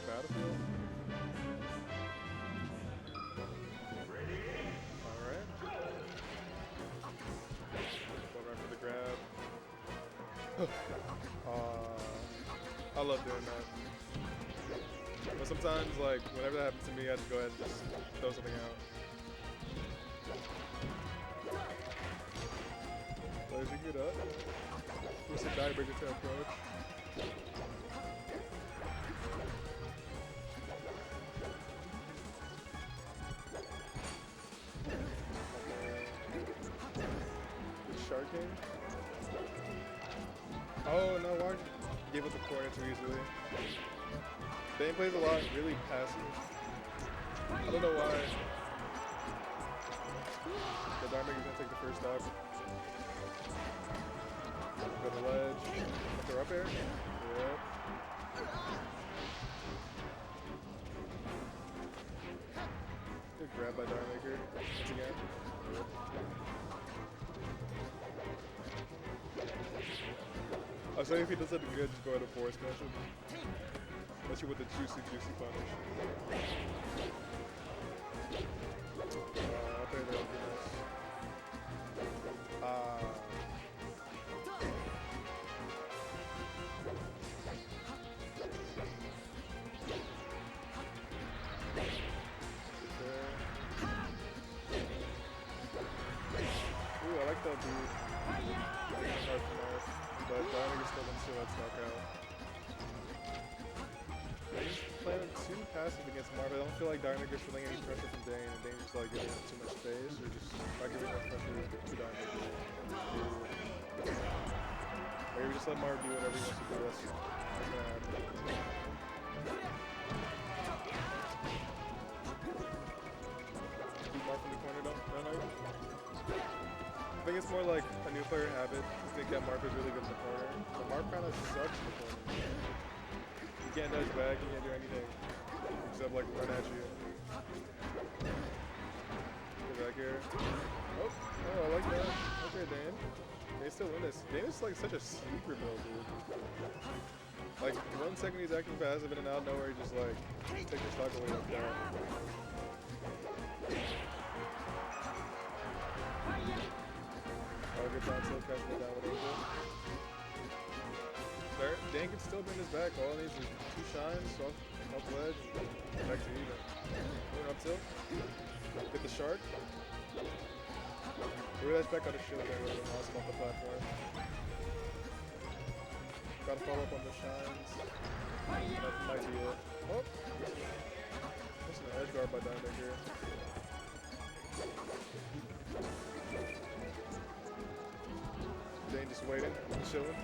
battlefield. Alright. Go right for the grab. I love doing that. But sometimes, like, whenever that happens to me, I just go ahead and just throw something out. Blazing it up. What's the Diremaykr to approach? Good sharking. Oh no, why gave up the corner too easily? Deign plays a lot really passive. I don't know why. The Diremaykr is gonna take the first stop. Go to the ledge. They're up air. Yep. Good grab by Diremaykr once again. Yep. I was saying if he does something good, just go ahead and force smash him. Especially with the juicy punish. Up there, that'll be nice. Ooh, I like that beat. Marth. But Deign still didn't see that knockout. He's playing too passive against Marth. I don't feel like Diremaykr feeling any pressure from Deign, and Deign just like giving him too much space, or just not giving enough pressure to Diremaykr. Or you just let Marth do whatever he wants to do. That's gonna happen. Keep Marth in the corner, don't I? I think it's more like a new player habit. You think that Marth is really good in the corner. But Marth kind of sucks in the corner. You can't dodge back, you can't do anything. Except like run at you. Get back here. Oh, I like that. Okay, Deign. They still win this. Deign is like such a sleeper build, dude. Like 1 second he's acting passive and then out of nowhere he just like take the stock away like that. Good down tilt, catching it down with Angel. Deign can still bring this back. All it needs is 2 shines, off ledge, back to even. Going up tilt. Get the shark. Maybe that's back out of shield there, really awesome off the platform. Gotta follow up on the shines. That might be it. Oh! That's an edge guard by Diremaykr. Deign just waiting, chilling.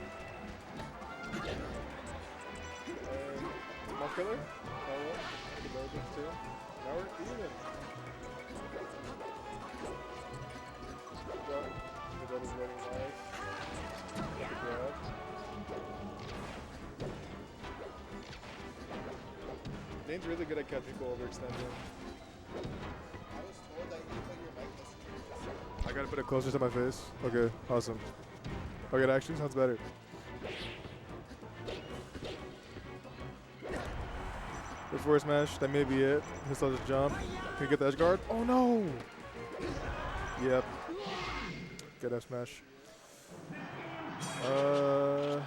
Moth killer? Oh, the Belgians too. Now we're even. Good. The dead is waiting live. Get the grab. Deign's really good at catching people overextending. I was told that you put your mic message. I gotta put it closer to my face. Okay, awesome. Okay, that actually sounds better. Good forward smash, that may be it. He'll just jump. Can you get the edge guard? Oh no! Yep. Good F smash. I'm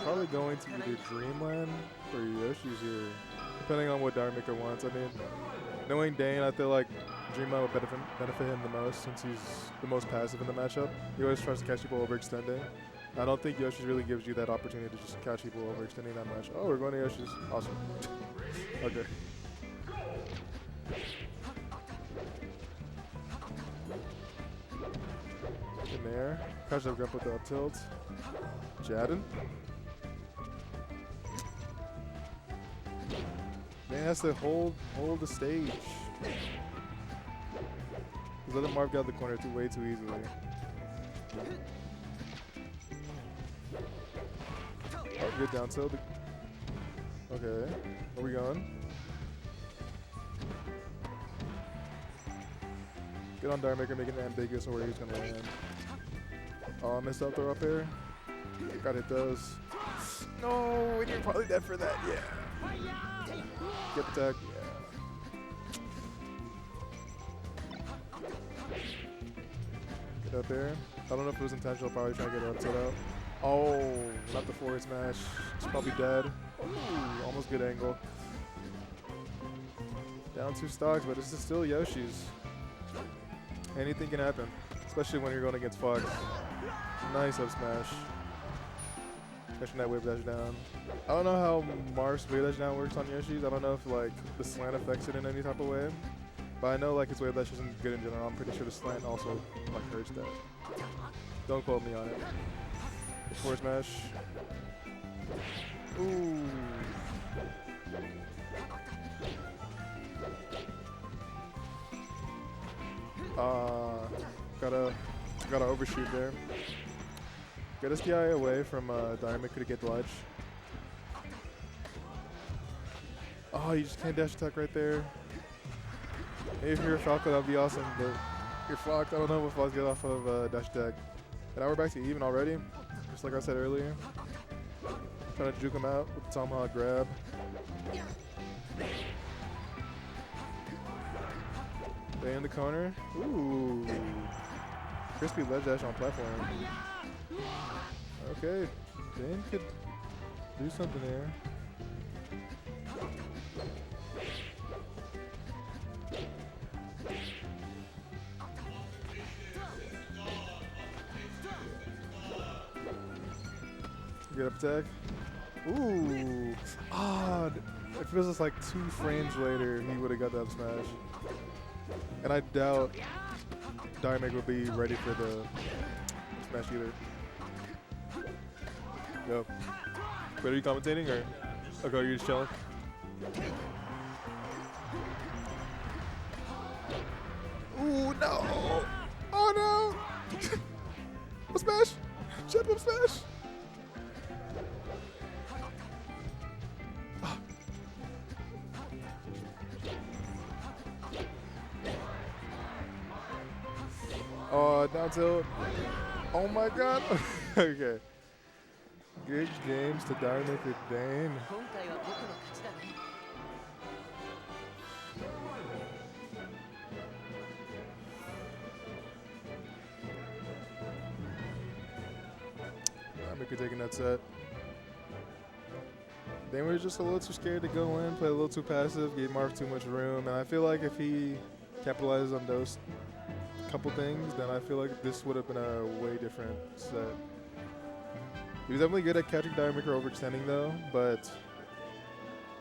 probably going to either Dreamland or Yoshi's here, depending on what Diremaykr wants. I mean, knowing Deign, I feel like Dreamland would benefit him the most since he's the most passive in the matchup. He always tries to catch people overextending. I don't think Yoshi's really gives you that opportunity to just catch people overextending that much. Oh, we're going to Yoshi's. Awesome. Okay. In there. Catch that grip with the up tilt. Jadden. Deign has to hold the stage. He's letting Marth get out the corner way too easily. Oh, good down tilt. Okay, where we going? Get on Diremaykr, making it ambiguous on where he's gonna land. Oh, I missed out throw up here. Gotta hit those. No, and you're probably dead for that. Yeah. Get attack. Yeah. Get out there. I don't know if it was intentional. Probably trying to get an upset out. Oh, not the forward smash. It's probably dead. Ooh, almost good angle. Down 2 stocks, but this is still Yoshi's. Anything can happen, especially when you're going against Fox. Nice up smash. Catching that wave dash down. I don't know how Marth's wave dash down works on Yoshi's. I don't know if like the slant affects it in any type of way. But I know like his wave dash isn't good in general. I'm pretty sure the slant also like hurts that. Don't quote me on it. Forward smash. Ooh. Gotta overshoot there. Get his DI away from Diremaykr to get the ledge. Oh, you just can't dash attack right there. Maybe if you're a Falco, that'd be awesome, but you're fucked. I don't know what Fox get off of dash attack. And now we're back to even already, just like I said earlier. Trying to juke him out with the tomahawk grab. They in the corner. Ooh. Crispy ledge dash on platform. Okay. Deign could do something there. Good up attack. Ooh. Ah, it feels just like 2 frames later he would have got the up smash. And I doubt Diremaykr will be ready for the smash either. Yo. Wait, are you commentating or? Okay, you're just chilling? Ooh, no! Oh no! Up smash! Chip up smash! Oh, down tilt. Oh my god. Okay. Good games to Diremaykr Deign. Diremaykr taking that set. Deign was just a little too scared to go in, play a little too passive, gave Marth too much room, and I feel like if he capitalizes on those couple things, then I feel like this would have been a way different set. He was definitely good at catching Diremaykr overextending though, but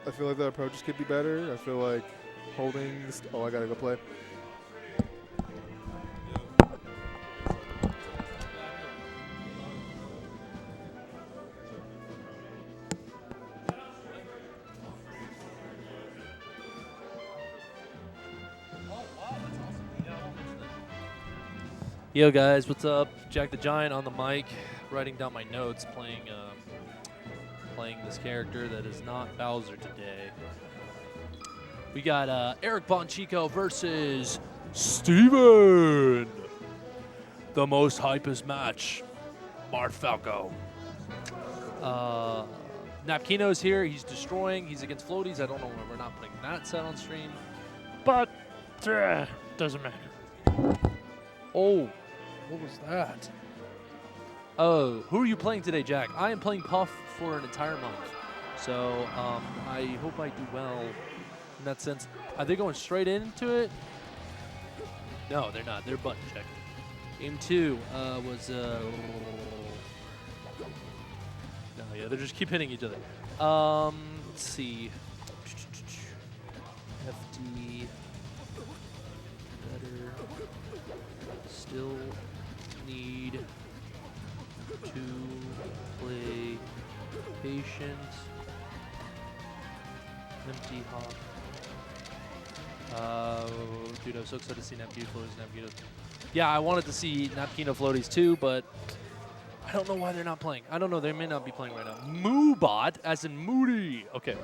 I feel like the approaches could be better. I feel like holding oh, I gotta go play. Yo guys, what's up? Jack the Giant on the mic, writing down my notes, playing this character that is not Bowser today. We got Eric Bonchiko versus Phteven. The most hypest match. Marth Falco. Napkino's here. He's destroying. He's against Floaties. I don't know why we're not putting that set on stream, but doesn't matter. Oh. What was that? Oh, who are you playing today, Jack? I am playing Puff for an entire month. So I hope I do well in that sense. Are they going straight into it? No, they're not. They're button check. Game 2 was... no, yeah, they just keep hitting each other. Let's see. FD. Better. Still... need to play patient. Empty hop. Dude, I was so excited to see Napkino Floaties. Yeah, I wanted to see Napkino Floaties too, but I don't know why they're not playing. I don't know. They may not be playing right now. Moobot, as in Moody. Okay.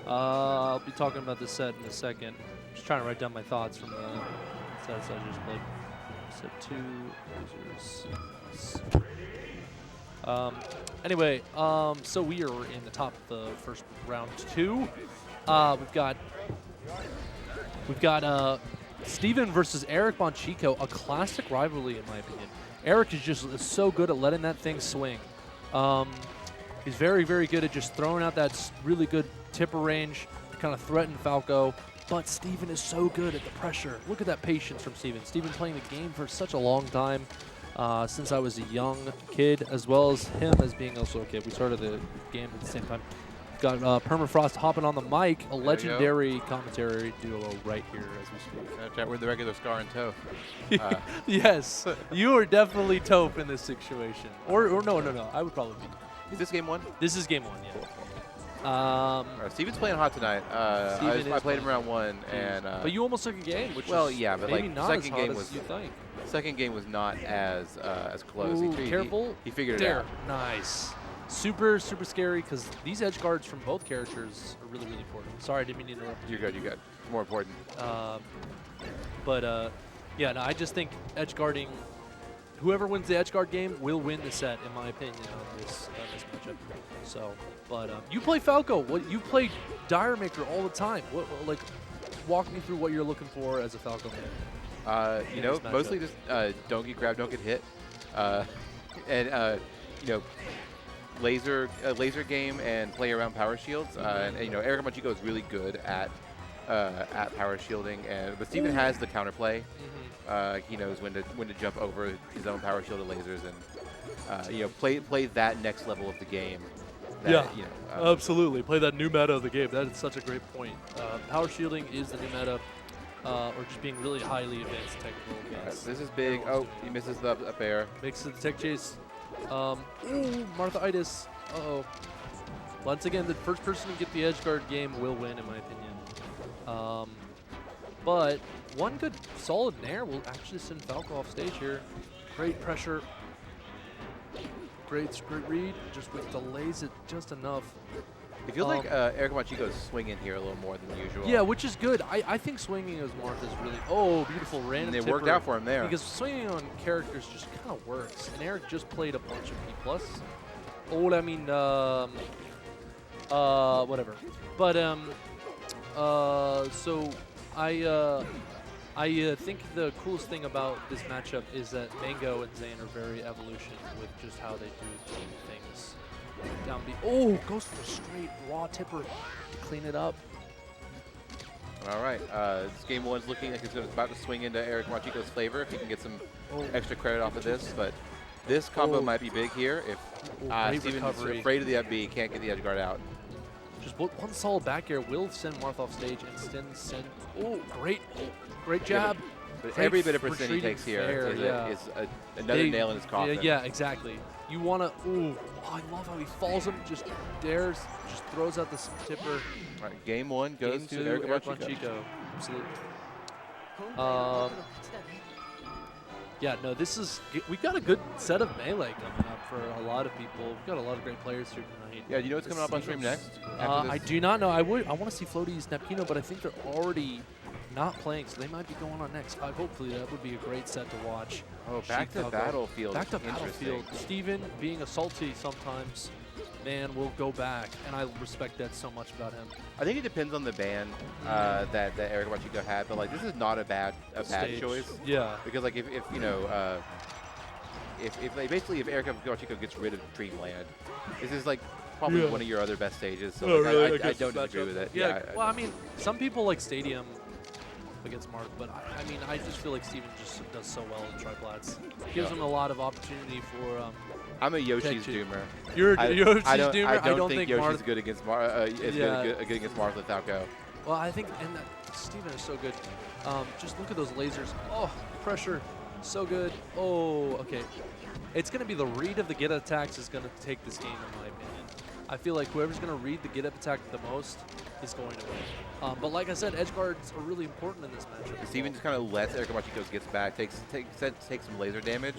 I'll be talking about this set in a second. Just trying to write down my thoughts from the sets I just played. Set 2, users. Anyway, so we are in the top of the first round 2. We've got Phteven versus Eric Bonchiko, a classic rivalry in my opinion. Eric is just so good at letting that thing swing. He's very, very good at just throwing out that really good tipper range to kind of threaten Falco. But Phteven is so good at the pressure. Look at that patience from Phteven. Phteven playing the game for such a long time. Since I was a young kid, as well as him as being also a kid. We started the game at the same time. Got Permafrost hopping on the mic, a legendary commentary duo right here as we speak. We're the regular Scar and Toph. Yes, you are definitely Toph in this situation. Or no, I would probably be. Is this game 1? This is game 1, yeah. Steven's playing hot tonight. I played him round 1, and but you almost took a game, which well, is yeah, but maybe like not second as game hot was as you think. second game was not as close. Ooh, careful. He figured it There, out. nice. Super, super scary because these edge guards from both characters are really, really important. Sorry, I didn't mean to interrupt. You're good. You're good. More important. Yeah, no, I just think edge guarding. Whoever wins the edge guard game will win the set, in my opinion, on this matchup. So, but you play Falco. You play Diremaykr all the time. Like, walk me through what you're looking for as a Falco man. You know, mostly just don't get grabbed, don't get hit, and you know, laser game and play around power shields. And you know, Erika Bonchiko is really good at power shielding, but Phteven has the counterplay. He knows when to jump over his own power shielded lasers and you know, play that next level of the game. Yeah, you know, absolutely. Play that new meta of the game. That is such a great point. Power shielding is the new meta, or just being really highly advanced technical against. This is big. Oh, he misses the up air. Makes it the tech chase. Ooh, Marthitis. Uh-oh. Once again, the first person to get the edge guard game will win, in my opinion. But one good solid nair will actually send Falco off stage here. Great pressure. Great read. Just delays it just enough. It feels like Erika Bonchiko is swinging here a little more than usual. Yeah, which is good. I think swinging as Marth is really... Oh, beautiful random and it worked out for him there. Because swinging on characters just kind of works. And Eric just played a bunch of P+. Oh, I mean... whatever. But, so... I think the coolest thing about this matchup is that Mango and Zane are very evolution with just how they do things. Down B. Oh, goes for a straight raw tipper to clean it up. All right. This game 1's looking like it's about to swing into Erika Bonchiko's favor if he can get some extra credit off of this. But this combo might be big here if Steven's afraid of the up B, can't get the edge guard out. Just one solid back air will send Marth off stage and send. Oh, great jab. But every bit of percent he takes here is another nail in his coffin. Yeah, exactly. You want to. Ooh, I love how he falls him, just dares, just throws out this tipper. All right, game 1 goes to Erika Bonchiko. Absolutely. Yeah, no, we've got a good set of melee coming up for a lot of people. We've got a lot of great players here tonight. Yeah, you know what's coming up on stream next? I do not know. I want to see Floaties Napkino, but I think they're already not playing, so they might be going on next. Hopefully that would be a great set to watch. Oh, back to Battlefield. Back to Battlefield. Phteven being a salty sometimes, man, will go back, and I respect that so much about him. I think it depends on the band that Erika Bonchiko had, but like this is not a bad choice. Yeah. Because like if you know if Erika Bonchiko gets rid of Dreamland, this is like probably one of your other best stages. So like, I don't disagree with it. Yeah. Well, I mean, some people like Stadium against Marth, but I mean, I just feel like Phteven just does so well in triplats. Gives him a lot of opportunity for. I'm a Yoshi's Doomer. You're a Yoshi's Doomer. I don't think Yoshi's Marth good against good against Marth with Falco. Well, I think Phteven is so good. Just look at those lasers. Oh, pressure, so good. Oh, okay. It's going to be the read of the get attacks is going to take this game, in my opinion. I feel like whoever's going to read the get up attack the most is going to win. But like I said, edge guards are really important in this matchup. Phteven just kind of lets Erika Bonchiko gets back, takes some laser damage.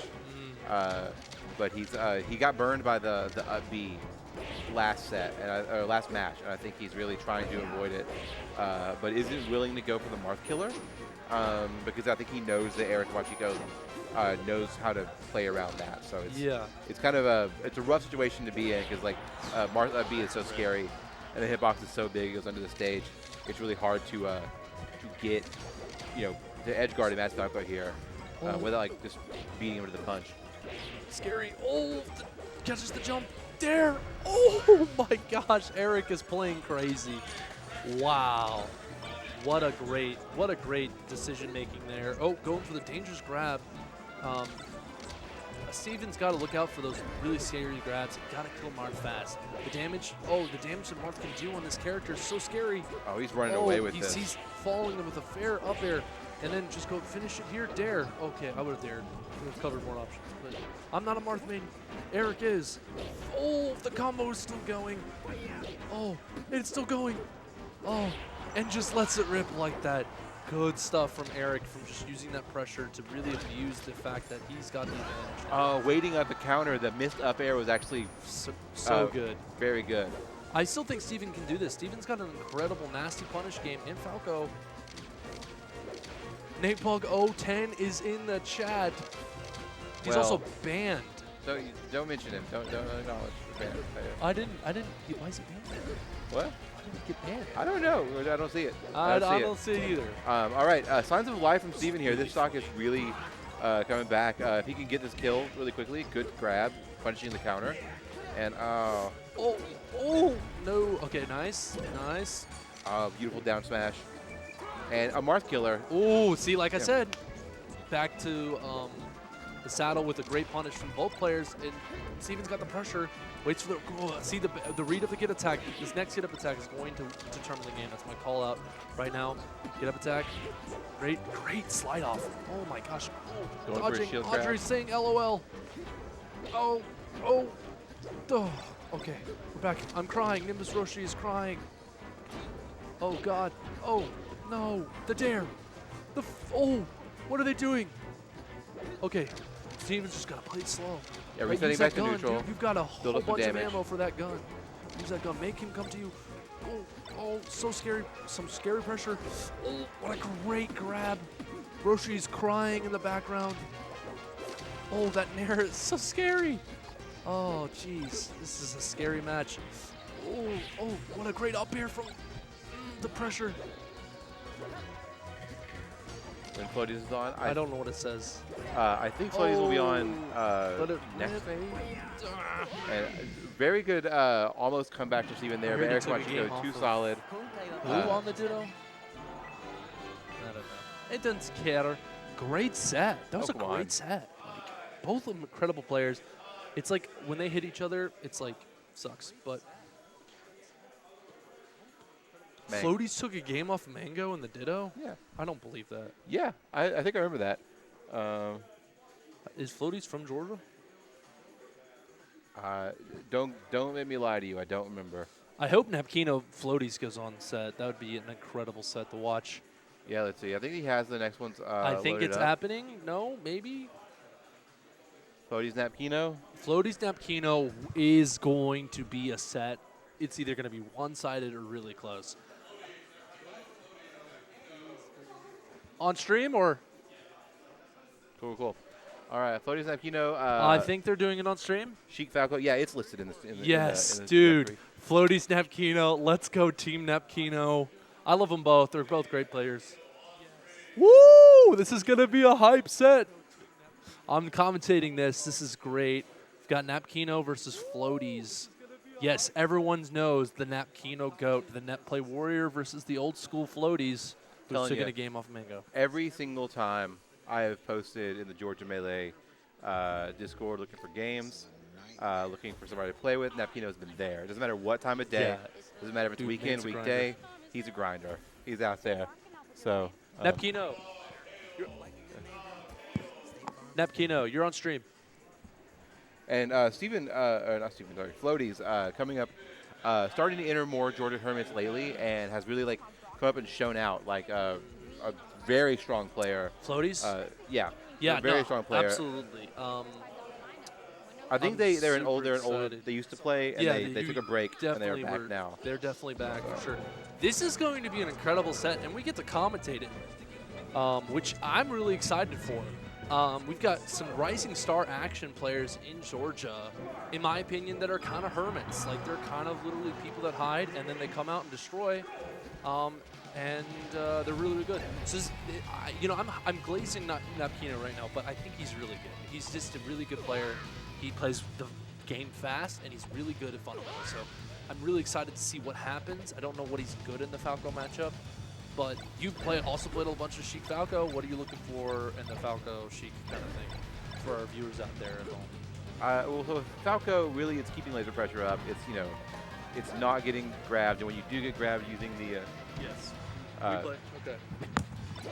But he got burned by the up B last set or last match, and I think he's really trying to avoid it. But isn't willing to go for the Marth killer because I think he knows that Erika Bonchiko knows how to play around that. So it's kind of a rough situation to be in because like Marth B is so scary, and the hitbox is so big, it goes under the stage. It's really hard to get the edge guard match Falco here without like just beating him to the punch. Scary. Oh, catches the jump. There. Oh my gosh, Eric is playing crazy. Wow. What a great decision making there. Oh, going for the dangerous grab. Steven's got to look out for those really scary grabs. Got to kill Marth fast. The damage that Marth can do on this character is so scary. Oh, he's running away with this. He's falling with a fair up air, and then just go finish it here. Dare. Okay, I would have dared. Would have covered more options. But I'm not a Marth main. Eric is. Oh, the combo is still going. Oh, it's still going. Oh, and just lets it rip like that. Good stuff from Eric from just using that pressure to really abuse the fact that he's got the advantage. Waiting at the counter, the missed up air was actually so good. Very good. I still think Steven can do this. Steven's got an incredible nasty punish game in Falco. NatePug010 is in the chat. He's also banned. So don't mention him. Don't acknowledge the ban. I didn't. Why is he banned? What? Get banned. I don't know. I don't see it. I don't see it either. All right. Signs of life from Steven here. This stock is really coming back. If he can get this kill really quickly, good grab, punishing the counter. And oh, no. Okay, nice. Beautiful down smash. And a Marth killer. Oh, see, like I said, back to the saddle with a great punish from both players. And Steven's got the pressure. Waits for see the read of the get attack. This next get up attack is going to determine the game. That's my call out right now. Get up attack. Great slide off. Oh my gosh. Oh, dodging. Audrey's saying LOL. Oh. Okay, we're back. I'm crying. Nimbus Roshi is crying. Oh God. Oh no. The dare. What are they doing? Okay. Steven's just gotta play it slow. Yeah, resetting back to neutral. Dude, you've got a whole bunch of ammo for that gun. Use that gun. Make him come to you. Oh, so scary. Some scary pressure. Oh, what a great grab. Roshi's crying in the background. Oh, that Nair is so scary. Oh, jeez. This is a scary match. Oh, what a great up air from the pressure. When Floaties is on? I don't know what it says. I think Floaties will be on next phase. And very good almost comeback to Steven there, but Erika Bonchiko too solid. Who on the Ditto? I don't know. It doesn't care. Great set. That was a great set. Like, both of them incredible players. It's like when they hit each other, it's like sucks, but Floaties took a game off Mango in the Ditto? Yeah. I don't believe that. Yeah, I think I remember that. Is Floaties from Georgia? Don't make me lie to you. I don't remember. I hope Napkino Floaties goes on set. That would be an incredible set to watch. Yeah, let's see. I think he has the next one's I think it's happening. No, maybe. Floaties Napkino? Floaties Napkino is going to be a set. It's either going to be one-sided or really close. On stream or? Cool. All right, Floaties Napkino. I think they're doing it on stream. Sheik Falco. Yeah, it's listed in the yes, in the dude. directory. Floaties Napkino. Let's go, Team Napkino. I love them both. They're both great players. Woo! This is going to be a hype set. I'm commentating this. This is great. We've got Napkino versus Floaties. Yes, everyone knows the Napkino GOAT, the net play warrior versus the old school Floaties. Who's taking a game off Mango. Every single time I have posted in the Georgia Melee Discord looking for games, looking for somebody to play with, Napkino's been there. It doesn't matter what time of day. It doesn't matter if it's weekend, weekday. He's a grinder. He's out there. So Napkino. Napkino, you're on stream. And Steven, not Steven, sorry, Floaties coming up, starting to enter more Georgia tournaments lately, and has really come up and shown out like a very strong player. Floaties? Yeah, very strong player. Absolutely. I think they're an old. They used to play, and they took a break, and they're back now. They're definitely back for sure. This is going to be an incredible set, and we get to commentate it, which I'm really excited for. We've got some rising star action players in Georgia, in my opinion, that are kind of hermits. Like, they're kind of literally people that hide, and then they come out and destroy. And they're really, really good. So, I'm glazing Napkino right now, but I think he's really good. He's just a really good player. He plays the game fast, and he's really good at fundamentals. So I'm really excited to see what happens. I don't know what he's good in the Falco matchup, but you've also played a bunch of Sheik Falco. What are you looking for in the Falco Sheik kind of thing for our viewers out there at home? Well, so with Falco, really, it's keeping laser pressure up. It's it's not getting grabbed, and when you do get grabbed using the Yes. okay.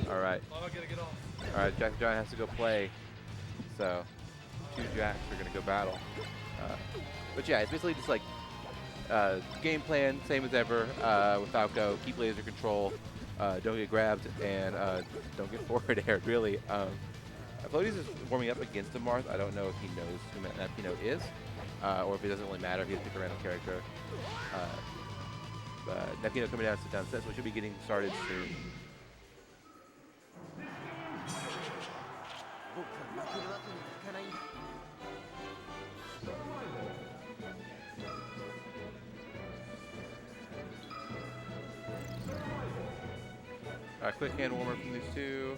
All right. I'm not gonna get off. All right, Jack John has to go play. So 2 Jacks are gonna go battle. But yeah, it's basically just like game plan, same as ever with Falco. Keep laser control, don't get grabbed, and don't get forward aired, really. Floaties is warming up against a Marth. I don't know if he knows who Napkino is, or if it doesn't really matter if he has to pick a random character. But Napkino coming down to sit down set, so we should be getting started soon. Quick hand warmer from these two.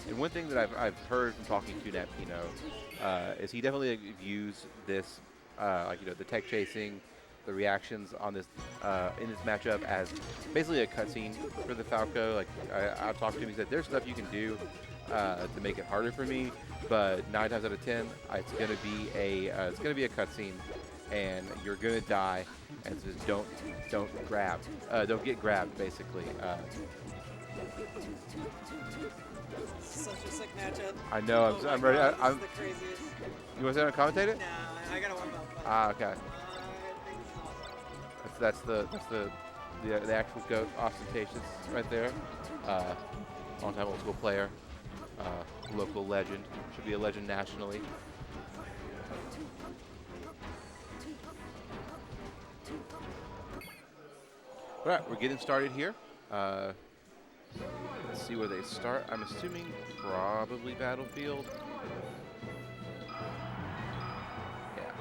And one thing that I've heard from talking to Napkino is he definitely views this, the tech chasing, the reactions on this in this matchup as basically a cutscene for the Falco. Like I talked to him, he said there's stuff you can do to make it harder for me, but 9 times out of 10, it's gonna be a cutscene, and you're gonna die, and so don't get grabbed, basically. Such a sick matchup. I know. Oh I'm my ready. God, I'm. this is the craziest. You want to sit down and commentate it? Nah, I gotta warm up. Ah, okay. I think it's awesome. That's the actual goat, Austintacious, right there. Long-time old school player, local legend. Should be a legend nationally. All right, we're getting started here. Let's see where they start. I'm assuming probably Battlefield. Yeah.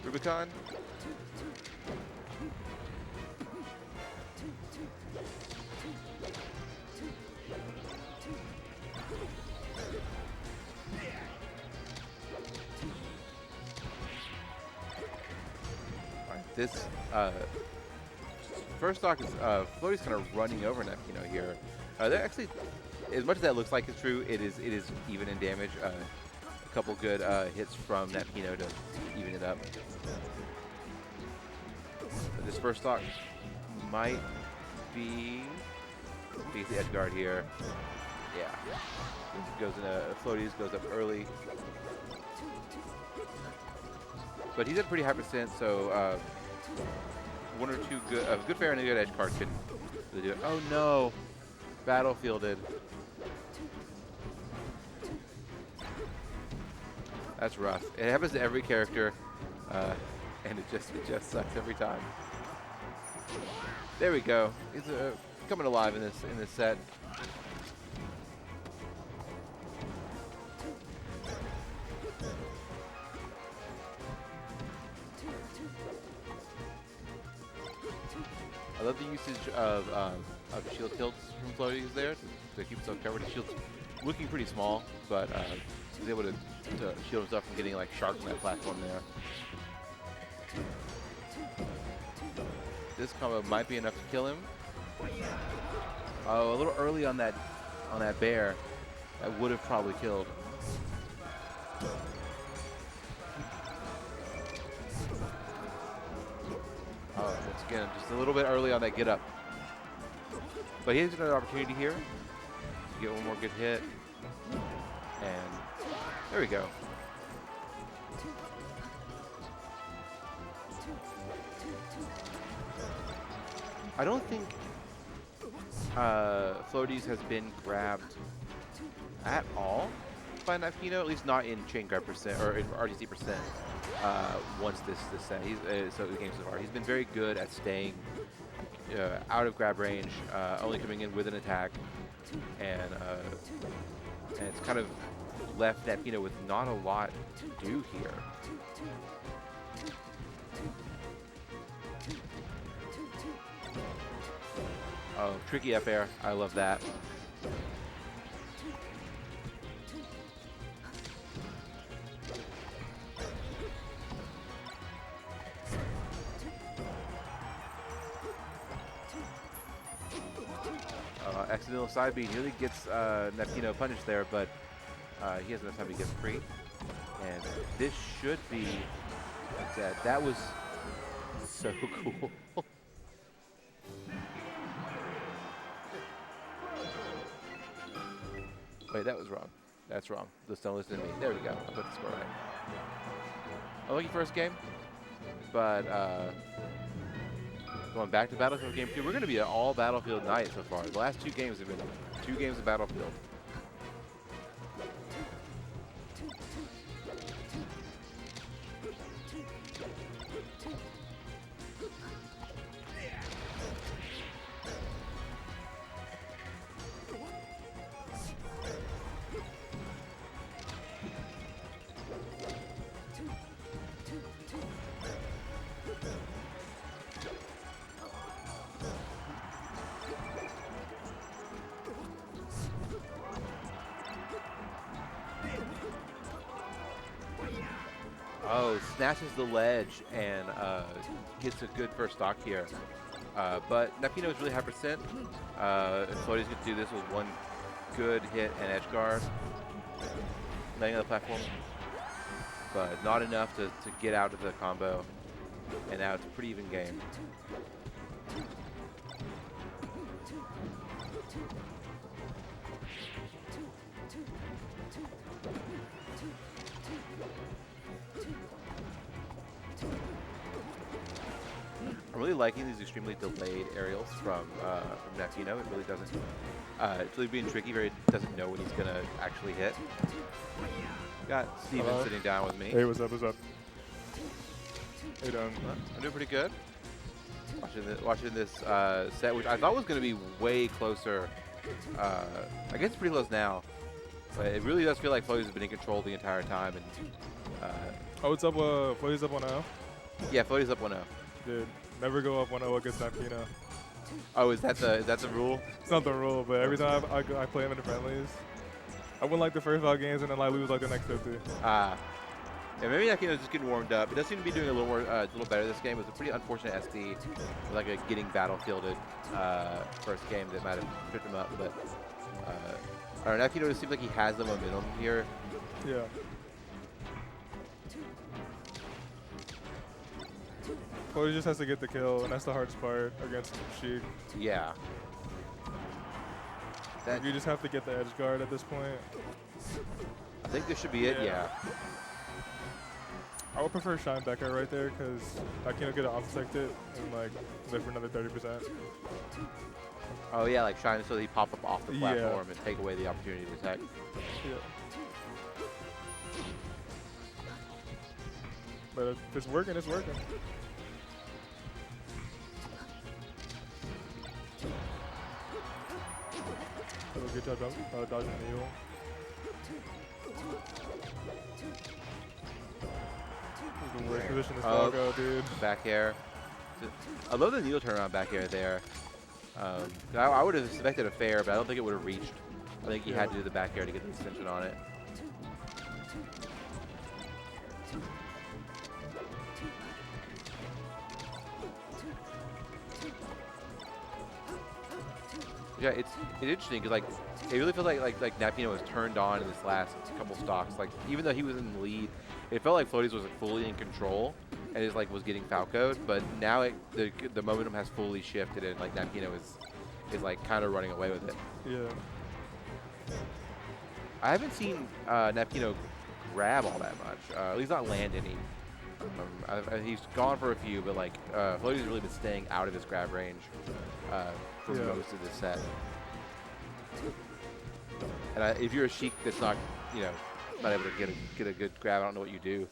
Rubicon. This first stock is Floaties kind of running over Napkino here. They're actually, as much as that looks like it's true, it is even in damage. A couple good hits from Napkino to even it up. But this first stock might be the edge guard here. Yeah, goes in Floaties goes up early. But he's at a pretty high percent, so one or two good fair and a good edge card can really do it. Oh no, battlefielded. That's rough. It happens to every character, and it just sucks every time. There we go. He's coming alive in this set. I love the usage of shield tilts from Floaties there to keep himself covered. His shield's looking pretty small, but he's able to shield himself from getting like sharp on that platform there. This combo might be enough to kill him. Oh, a little early on that bear. That would have probably killed. Oh, once again, just a little bit early on that get up. But he has another opportunity here to get one more good hit. And there we go. I don't think Floaties has been grabbed at all by Napkino, at least not in chain grab percent or in RTC percent. Once this set, so the game so far, he's been very good at staying out of grab range, only coming in with an attack, and it's kind of left Napkino with not a lot to do here. Oh, tricky up air. I love that. Accidental side B nearly gets Napkino punished there, but he has enough time to get free. And this should be dead. That was so cool. Wait, that was wrong. That's wrong. Just don't listen to me. There we go. I put the score right. Unlucky first game, but going back to Battlefield Game 2, we're going to be an all Battlefield night so far. The last 2 games have been 2 games of Battlefield. Oh, snatches the ledge and gets a good first stock here. But Napkino is really high percent. Floaties going to do this with one good hit and edge guard, laying on the platform, but not enough to get out of the combo. And now it's a pretty even game. I'm really liking these extremely delayed aerials from Napkino. It really doesn't. It's really being tricky. Where he doesn't know when he's gonna actually hit. Got Steven sitting down with me. Hey, what's up? What's up? How you doing? I'm doing pretty good. Watching this set, which I thought was going to be way closer. I guess it's pretty close now, but it really does feel like Floaties has been in control the entire time. And Oh, it's up. Floaties up 1-0. yeah, Floaties up 1-0. Dude, never go up 1-0 against Napkino. Oh, is that the rule? It's not the rule, but every time I play him in the friendlies, I win like the first 5 games and then like lose like the next 50. Yeah, maybe Napkino's just getting warmed up. It does seem to be doing a little more, a little better this game. It was a pretty unfortunate SD, with like a getting battlefielded first game that might have tripped him up. But I don't know, Napkino just seems like he has the momentum here. Yeah. Floaties just has to get the kill, and that's the hardest part against Sheik. Yeah. Like, you just have to get the edge guard at this point. I think this should be it. Yeah. I would prefer Shine Becker right there because I can't get it offsected and like live for another 30%. Oh yeah, like Shine so he pop up off the platform and take away the opportunity to attack. Yeah. But if it's working, it's working. So good job dodging the Neil. The worst position is Falco, dude. Back air. I love the needle turnaround back air there. I would have expected a fair, but I don't think it would have reached. I think he had to do the back air to get the extension on it. Yeah, it's interesting because like it really feels like Napkino was turned on in this last couple stocks. Like even though he was in the lead, it felt like Floaties was like, fully in control and is like was getting Falco'd. But now the momentum has fully shifted and like Napkino is like kind of running away with it. Yeah. I haven't seen Napkino grab all that much. At least not land any. He's gone for a few, but like Floaties has really been staying out of his grab range for most of this set. And if you're a Sheik that's not, not able to get a good grab. I don't know what you do.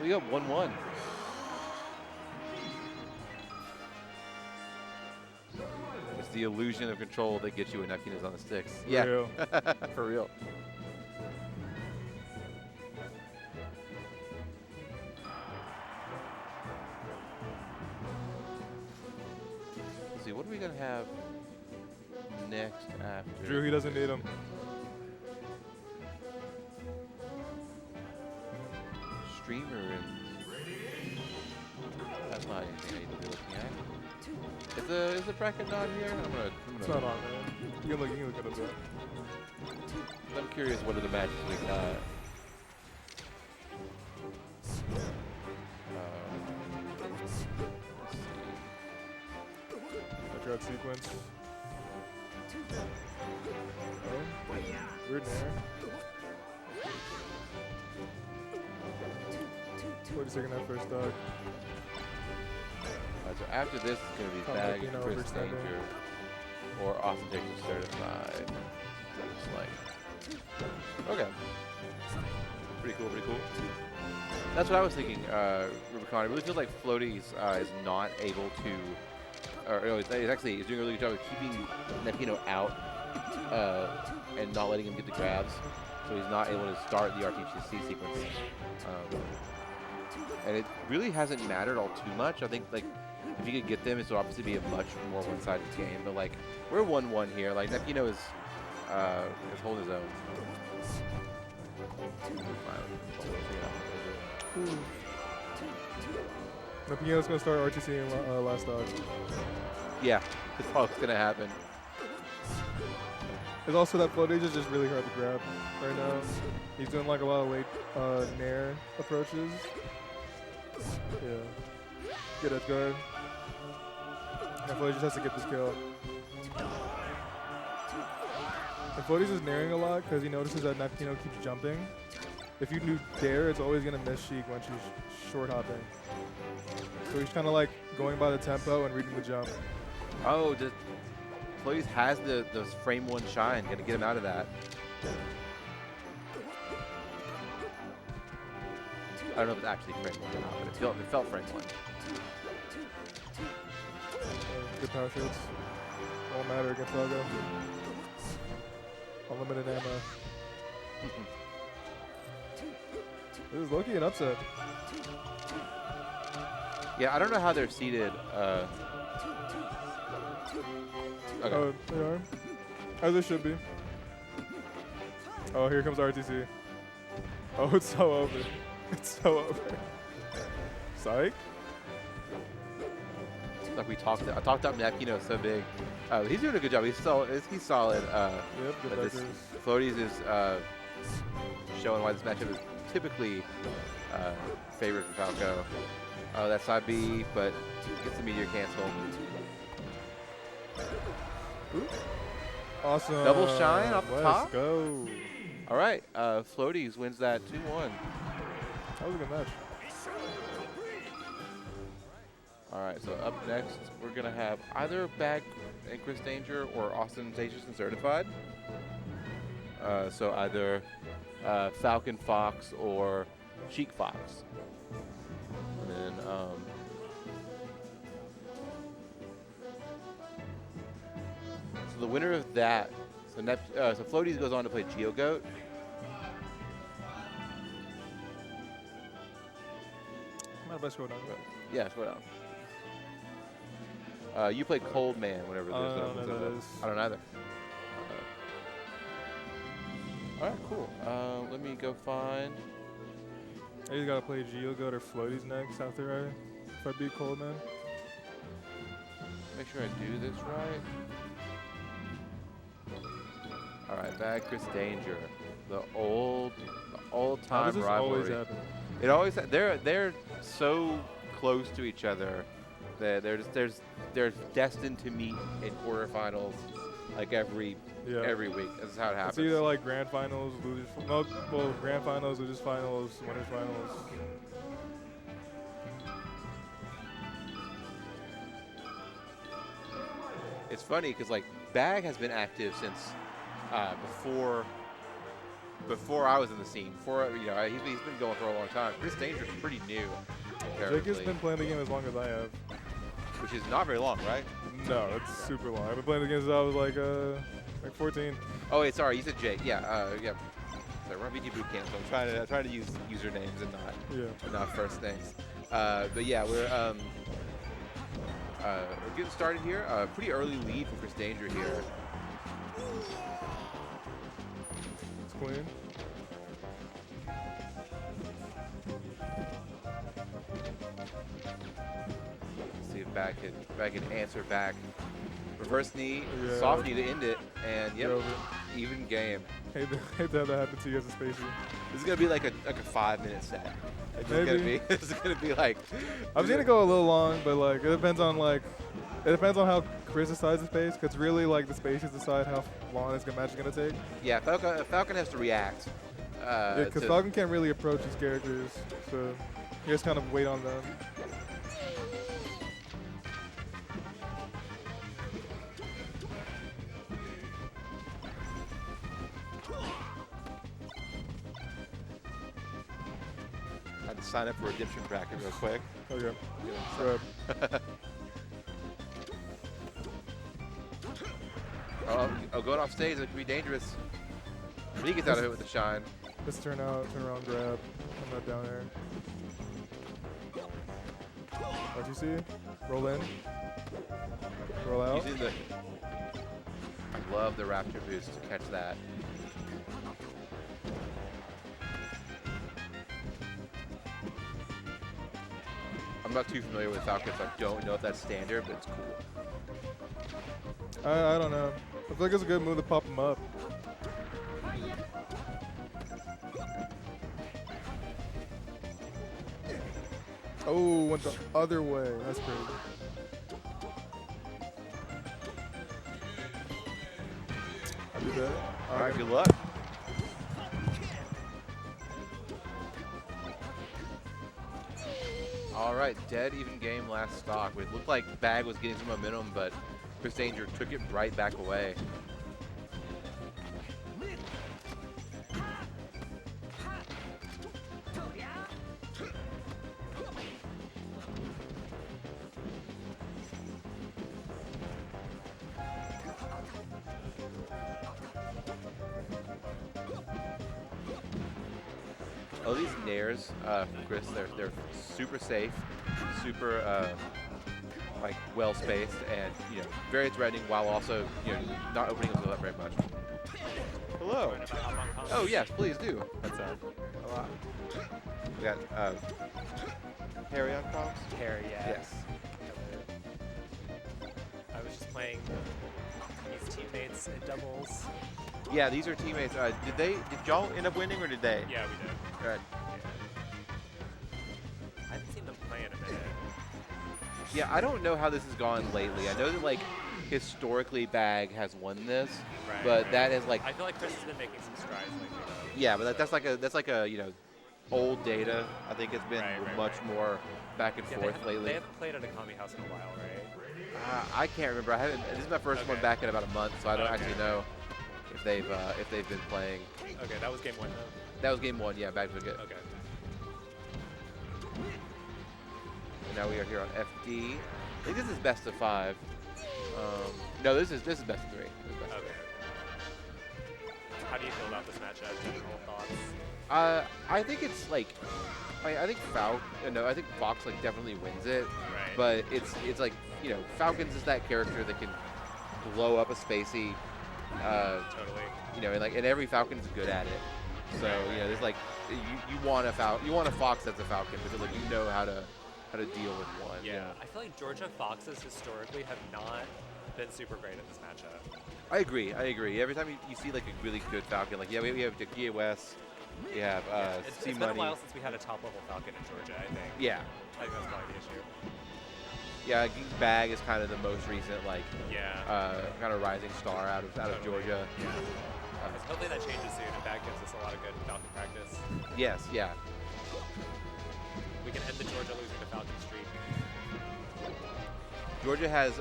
We got 1-1. It's the illusion of control that gets you when Napkino's on the sticks. Yeah, Real. for real. Let's see, what are we gonna have next after? Drew, he doesn't need him. Streamer and that's not anything I need to be looking at. Is the bracket not here? It's not on, man. You can look at it up. I'm curious what are the matches we got. Let's see. Drought sequence. Oh, weird nair. 40 second that first dog. So after this, it's going to be Bag, Napkino Chris overstanding. Danger, or Austintacious certified. Looks like. Okay. Pretty cool, pretty cool. That's what I was thinking, Rubicon. It really feels like Floaties is not able to, or he's doing a really good job of keeping Napkino out and not letting him get the grabs. So he's not able to start the RTC sequence. And it really hasn't mattered all too much. I think like if you could get them, it would obviously be a much more one-sided game. But like we're 1-1 here. Like Napkino is holding his own. Napkino's gonna start RTC in last dog. Yeah, that's probably what's gonna happen. It's also that Floaties is just really hard to grab right now. He's doing like a lot of late nair approaches. Yeah. Good edge guard. And Floaties just has to get this kill. And Floaties is nairing a lot because he notices that Napkino keeps jumping. If you do dare, it's always going to miss Sheik when she's short hopping. So he's kind of like going by the tempo and reading the jump. Oh, Floaties has the frame one shine. Gonna get him out of that. I don't know if it's actually frame one or not, but it felt frame one. Good power shots. Won't matter against Falco. Unlimited ammo. This is low-key an upset. Yeah, I don't know how they're seated. Okay. Oh, they are? As they should be. Oh, here comes RTC. Oh, it's so over. It's so over. Psych? Like I talked up Napkino so big. He's doing a good job. He's solid. He's solid. Yep, good But this backers. Floaties is showing why this matchup is typically favored for Falco. Oh, that's side B, but gets the meteor cancel. Awesome. Double shine off the Let's top? go. All right, Floaties wins that 2-1. That was a good match. All right, so up next, we're going to have either Bag and Chris Danger or Austintacious and Certified. So either Falcon Fox or Sheik Fox. And then, so the winner of that, so Floaties goes on to play GeoGoat. Might have scroll down. Yeah, scroll down. You play Cold Man whenever there's I don't know what that is. I don't either. All right, cool. Let me go find. I either gotta play GeoGoat or Floaties next after if I beat Coldman. Make sure I do this right. All right, Bag Chris Danger, the old How time does this rivalry. always happen? It always they're so close to each other that they're destined to meet in quarterfinals like every week. That's how it happens. It's either like grand finals, losers, grand finals, losers finals, winners finals. It's funny because like Bag has been active since before before I was in the scene. Before he's been going for a long time. Chris Danger's pretty new. Jake has been playing the game as long as I have. Which is not very long, right? No, it's super long. I've been playing the game since I was like 14. Oh wait, sorry, you said Jake. Yeah, yeah. So we're on VGBootCamp, so I'm trying to use usernames and not first names. But yeah, we're getting started here. Pretty early lead for Chris Danger here. It's clean. See if back can answer back. Reverse knee, Yeah. soft knee to end it, and yep, Over. even game. Hate to have that happen to you as a spacey. This is gonna be like a 5-minute set. Like, Maybe. This is gonna be like. I've seen it go a little long, but like it depends on how Chris decides the space, because really like the spaces decide how long this match is gonna take. Yeah, Falcon has to react. Yeah, because Falcon can't really approach these characters, so you just kind of wait on them. I had to sign up for redemption bracket real quick. Okay. Grab. Going off stage, it could be dangerous. But he gets out of it with a shine. Let's turn around, grab. I'm not down there. What you see? Roll in. Roll out. Using the. I love the Raptor boost to catch that. I'm not too familiar with Falcon, so I don't know if that's standard, but it's cool. I don't know. I feel like it's a good move to pop him up. Oh, went the other way. That's crazy. I do that. All right, good luck. All right, dead even game last stock. It looked like Bag was getting some momentum, but Chris Danger took it right back away. Oh, these nairs from Chris, they're super safe, super like well spaced, and very threatening while also not opening themselves up very much. Hello. Oh yes, please do. That's a lot. We got Harry on comms. Harry, Yes. I was just playing these teammates in doubles. Yeah, these are teammates. Did y'all end up winning or did they? Yeah, we did. Right. I haven't seen them play in a minute. Yeah, I don't know how this has gone lately. I know that like historically Bag has won this, Right, but right. that is like I feel like Chris has been making some strides lately. yeah, but that's like a old data. I think it's been Right, much more back and Yeah, forth lately. They haven't played at a Kame house in a while, right? I can't remember. I haven't. This is my first one Okay. back in about a month, so I don't Okay. actually know if they've been playing. Okay, that was game one though. That was game one. Yeah, Bags was good. Okay. And now we are here on FD. I think this is best of 5. No, this is best of 3. This is best of Okay. How do you feel about this matchup? General thoughts? 3. I think it's like, I think I think Fox like definitely wins it. Right. But it's like Falcons is that character that can blow up a spacey. Totally. And every Falcon's good at it. So there's like you want a Fox that's a Falcon because like you know how to deal with one. Yeah, I feel like Georgia Foxes historically have not been super great at this matchup. I agree. Every time you see like a really good Falcon, like we have Dakia West, we have It's C been a Money. while since we had a top level Falcon in Georgia, I think. Yeah, I think that's probably the issue. yeah. Geek Bag is kind of the most recent like Yeah. kind of rising star out of Totally. Georgia. Yeah. Hopefully that changes soon and Bag gives us a lot of good Falcon practice. Yes, yeah. We can end the Georgia losing to Falcon streak. Georgia has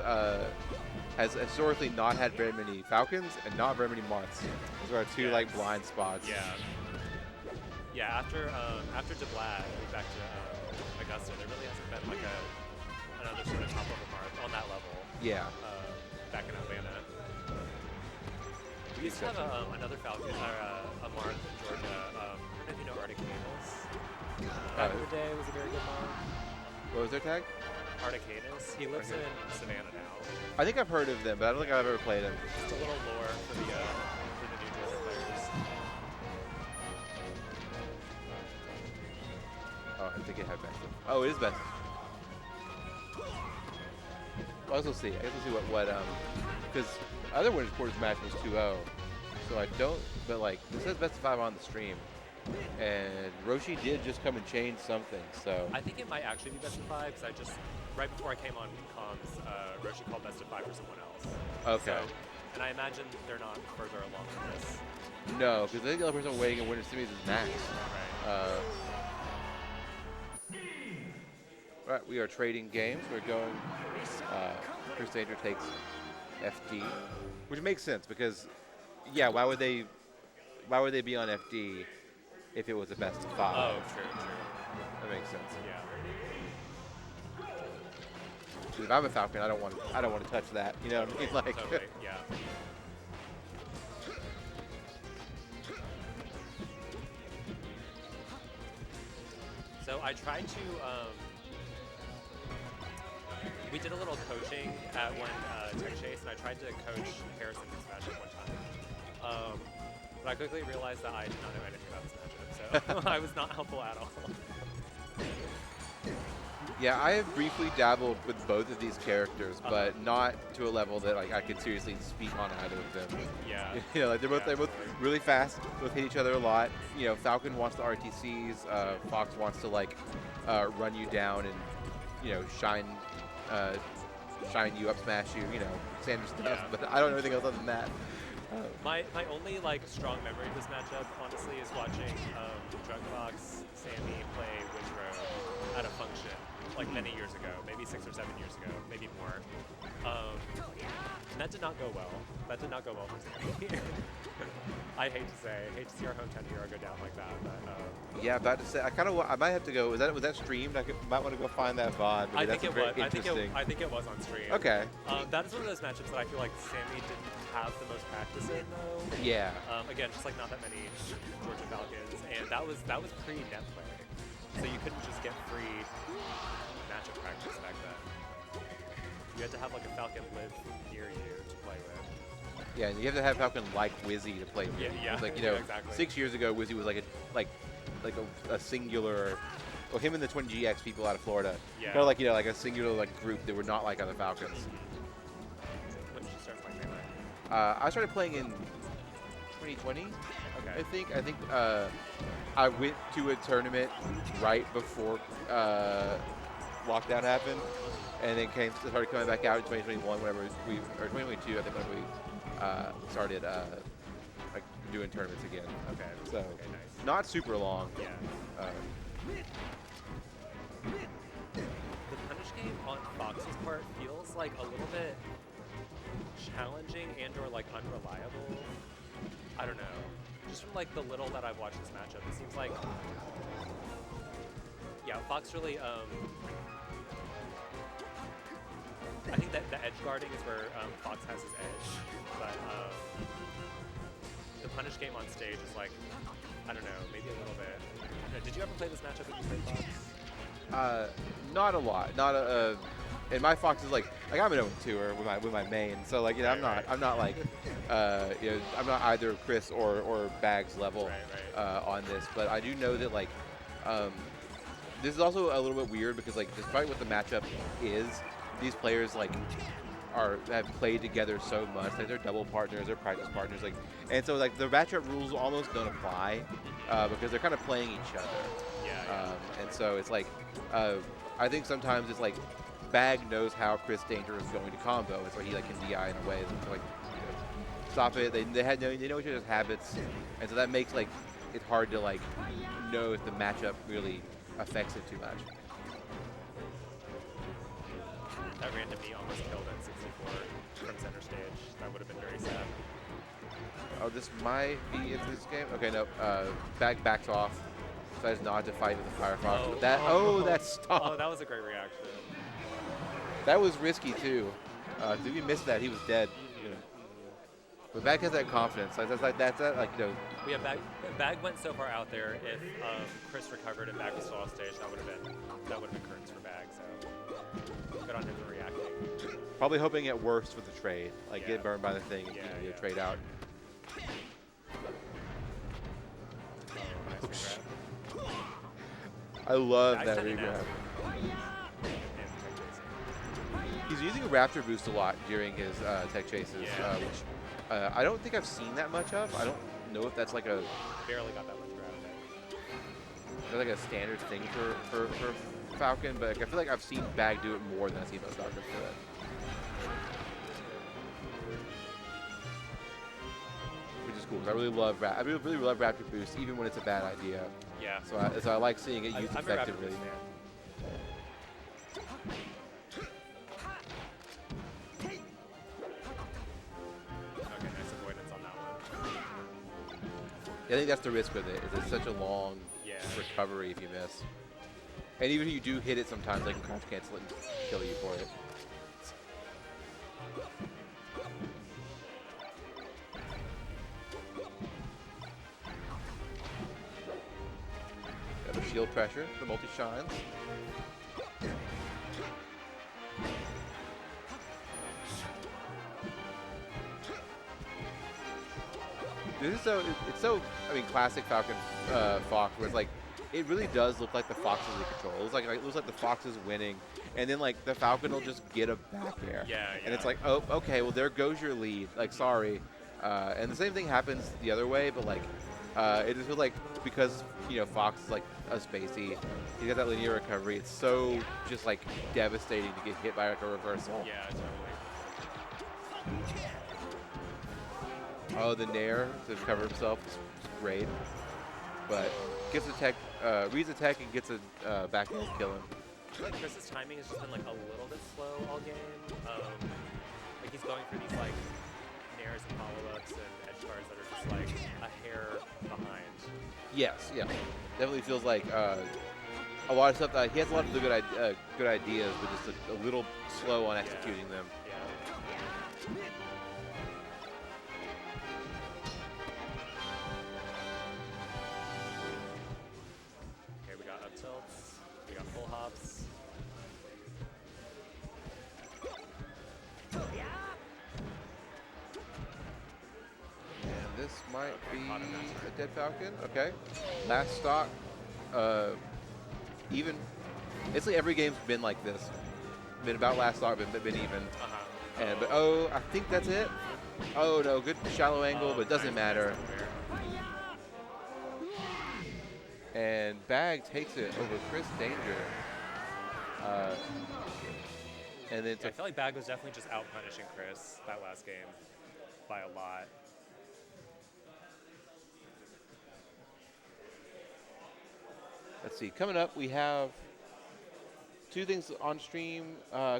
has historically not had very many Falcons and not very many Marths. Those are our two like blind spots. Yeah. Yeah, after DeBlad, back to Augusta, there really hasn't been like another sort of top level Marth on that level. Yeah. Back in Atlanta. We used to have another Falcon, or a Marth in Georgia. I don't know if you know Articanus. Back in the day, was a very good Marth. What was their tag? Articanus. He lives in Savannah now. I think I've heard of them, but I don't think I've ever played them. Just a little lore for the New Georgia players. Oh, I think it had best of. Oh, it is best. I'll also see. I guess we'll see what because other winners quarters match was 2-0, so I don't. But like this says best of 5 on the stream, and Roshi did just come and change something. So I think it might actually be best of 5 because I just right before I came on comms, Roshi called best of 5 for someone else. okay. So, and I imagine they're not further along than this. No, because I think the other person waiting in winner semis is Max. Right. Right, we are trading games. We're going. Chris Danger takes FD, which makes sense because, yeah, why would they be on FD if it was a best of 5? Oh, true. That makes sense. Yeah. 'Cause if I'm a Falcon, I don't want to touch that. You know what I mean? Like. Totally. Yeah. So I tried to. We did a little coaching at one Tech Chase, and I tried to coach Harrison in this matchup one time. But I quickly realized that I did not know anything about this matchup, so I was not helpful at all. Yeah, I have briefly dabbled with both of these characters, but not to a level that like I could seriously speak on either of them. Yeah. You know, like they're both really fast. Both hit each other a lot. You know, Falcon wants the RTCs. Fox wants to like run you down and shine you up, smash you. You know, standard stuff. Yeah. But I don't know anything else other than that. My only like strong memory of this matchup, honestly, is watching Drug Fox Sammy play Windrow at a function like many years ago, maybe 6 or 7 years ago, maybe more. And that did not go well. That did not go well for Sammy. I hate to see our hometown hero go down like that. But, yeah, about to say, I might have to go. Was that streamed? Might want to go find that VOD. I think it was. Interesting. I think it was on stream. Okay. That is one of those matchups that I feel like Sammy didn't have the most practice in, though. Yeah. Again, just like not that many Georgia Falcons, and that was pre-net play, so you couldn't just get free matchup practice back then. You had to have like a Falcon live near you to play with. Yeah, and you have to have Falcon like Wizzy to play with. Yeah. It's like, Yeah, exactly. 6 years ago, Wizzy was like a singular. Well, him and the Twin GX people out of Florida. Yeah. Kind of like like a singular like group that were not like other Falcons. When did you start playing Melee? I started playing in 2020. Okay. I think I went to a tournament right before lockdown happened, and then started coming back out in 2021 or 2022. I think when we started like doing tournaments again. Okay. So Okay, nice. not super long. Yeah. The punish game on Fox's part feels like a little bit challenging and/or like unreliable. I don't know. Just from like the little that I've watched this matchup, it seems like Fox really. I think that the edge guarding is where Fox has his edge, but the punish game on stage is like, I don't know, maybe a little bit. Did you ever play this matchup when you played Fox? Not a lot. Not a. And my Fox is like I'm an 0-2er with my main, so like Right, I'm not like I'm not either Chris or Bags level on this, but I do know that like this is also a little bit weird because like despite what the matchup is, these players like have played together so much. Like they're double partners, they're practice partners, like, and so like the matchup rules almost don't apply because they're kind of playing each other. Yeah. And so it's like I think sometimes it's like Bag knows how Chris Danger is going to combo, and so he like can DI in a way to like stop it. They know each other's habits, and so that makes like it hard to like know if the matchup really affects it too much. That random knee almost killed at 64. from center stage. That would have been very sad. Oh, this might be into this game. Okay, no. Bag backs off. Decides not to fight with the Firefox. Oh. But that. Oh, that stopped. Oh, that was a great reaction. That was risky too. If he missed that, he was dead. But Bag has that confidence. Like that's like Yeah, Bag went so far out there. If Chris recovered and Bag was still off stage, that would have been curtains for Bag. So good on him for reacting. probably hoping at worst for the trade, like Yeah. get burned by the thing and Yeah, yeah. trade out. Oh, nice regrab. I love Bag's that kinda regrab. nasty. And tech chasing. He's using a Raptor boost a lot during his tech chases, Yeah. which I don't think I've seen that much of. I don't know if that's like a Barely got that much grab. that's like a standard thing for Falcon, but I feel like I've seen Bag do it more than I've seen most Falcons do it. Which is cool, 'cause I really love really love Raptor boost, even when it's a bad idea. Yeah. So I like seeing it used I'm a Raptor effectively. Boost fan. Okay, nice avoidance on that one. I think that's the risk with it. Is it's such a long Yeah. recovery if you miss. And even if you do hit it sometimes, they can crouch cancel it and kill you for it. Got the shield pressure, the multi-shines. This is it's so, I mean, classic Falcon Fox, where it's like, it really does look like the Fox is in control. It looks like the Fox is winning, and then like the Falcon will just get a back air. Yeah, And it's yeah. like, oh, okay, well there goes your lead. Like, sorry. And the same thing happens the other way, but like, it just feels like because Fox is like a spacey, he got that linear recovery. It's so just like devastating to get hit by like a reversal. Yeah, totally. Oh, the Nair to cover himself is great, but gets a tech, reads a tech and gets a back end kill him. I feel like Chris's timing has just been like a little bit slow all game. Like he's going for these like nairs and follow-ups and edge guards that are just like a hair behind. Yes, yeah, definitely feels like a lot of stuff. He has a lot of good ideas, but just a little slow on executing them. Yeah. Okay, we got up tilts. We got full hops. And this might be a dead Falcon. Okay, last stock. Even. It's like every game's been like this. Been about last stock, been even. And but oh, I think that's it. Oh no, good shallow angle, but it doesn't matter. And Bag takes it over Chris Danger. And then Yeah, I feel like Bag was definitely just out punishing Chris that last game by a lot. let's see. Coming up, we have two things on stream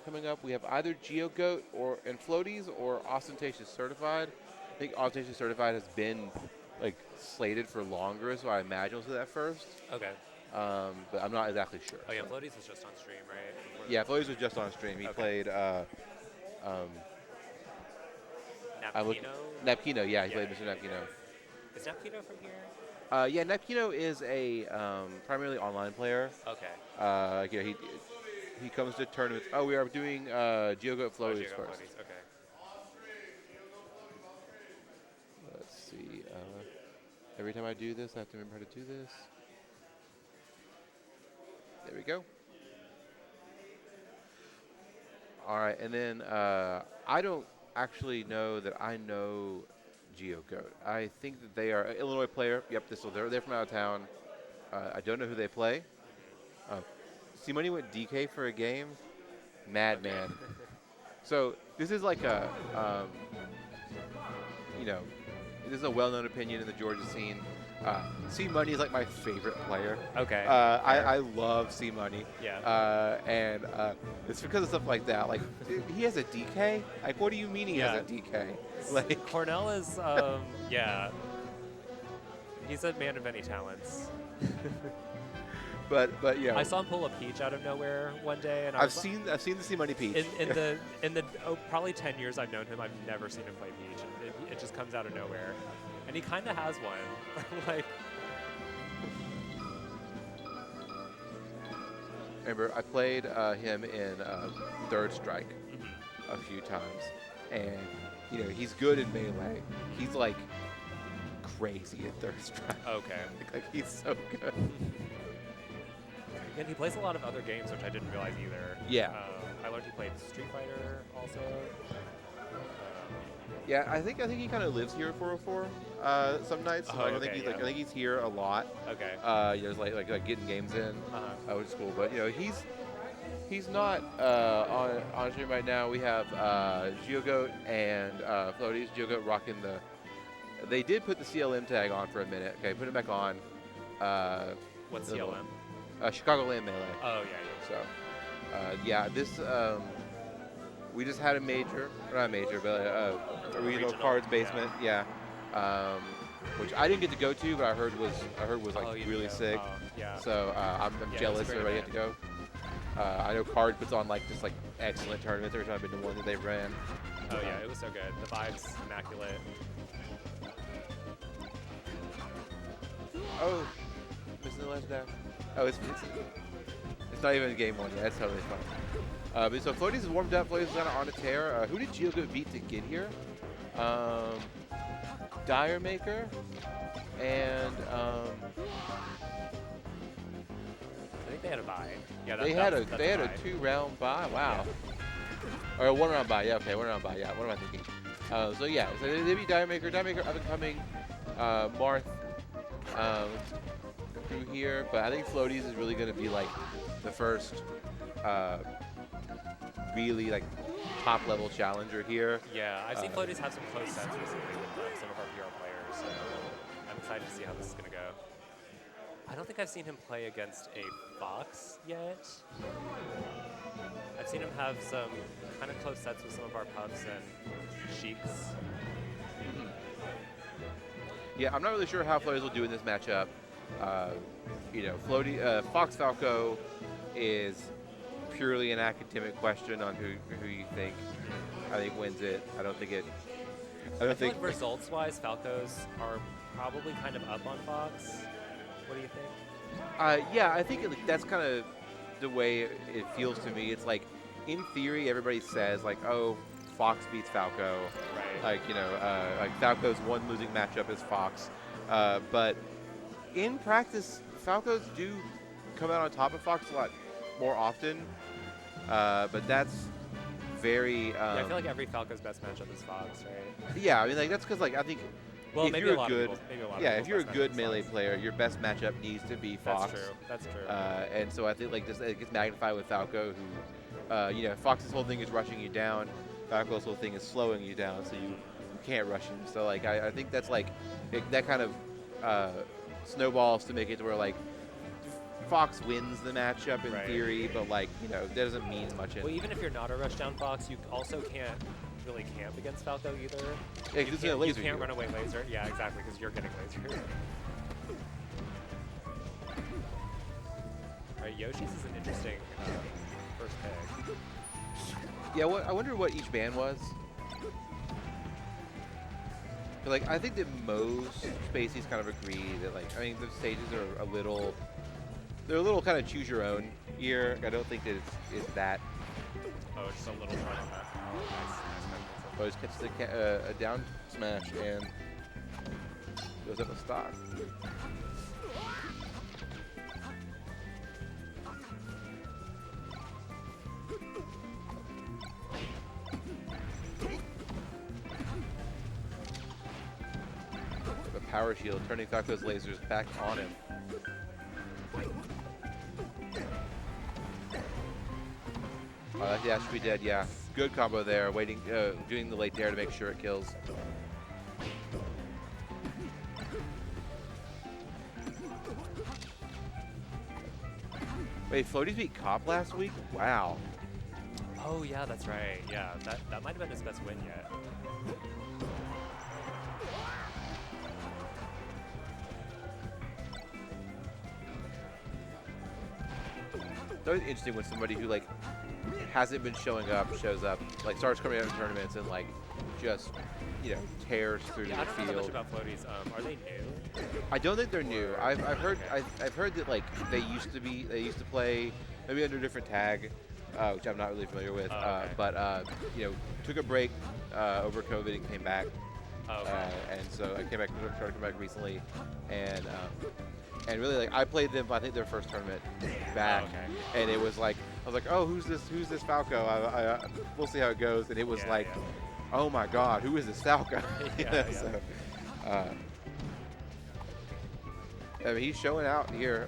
coming up. We have either GeoGoat and Floaties or Austintacious Certified. I think Austintacious Certified has been like slated for longer, so I imagine we'll see that first. Okay. But I'm not exactly sure. Oh yeah, Floaties was just on stream, right? Before Yeah, Floaties was just on stream. He Okay. played Napkino? Napkino. Yeah, he Yeah, played Mr. yeah, Napkino. yeah. Is Napkino from here? Yeah, Napkino is a primarily online player. Okay. He comes to tournaments. Oh, we are doing GeoGoat Floaties Floaties first. Floaties, okay. Let's see. Every time I do this, I have to remember how to do this. There we go. All right, and then I don't actually know that I know GeoGoat. I think that they are an Illinois player. Yep, they're from out of town. I don't know who they play. See, Money went DK for a game. Madman. So this is like a, this is a well-known opinion in the Georgia scene. C Money is like my favorite player. Okay. I love C Money. Yeah. And it's because of stuff like that. Like, he has a DK? Like, what do you mean he has a DK? Like, Cornell is, yeah. He's a man of many talents. but you know, I saw him pull a peach out of nowhere one day, and I've seen the C Money Peach. in the probably 10 years I've known him, I've never seen him play peach. And it just comes out of nowhere, and he kind of has one. Like, remember, I played him in Third Strike a few times, and you know, he's good in melee. He's like crazy at Third Strike. okay. Like he's so good. And he plays a lot of other games, which I didn't realize either. Yeah. I learned he played Street Fighter also. Yeah, I think he kind of lives here at 404 some nights. So Oh, like, okay, I think he's here a lot. Okay. There's like getting games in, which is cool. But you know, he's not on stream right now. We have GeoGoat and Floaties. GeoGoat rocking the. They did put the CLM tag on for a minute. Okay, put it back on. What's the CLM? Chicagoland Melee. Oh, yeah. So, yeah, this we just had a major, or not a major, but a regional cards basement. Yeah. Which I didn't get to go to, but I heard was like really sick. Yeah. So I'm Yeah, jealous it's a great everybody had to go. I know Card puts on like just like excellent tournaments every time I've been to one that they ran. Oh yeah, it was so good. The vibes immaculate. Oh, missing the last dash. Oh, it's not even game one yet. That's totally fine. But so Floaties is warmed up. Floaties is kind of on a tear. Who did GeoGoat beat to get here? Diremaykr and I think they had a bye. Yeah, they had a 2-round bye. Wow. Or a 1-round bye. Yeah, okay, 1-round bye. Yeah, what am I thinking? So yeah, so they beat Diremaykr. Diremaykr up and coming. Marth through here, but I think Floaties is really going to be like the first really like top level challenger here. Yeah, I've seen Floaties have some close sets recently with some of our PR players, so I'm excited to see how this is going to go. I don't think I've seen him play against a Fox yet. I've seen him have some kind of close sets with some of our pups and Sheiks. Yeah, I'm not really sure how Floaties will do in this matchup. You know, Fox Falco is purely an academic question on who you think I think wins it. I don't think it. I feel like results-wise, Falcos are probably kind of up on Fox. What do you think? Yeah, I think that's kind of the way it feels to me. It's like, in theory, everybody says like, oh, Fox beats Falco. Right. Like, you know, like Falco's one losing matchup is Fox. But in practice, Falcos do come out on top of Fox a lot more often. But that's very. Yeah, I feel like every Falco's best matchup is Fox, right? Yeah, I mean, like that's because like I think. Well, if maybe you're a lot good, of people, yeah, if you're a good melee player, your best matchup needs to be Fox. That's true. And so I think like this it gets magnified with Falco, who, you know, Fox's whole thing is rushing you down. Falco's whole thing is slowing you down, so you can't rush him. So like I think that's like that kind of snowballs to make it to where like Fox wins the matchup in theory, but like, you know, that doesn't mean much. Well, even if you're not a rush down Fox, you also can't really camp against Falco either. Yeah, you can't run away laser. Yeah, exactly, because you're getting laser. Right, Yoshi's is an interesting first pick. Yeah, I wonder what each ban was. But like, I think that most Spaceys kind of agree that like, I mean, the stages are they're a little kind of choose your own here. I don't think that it's that. Oh, it's just a little front on that. Oh, nice. But just catches a down smash and goes up a stock. The power shield turning Falco's lasers back on him. Oh, yeah, should be dead, yeah. Good combo there, waiting, doing the late dare to make sure it kills. Wait, Floaties beat Cop last week? Wow. Oh yeah, that's right. Yeah, that might have been his best win yet. It's always interesting when somebody who like hasn't been showing up shows up, like starts coming out in tournaments and like just tears through Yeah, I the don't know that much field. about Floaties. Are they new? I don't think they're new. I've heard that like they used to play maybe under a different tag, which I'm not really familiar with. Oh, okay. But took a break over COVID and came back. Oh, okay. And so I started to come back recently, and really like I played them. I think their first tournament back, Oh, okay. and it was like I was like, oh, who's this Falco? We'll see how it goes. And it was Yeah, like, yeah. oh my God, who is this Falco? Yeah, yeah. So, I mean, he's showing out here.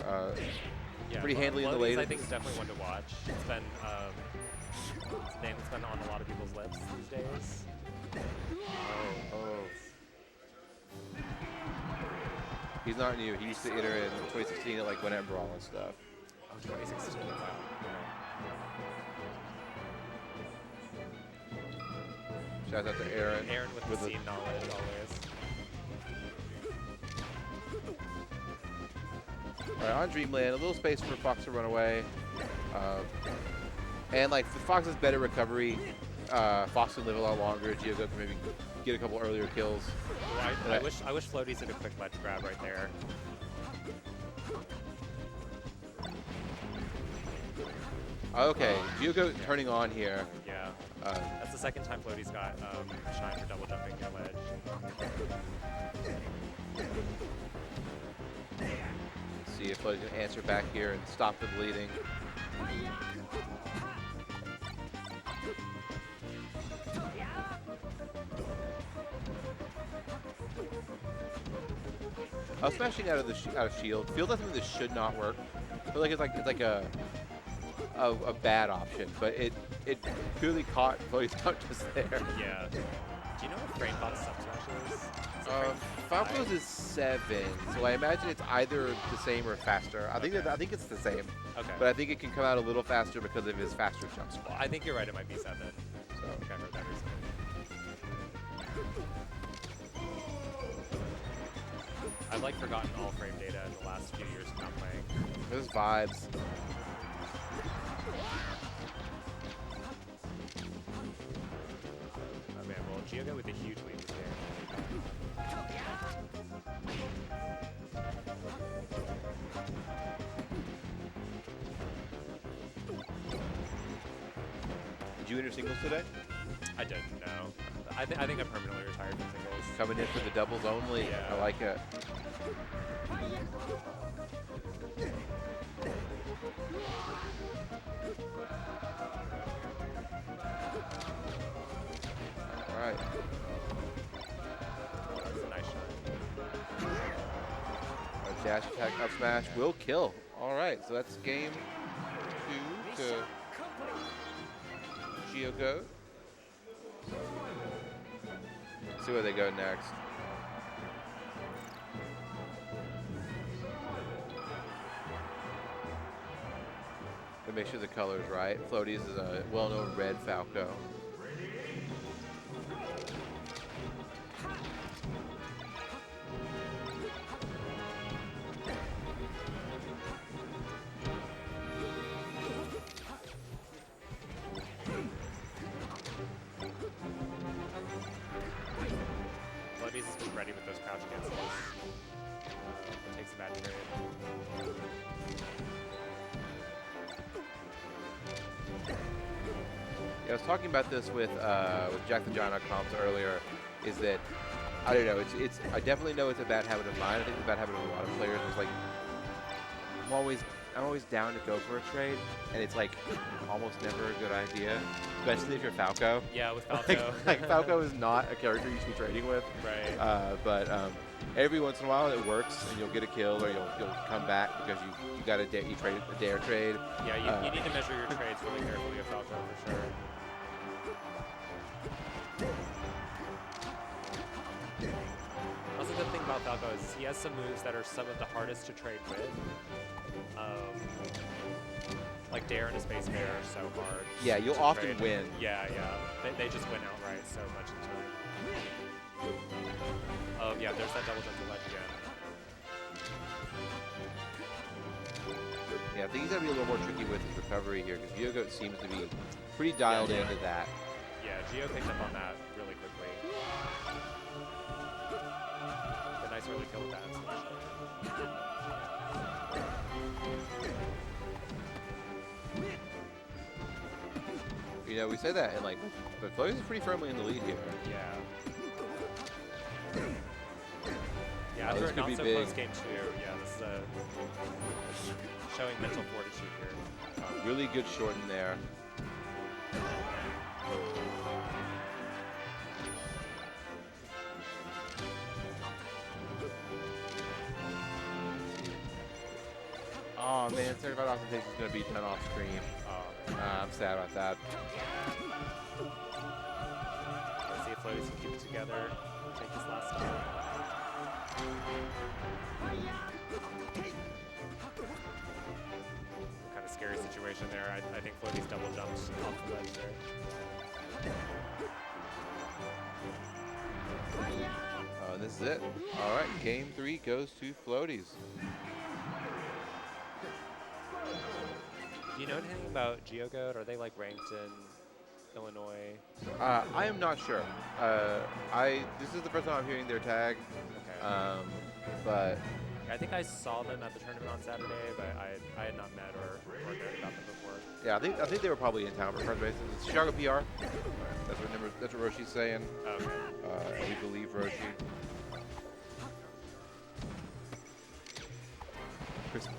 Yeah, pretty handily in the Floaties, late. I think is definitely one to watch. It's been it's a name that's been on a lot of people's lips these days. Oh. He's not new. He used to enter in 2016 at like Gwinnett Brawl and stuff. Oh, 2016. Wow. Shout out to Aaron. Aaron with the scene knowledge always. All right, on Dreamland, a little space for Fox to run away. And like for Fox's better recovery, Fox can live a lot longer. Giogo can maybe get a couple earlier kills. Ooh, I wish Floaties did a quick ledge grab right there. Okay, Giogo turning on here. Yeah. That's the second time Floaties got shine for double jumping near ledge. Let's see if Floaties can answer back here and stop the bleeding. I was smashing out of shield. Feels like something that should not work. I feel like it's like a bad option, but it clearly caught Floaties not just there. Yeah. Do you know what frame box sub smash is? Is it frame Falco's 5? is 7, so I imagine it's either the same or faster. I think it's the same, Okay. but I think it can come out a little faster because of his faster jump spot. I think you're right. It might be 7. So I think I heard that recently. I've like forgotten all frame data in the last few years of not playing. there's vibes. Oh man, well Giogo with a huge lead this game. Did you enter singles today? I didn't know. I think I'm permanently retired from singles. Coming in for the doubles only. Yeah. I like it. All right. That's a nice shot. Our dash attack up smash will kill. All right, so that's game 2 to Giogo. See where they go next. But make sure the color's right. Floaties is a well-known red Falco. Floaties has been ready with those crouch cancels. Takes a bad trade. Yeah, I was talking about this with Jack the Giant on comps earlier. Is that I don't know. It's I definitely know it's a bad habit of mine. I think it's a bad habit of a lot of players. It's like I'm always down to go for a trade, and it's like almost never a good idea, especially if you're Falco. Yeah, with Falco. like Falco is not a character you should be trading with. Right. But every once in a while it works, and you'll get a kill, or you'll come back because you got you trade a dare trade. Yeah, you need to measure your trades really carefully with Falco for sure. Also, the thing about Falco is he has some moves that are some of the hardest to trade with. Like Dare and a Space Bear are so hard. Yeah, you'll to often trade. win. Yeah, they just win outright so much of the time. Oh yeah, there's that double jump to ledge again. Yeah, I think he's gonna be a little more tricky with his recovery here because Geogoat seems to be pretty dialed into that. Yeah, Geo picked up on that really quickly. The nice early kill with that. You know, we say that and like, but Floaties is pretty firmly in the lead here. Yeah. Yeah, Oh, after this a could be not so big. close game 2, yeah, this is a showing mental fortitude here. Really good shorten there. Oh man, Certified Austintacious is going to be 10 off stream. I'm sad about that. Let's see if Floaties can keep it together, take this last time. Kind of scary situation there. I think Floaties double jumped off the ledge there. This is it. All right, game 3 goes to Floaties. Do you know anything about Geogoat? Are they like ranked in Illinois? I am not sure. This is the first time I'm hearing their tag. Okay. But I think I saw them at the tournament on Saturday, but I had not met or known about them before. yeah, I think they were probably in town for first basis. It's Chicago PR. That's what Roshi's saying. Okay. We believe Roshi.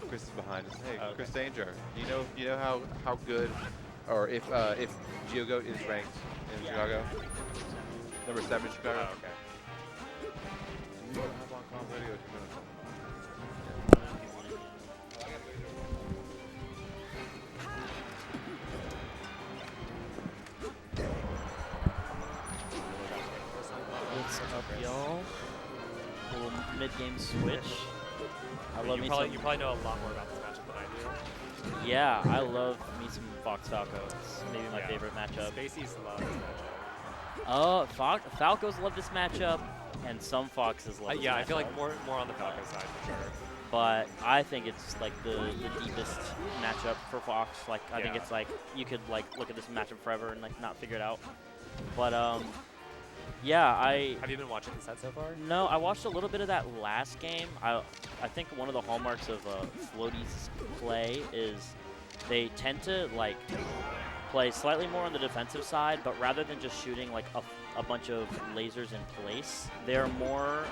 Chris is behind us. Hey, Okay. Chris Danger. Do you know how good, or if Geogoat is ranked in Chicago? Number 7 in Chicago. Oh, okay. Do you have on call radio? What's up, y'all? Little mid-game switch. I love You me probably some. know a lot more about this matchup than I do. Yeah, I love me some Fox Falco. It's maybe my Yeah. favorite matchup. Spaceys love this matchup. Falcos love this matchup, and some Foxes love this Yeah, matchup. I feel like more on the Falco side for sure. But I think it's like the deepest matchup for Fox. Like I think Yeah. it's like you could like look at this matchup forever and like not figure it out. But yeah, Have you been watching the set so far? No, I watched a little bit of that last game. I think one of the hallmarks of Floaties' play is they tend to like play slightly more on the defensive side, but rather than just shooting like a bunch of lasers in place, they're more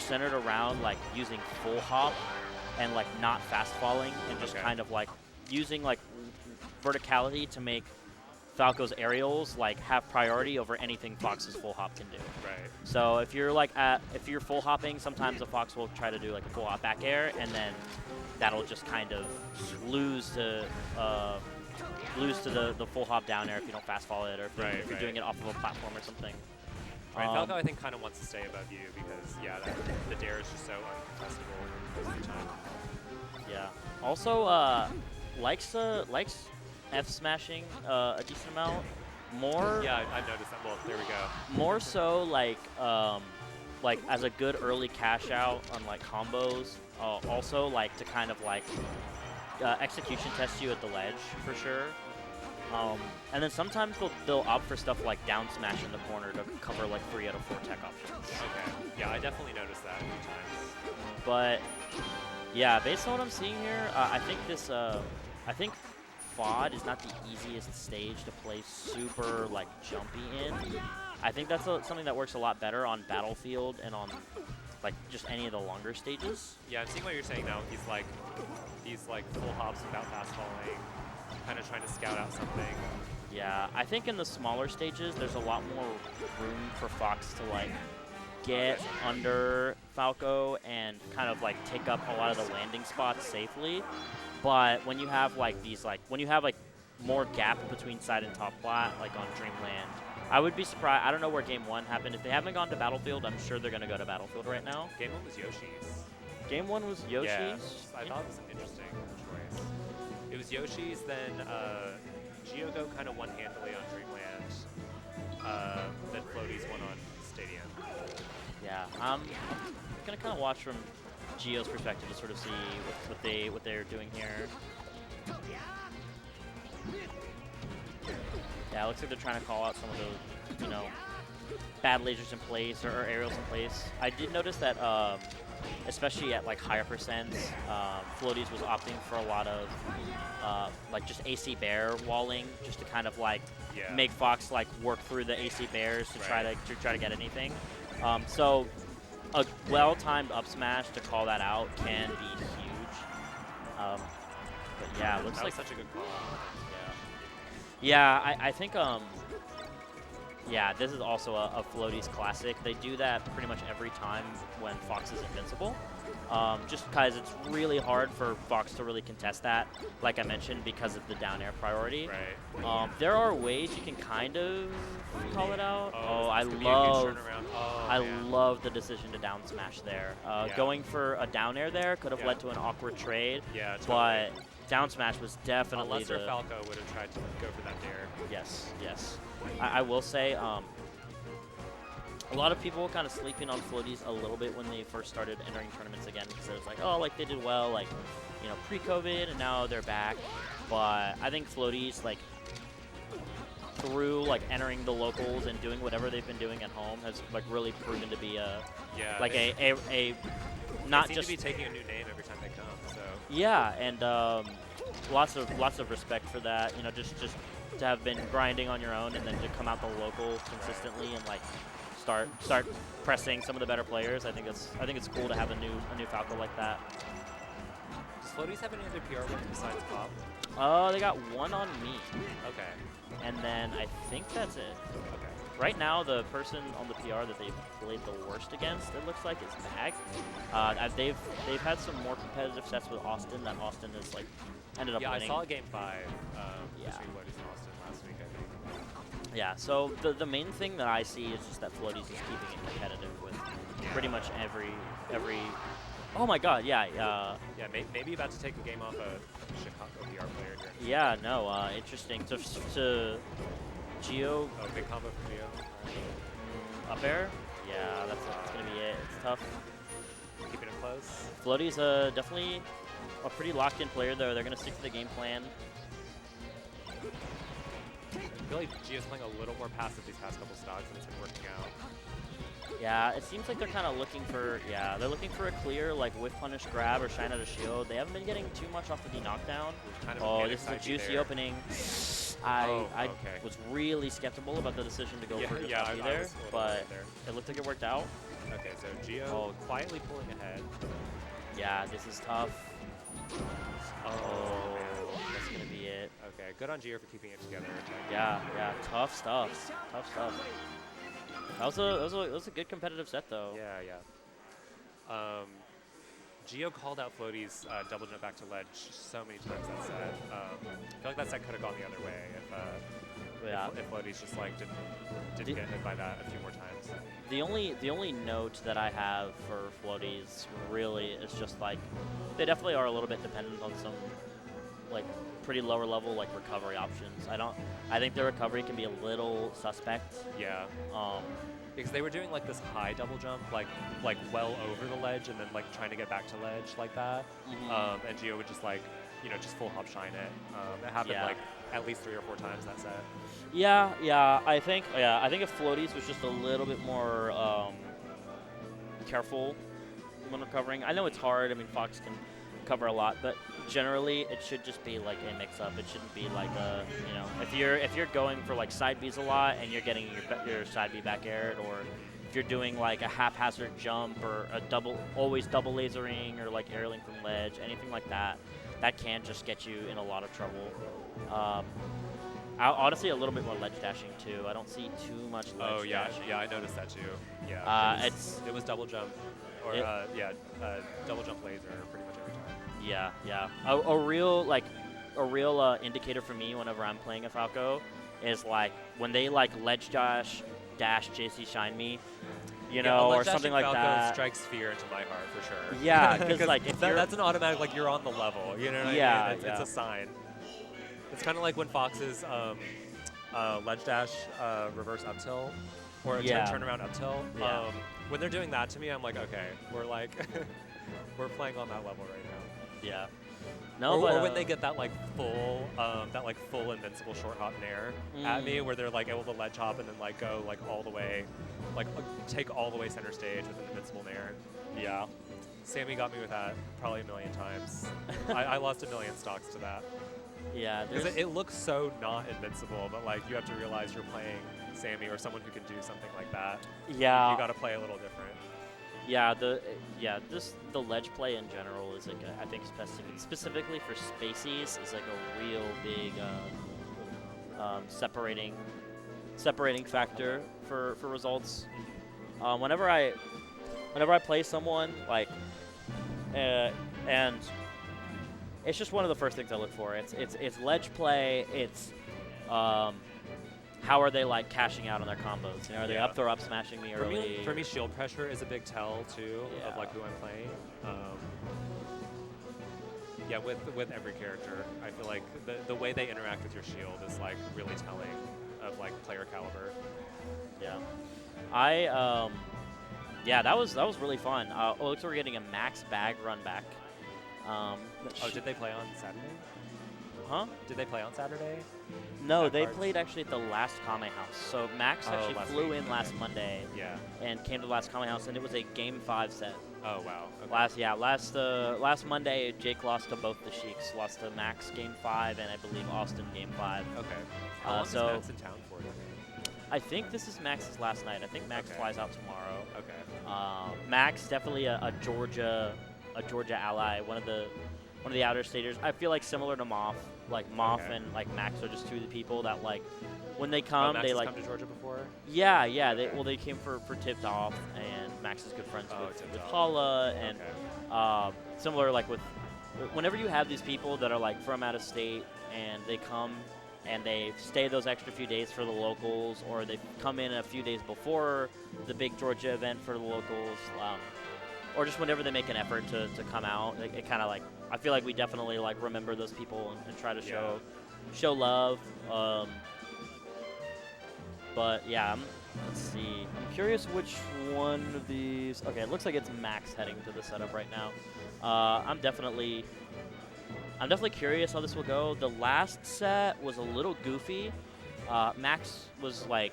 centered around like using full hop and like not fast falling and just kind of like using like verticality to make Falco's aerials like have priority over anything Fox's full hop can do. Right. So if you're full hopping, sometimes the Fox will try to do like a full hop back air, and then that'll just kind of lose to the full hop down air if you don't fast fall it, or if you're doing it off of a platform or something. Right, Falco I think kind of wants to stay above you because the dare is just so uncontestable most of the time. Yeah. Also, likes F smashing a decent amount. More. Yeah, I've noticed that. Well, there we go. More so like as a good early cash out on like combos. Also like to kind of like execution test you at the ledge for sure. And then sometimes they'll opt for stuff like down smash in the corner to cover like 3 out of 4 tech options. Okay. Yeah, I definitely noticed that a few times. But yeah, based on what I'm seeing here, I think FOD is not the easiest stage to play super like jumpy in. I think that's something that works a lot better on Battlefield and on like just any of the longer stages. Yeah, I'm seeing what you're saying now. These full hops without fast falling, kind of trying to scout out something. Yeah, I think in the smaller stages there's a lot more room for Fox to like get under Falco and kind of like take up a lot of the landing spots safely. But when you have like more gap between side and top plat, like on Dreamland I would be surprised. I don't know where Game 1 happened. If they haven't gone to Battlefield, I'm sure they're going to go to Battlefield right now. Game 1 was Yoshi's. Game 1 was Yoshi's? Yeah, I thought it was an interesting choice. It was Yoshi's, then Geogo kind of won handily on Dreamland, then Floaties won on Stadium. Yeah, I'm going to kind of watch from Geo's perspective to sort of see what they're doing here. Yeah, it looks like they're trying to call out some of those, bad lasers in place or aerials in place. I did notice that, especially at like higher percents, Floaties was opting for a lot of like just AC bear walling, just to kind of like make Fox like work through the AC bears to try to get anything. So a well-timed up smash to call that out can be huge. But yeah, it looks That like was such a good call. Yeah, I think, yeah, this is also a Floaties classic. They do that pretty much every time when Fox is invincible, just because it's really hard for Fox to really contest that, like I mentioned, because of the down air priority. Right. There are ways you can kind of call it out. I love the decision to down smash there. Going for a down air there could have led to an awkward trade, but down smash was definitely Unless Falco would have tried to go for that dare. Yes, yes. I will say, a lot of people were kind of sleeping on Floaties a little bit when they first started entering tournaments again, because it was like, oh, like they did well, like, pre-COVID, and now they're back. But I think Floaties, like, through like entering the locals and doing whatever they've been doing at home, has like really proven to be a not they seem just to be taking a new name every time they come. So yeah, and lots of respect for that. Just to have been grinding on your own and then to come out the local consistently and like start pressing some of the better players. I think it's cool to have a new Falco like that. Does Floaties have any other PR wins besides Pop? They got one on me. Okay. And then I think that's it. Okay. Right now, the person on the PR that they've played the worst against, it looks like, is Mag. They've had some more competitive sets with Austin that Austin has like ended up winning. Yeah, I saw a Game 5 Yeah. between Floaties and Austin last week, I think. Yeah, so the main thing that I see is just that Floaties is keeping it competitive with pretty much every. Oh my God! Yeah. Yeah, maybe about to take a game off a Chicago PR player here. Yeah. No. Interesting. To Geo. Oh, big combo for Geo. Up air. Yeah, that's gonna be it. It's tough. Keeping it close. Floaties definitely a pretty locked-in player though. They're gonna stick to the game plan. I feel like Geo's playing a little more passive these past couple stocks, and it's been working out. Yeah, it seems like they're kind of looking for, they're looking for a clear, like, whiff punish grab or shine out a shield. They haven't been getting too much off of the knockdown. Kind of this is a juicy opening. I okay. was really skeptical about the decision to go for the top there, but it looked like it worked out. Okay, so Geo quietly pulling ahead. Yeah, this is tough. Oh, that's going to be it. Okay, good on Geo for keeping it together. Yeah, tough stuff. Tough stuff. That was a good competitive set though. Yeah. Geo called out Floaties double jump back to ledge so many times that set. I feel like that set could have gone the other way if Floaties just like didn't get hit by that a few more times. The only note that I have for Floaties really is just like they definitely are a little bit dependent on some like pretty lower level like recovery options. I think their recovery can be a little suspect. Yeah. Because they were doing like this high double jump, like well over the ledge, and then like trying to get back to ledge like that. And Geo would just like just full hop shine it. It happened like at least 3 or 4 times that set. Yeah. I think if Floaties was just a little bit more careful when recovering. I know it's hard. I mean, Fox can cover a lot, but generally it should just be like a mix-up. It shouldn't be like a if you're going for like side Bs a lot and you're getting your side B back aired, or if you're doing like a haphazard jump or always double lasering or like aerialing from ledge, anything like that can just get you in a lot of trouble. Honestly, a little bit more ledge dashing too. I don't see too much ledge dashing. Yeah, I noticed that too. Yeah, it was double jump or double jump laser pretty much every time. Yeah. A real indicator for me whenever I'm playing a Falco is like when they like ledge dash JC Shine me, you Yeah, know, ledge or something dashing like Falco that. strikes fear into my heart for sure. Yeah, because like if you're, that's an automatic, like you're on the level. You know what Yeah, I mean? It's a sign. It's kind of like when Fox's ledge dash reverse up tilt or Yeah. turn around up tilt. Yeah. When they're doing that to me, I'm like, okay, we're like, we're playing on that level right now. yeah. No, or, but or when they get that like full invincible short hop nair at me, where they're like able to ledge hop and then like go like all the way, like take all the way center stage with an invincible nair. yeah. Sammy got me with that probably a million times. I lost a million stocks to that. Yeah, Because there's, it looks so not invincible, but like you have to realize you're playing Sammy or someone who can do something like that. yeah. You got to play a little different. Yeah, the ledge play in general is like I think specifically for Spacies is like a real big separating factor for results. Whenever I play someone like and it's just one of the first things I look for. It's ledge play. It's how are they like cashing out on their combos? You know, are they Yeah. up throw up smashing me early? For me, shield pressure is a big tell too of Yeah. like who I'm playing. Yeah, with every character, I feel like the way they interact with your shield is like really telling of like player caliber. Yeah, yeah, that was really fun. Looks like we're getting a max bag run back. Oh, did they play on Saturday? Huh? Did they play on Saturday? No, At they cards? played actually at the last Kame house. So Max Oh, actually last flew week, in last okay. Monday Yeah. and came to the last Kame house, and it was a Game 5 set. Oh wow. Okay. Last Monday, Jake lost to both the Sheiks. Lost to Max Game 5 and I believe Austin Game 5. Okay. How long so- is Max in town for? I think this is Max's last night. I think Max Okay. flies out tomorrow. Okay. Max definitely a Georgia ally. One of the outer staters. I feel like similar to Moth. Like Moth Okay. and like Max are just two of the people that like when they Oh, come Max they has like come to Georgia before. yeah they Okay. they came for Tipped Off, and Max is good friends Oh, with Tipped Off. Paula, and Okay. similar like with whenever you have these people that are like from out of state and they come and they stay those extra few days for the locals, or they come in a few days before the big Georgia event for the locals, or just whenever they make an effort to come out, it kind of like I feel like we definitely like remember those people and try to show love. But yeah, let's see. I'm curious which one of these. Okay, it looks like it's Max heading to the setup right now. I'm definitely curious how this will go. The last set was a little goofy. Max was like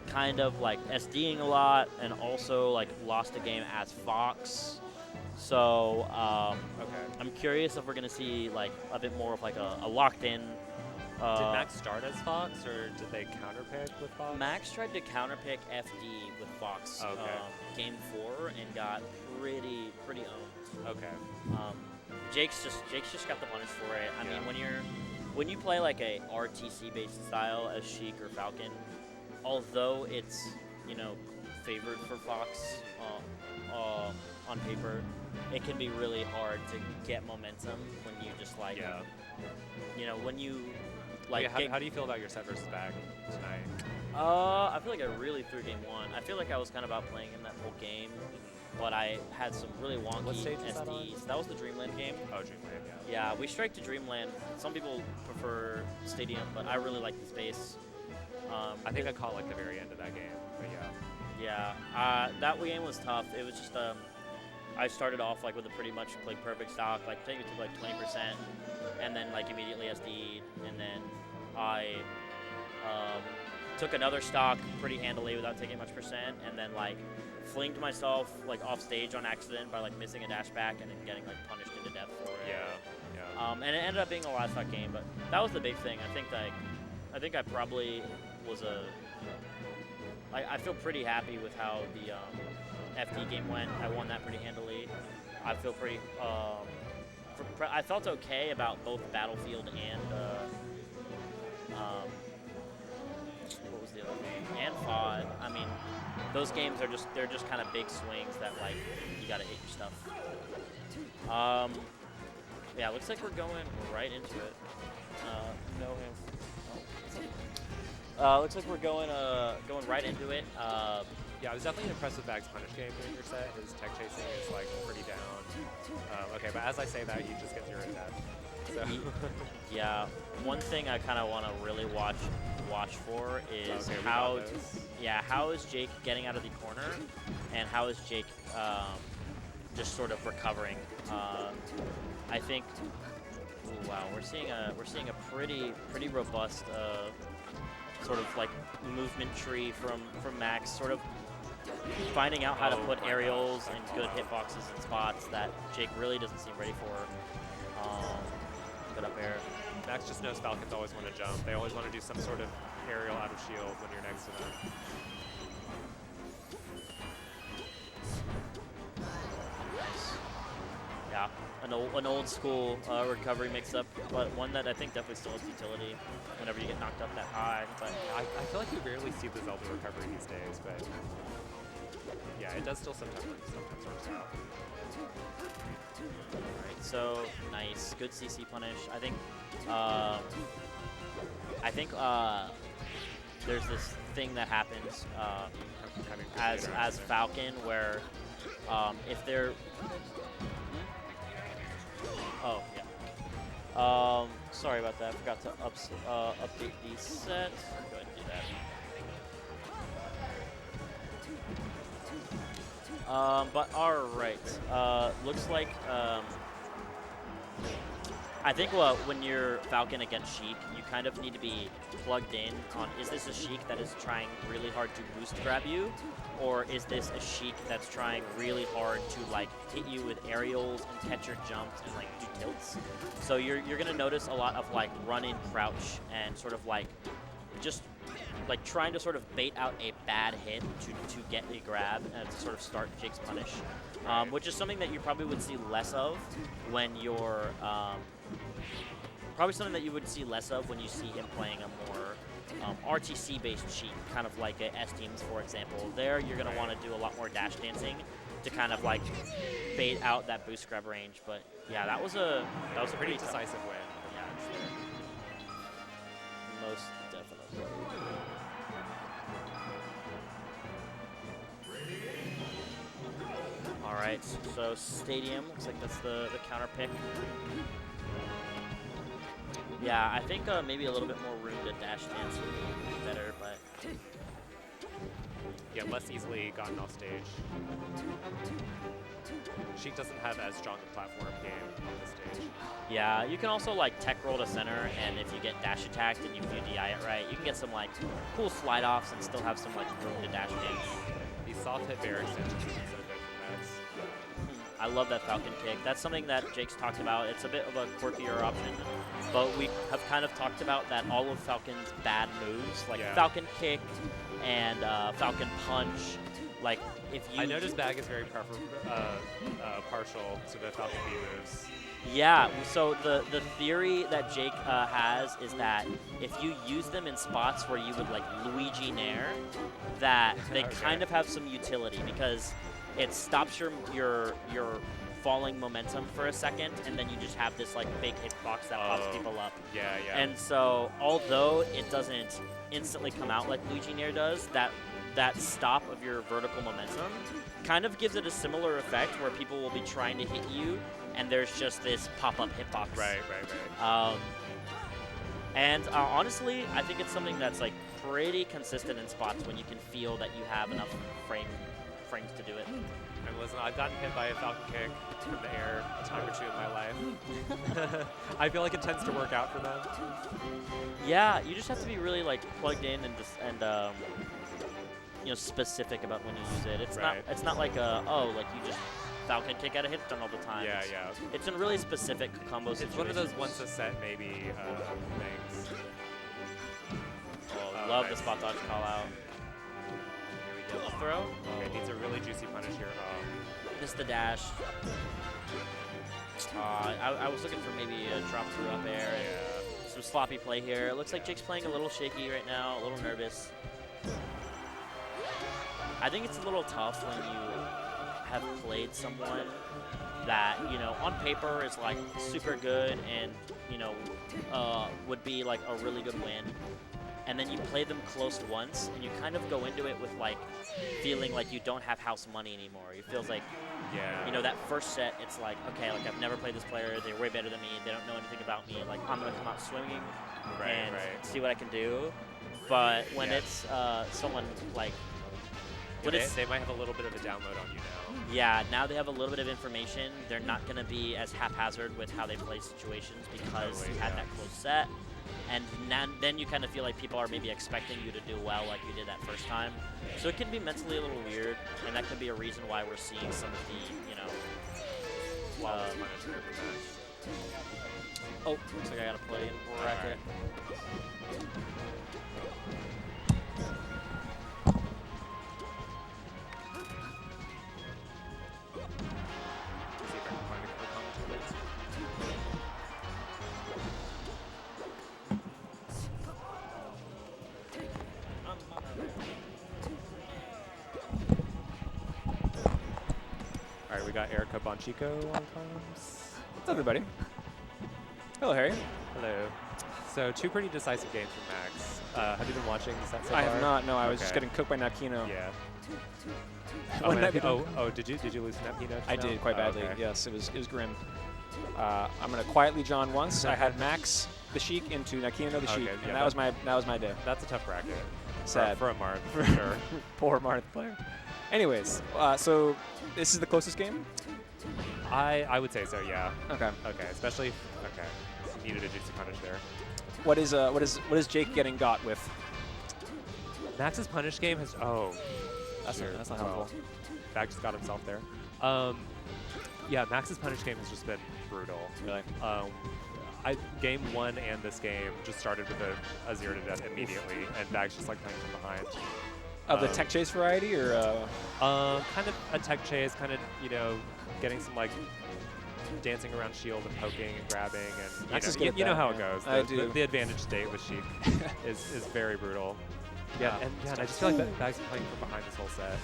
kind of like SDing a lot, and also like lost a game as Fox. So Okay. I'm curious if we're gonna see like a bit more of like a locked in. Did Max start as Fox, or did they counterpick with Fox? Max tried to counterpick FD with Fox Okay. game 4 and got pretty owned. Okay. Jake's just got the punish for it. I Yeah. mean, when you play like a RTC based style as Sheik or Falcon, although it's favored for Fox on paper, it can be really hard to get momentum when you just like Yeah. when you like Wait, get, how do you feel about your set versus bag tonight? I feel like I really threw game 1. I feel like I was kind of outplaying in that whole game, but I had some really wonky What stage was that on? SDs. That was the Dreamland game. Oh, Dreamland, yeah. Yeah, we strike to Dreamland. Some people prefer Stadium, but I really like the space. I think I caught like the very end of that game, but yeah. Yeah, that game was tough. It was just I started off like with a pretty much like perfect stock. Like I think it took like 20%, and then like immediately SD'd, and then I took another stock pretty handily without taking much percent, and then like flinged myself like off stage on accident by like missing a dash back and then getting like punished into death for it. Yeah. And it ended up being a last stock game, but that was the big thing. I think I probably was I feel pretty happy with how the FD game went. I won that pretty handily. I feel pretty. I felt okay about both Battlefield and what was the other game? And FOD. I mean, those games are just kind of big swings that like you gotta hit your stuff. Yeah, looks like we're going right into it. No hands. Oh, Looks like we're going right into it. Yeah, I was definitely impressed with Bag's punish game during your set. His tech chasing is like pretty down. Okay, but as I say that, he just gets your death. So. Yeah, one thing I kind of want to really watch for is Okay, we how got this. how is Jake getting out of the corner, and how is Jake just sort of recovering. I think. Ooh, wow, we're seeing a pretty robust sort of like movement tree from Max, sort of finding out how to put aerials and good hitboxes in spots that Jake really doesn't seem ready for. Good up air. Max just knows Falcons always want to jump. They always want to do some sort of aerial out of shield when you're next to them. Yeah, an old school recovery mix-up, but one that I think definitely still has utility whenever you get knocked up that high. But I feel like you rarely see the Zelda recovery these days, but yeah, it does still sometimes works out. Alright, so nice, good CC punish. I think there's this thing that happens as Falcon where if they're oh yeah. Sorry about that. I forgot to update the set. Go ahead and do that. But all right. Looks like I think when you're Falcon against Sheik, you kind of need to be plugged in on, is this a Sheik that is trying really hard to boost grab you? Or is this a Sheik that's trying really hard to like hit you with aerials and catch your jumps and like do tilts? So you're gonna notice a lot of like run in crouch and sort of like just like trying to sort of bait out a bad hit to get a grab and to sort of start Jake's punish, which is something that you probably would see less of when you're probably something that you would see less of when you see him playing a more RTC-based Sheik, kind of like a S-Teams, for example. There, you're going to want to do a lot more dash dancing to kind of like bait out that boost grab range. But yeah, that was a Pretty decisive win. Yeah, most definitely. All right, so Stadium looks like that's the counter pick. Yeah, I think maybe a little bit more room to dash dance would be better, but Yeah, less easily gotten off stage. Sheik doesn't have as strong a platform game on the stage. yeah, you can also like tech roll to center, and if you get dash attacked and you DI it right, you can get some like cool slide offs and still have some like room to dash dance. These soft hit bear extensions have been so good for Max. I love that Falcon kick. That's something that Jake's talked about. It's a bit of a quirkier option, but we have kind of talked about that all of Falcon's bad moves, like Falcon kick and Falcon punch, like if you... I noticed Bag is very partial to the Falcon B moves. Yeah, so the theory that Jake has is that if you use them in spots where you would like Luigi Nair, that they kind of have some utility because it stops your falling momentum for a second, and then you just have this like big hitbox that pops people up. Yeah. And so, although it doesn't instantly come out like Luigi Nair does, that stop of your vertical momentum kind of gives it a similar effect where people will be trying to hit you, and there's just this pop-up hitbox. Right. And honestly, I think it's something that's like pretty consistent in spots when you can feel that you have enough frames to do it. And listen, I've gotten hit by a Falcon kick from the air a time or two in my life. I feel like it tends to work out for them. Yeah, you just have to be really like plugged in and you know, specific about when you use it. It's not like like you just Falcon kick out of hit stun all the time. Yeah. It's in really specific combo situations. It's one of those once a set maybe things. Oh, love the spot dodge call out. Here we go. Up throw. Okay, needs a really juicy punish here. Missed the dash. I was looking for maybe a drop through up air. Yeah. Some sloppy play here. It looks like Jake's playing a little shaky right now, a little nervous. I think it's a little tough when you have played someone that, you know, on paper is like super good and, you know, would be like a really good win. and then you play them close once, and you kind of go into it with like feeling like you don't have house money anymore. It feels like, you know, that first set, it's like, okay, like I've never played this player. They're way better than me. They don't know anything about me. Like I'm gonna come out swinging and see what I can do. But when it's someone like, they might have a little bit of a download on you now. yeah, now they have a little bit of information. They're not going to be as haphazard with how they play situations because you had that close set. And then you kind of feel like people are maybe expecting you to do well like you did that first time. So it can be mentally a little weird, and that could be a reason why we're seeing some of the, you know... oh, looks like I got to play in bracket. All right, we got Erika Bonchiko on comms. Hello, everybody. Hello, Harry. Hello. So 2 pretty decisive games from Max. Have you been watching the set so I far? have not. No, I was just getting cooked by Napkino. Yeah. Did you lose to Napkino? I did quite badly. Okay. Yes, it was grim. I'm gonna quietly John once. I had Max the Sheik into Napkino the Sheik, and that was my day. That's a tough bracket. Sad for a Marth, for sure. Poor Marth player. Anyways, so this is the closest game? I would say so, yeah. Okay. Okay, especially needed a juicy punish there. What is Jake getting got with? Max's punish game has That's not helpful. Bag just got himself there. Yeah, Max's punish game has just been brutal. Really? Game 1 and this game just started with a 0 to death immediately, and Bag's just like playing from behind. Of the tech chase variety, or? Kind of a tech chase, kind of, you know, getting some like dancing around shield and poking and grabbing, and you know how it goes. I do. The advantage state with Sheik is very brutal. Yeah, and I just feel like that Bag's playing from behind this whole set.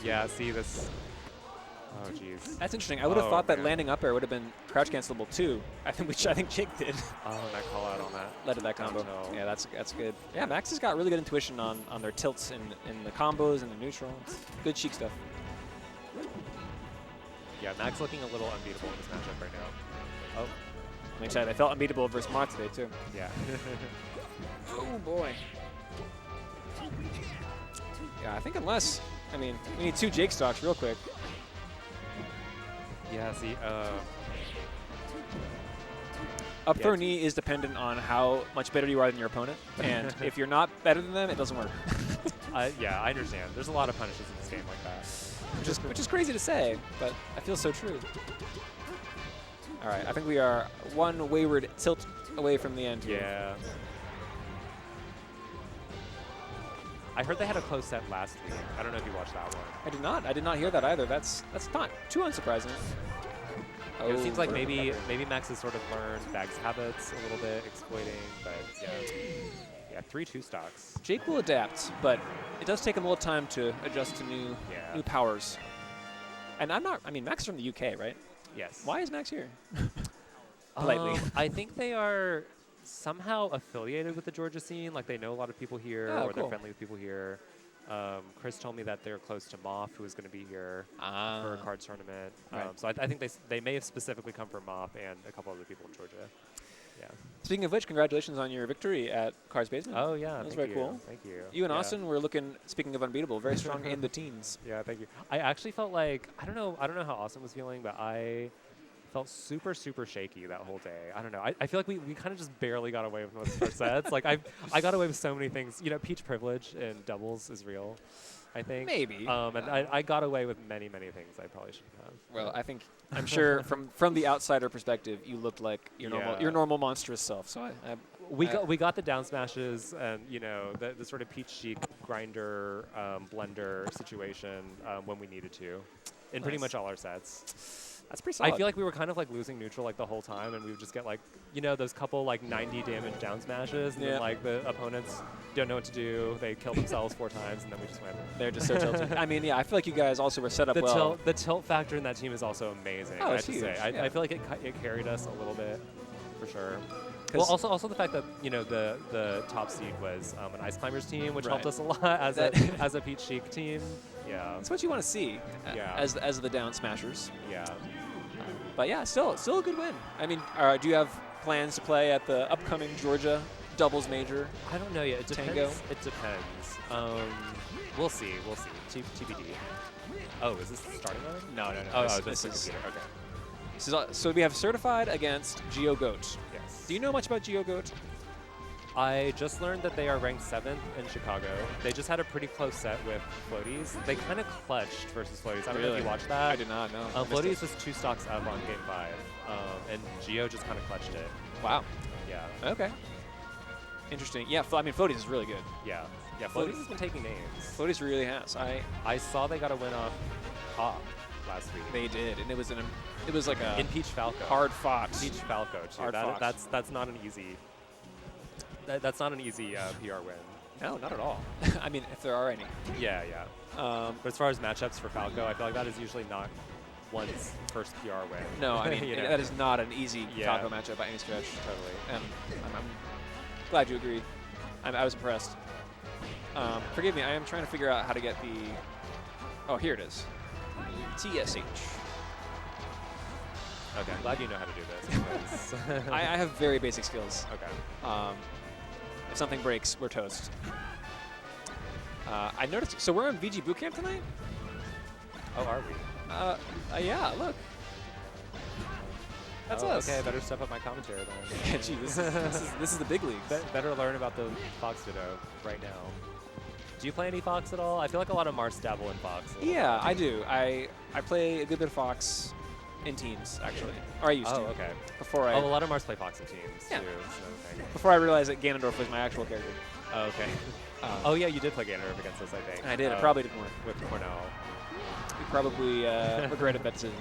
Yeah, see this. Oh jeez. That's interesting. I would have thought that landing up air would have been crouch cancelable too. I think Jake did. Oh, that call out on that. Led to that combo. Yeah, that's good. Yeah, Max has got really good intuition on their tilts in the combos and the neutral. It's good Sheik stuff. Yeah, Max looking a little unbeatable in this matchup right now. Oh. I'm excited. I felt unbeatable versus Marth today too. Yeah. Oh boy. Yeah, I think we need 2 Jake stocks real quick. Yeah, see, Up throw knee is dependent on how much better you are than your opponent, and if you're not better than them, it doesn't work. Yeah, I understand. There's a lot of punishes in this game like that. Which is crazy to say, but I feel so true. All right, I think we are 1 wayward tilt away from the end here. Yeah. I heard they had a close set last week. I don't know if you watched that one. I did not. I did not hear that either. That's not too unsurprising. Yeah, it seems like maybe Max has sort of learned Bag's habits a little bit, exploiting, but yeah, 3 2 stocks. Jake will adapt, but it does take him a little time to adjust to new powers. And Max is from the UK, right? Yes. Why is Max here? Politely. I think they are somehow affiliated with the Georgia scene. Like they know a lot of people here, or they're friendly with people here. Chris told me that they're close to Moth, who is going to be here for a cards tournament. Right. So I think they may have specifically come from Moth and a couple other people in Georgia. Yeah. Speaking of which, congratulations on your victory at Cards Basement. Oh yeah, that was very cool. Thank you. You and Austin were looking, speaking of unbeatable, very strong in the teens. Yeah, thank you. I actually felt like I don't know how Austin was feeling, but I felt super shaky that whole day. I don't know. I feel like we kind of just barely got away with most of our sets. Like I got away with so many things. You know, Peach privilege in doubles is real, I think. Maybe. And I got away with many things I probably shouldn't have. Well, I'm sure from the outsider perspective, you looked like your normal monstrous self. So we got the down smashes and the sort of Peach Sheik grinder blender situation when we needed to, in pretty much all our sets. That's pretty solid. I feel like we were kind of like losing neutral like the whole time, and we would just get like those couple like 90 damage down smashes, and then like the opponents don't know what to do. They kill themselves 4 times, and then we just win. They're just so tilted. I mean, yeah, I feel like you guys also were set up well. The tilt factor in that team is also amazing. Oh, I it's have to huge. say. I feel like it carried us a little bit, for sure. Well, also the fact that the top seed was an Ice Climbers team, which helped Right. us a lot as a Peach Sheik team. Yeah. That's what you want to see Yeah. as the Down Smashers. Yeah. But yeah, still a good win. I mean, do you have plans to play at the upcoming Georgia doubles major? I don't know yet. It depends. Tango? It depends. We'll see. TBD. Oh, is this the starting line? No. Oh, this this is. is okay. So we have certified against GeoGoat. Yes. Do you know much about GeoGoat? I just learned that they are ranked 7th in Chicago. They just had a pretty close set with Floaties. They kind of clutched versus Floaties. I don't know if you watched that. I did not know. Floaties was 2 stocks up on game 5, and Geo just kind of clutched it. Wow. Yeah. Okay. Interesting. Yeah, I mean, Floaties is really good. Yeah. Yeah, Floaties has been taking names. Floaties really has. I saw they got a win off Pop last week. They did, and it was like a in Peach Falco. hard fought. Peach Falco too. Hard fought. That's not an easy. That's not an easy PR win. No, not at all. I mean, if there are any. Yeah. But as far as matchups for Falco, I feel like that is usually not one's first PR win. No, I mean, that is not an easy Yeah. Falco matchup by any stretch. Totally. And I'm glad you agreed. I was impressed. Forgive me, I am trying to figure out how to get the... Oh, here it is. TSH. Okay, I'm glad you know how to do this. because- I have very basic skills. okay. If something breaks, we're toast. I noticed... So we're on VGBootCamp tonight? Oh, are we? Yeah, look. That's Oh, us. Okay, I better step up my commentary then. Yeah, gee, this is the big leagues. Better learn about the Fox Ditto right now. Do you play any Fox at all? I feel like a lot of Marths dabble in Fox. a little Yeah, bit. I do. I play a good bit of Fox in teams, actually. Or I used to. Oh, okay. Before Oh, a lot of Marths play Fox in teams Yeah. too. That's another thing. before I realized that Ganondorf was my actual character. Oh, okay. Oh yeah, you did play Ganondorf against us, I think. I did. I probably did more. with Cornell. We probably regretted that decision.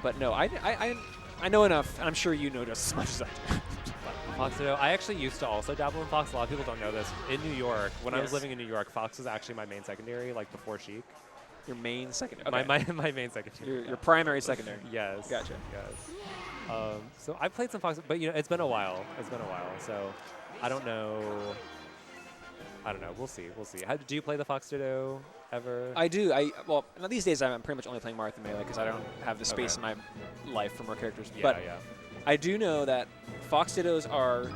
But no, I know enough, and I'm sure you know just as much as I do. Fox Ditto. I actually used to also dabble in Fox. A lot of people don't know this. In New York, when I was Yes. living in New York, Fox was actually my main secondary, like before Sheik. Your main secondary. My main secondary. Your primary secondary. Yes. Gotcha. Yes. So I played some Fox, but it's been a while. So I don't know. We'll see. Do you play the Fox Ditto ever? I do. Well, now these days I'm pretty much only playing Marth and Melee because I don't have the space in my life for more characters. Yeah, but yeah. I do know that Fox Dittos are.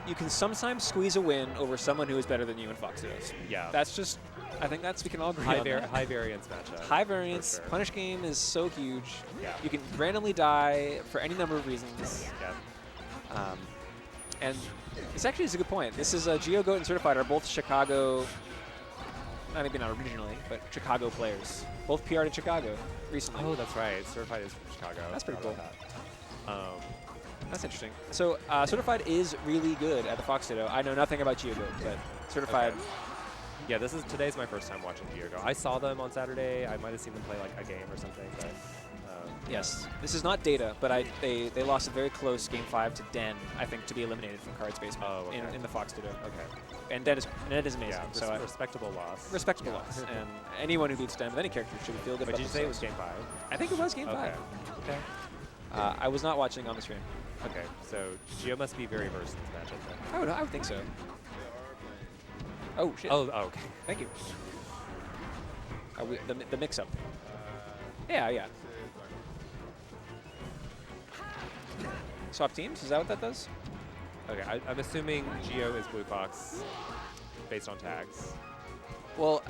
You can sometimes squeeze a win over someone who is better than you in Fox Dittos. Yeah. That's just. I think we can all agree on that. High variance matchup. High variance. For sure. Punish game is so huge. Yeah. You can randomly die for any number of reasons. Yeah. And this actually is a good point. This is GeoGoat and Certified are both Chicago, maybe not originally, but Chicago players. Both PR'd in Chicago recently. Oh, that's right. Certified is from Chicago. That's pretty Forgot cool. about that. That's interesting. So Certified is really good at the Fox Ditto. I know nothing about GeoGoat, but Certified. Okay. Yeah, today's my first time watching Diego. I saw them on Saturday. I might have seen them play like a game or something, but Yes, this is not data, but they lost a very close Game 5 to Den, I think, to be eliminated from Cards Basement in the Fox Ditto. Okay. And Den is amazing. Yeah, so respectable loss. respectable loss. And anyone who beats Den with any character should feel good But about did you say it was themselves. Game 5? I think it was Game 5. Okay. I was not watching on the stream. Okay, so Gio must be very versed in this matchup then. I would think so. Oh, shit. Oh, okay. Thank you. The mix-up. Yeah. Swap teams? Is that what that does? Okay, I'm assuming Gio is Blue Fox based on tags. Well,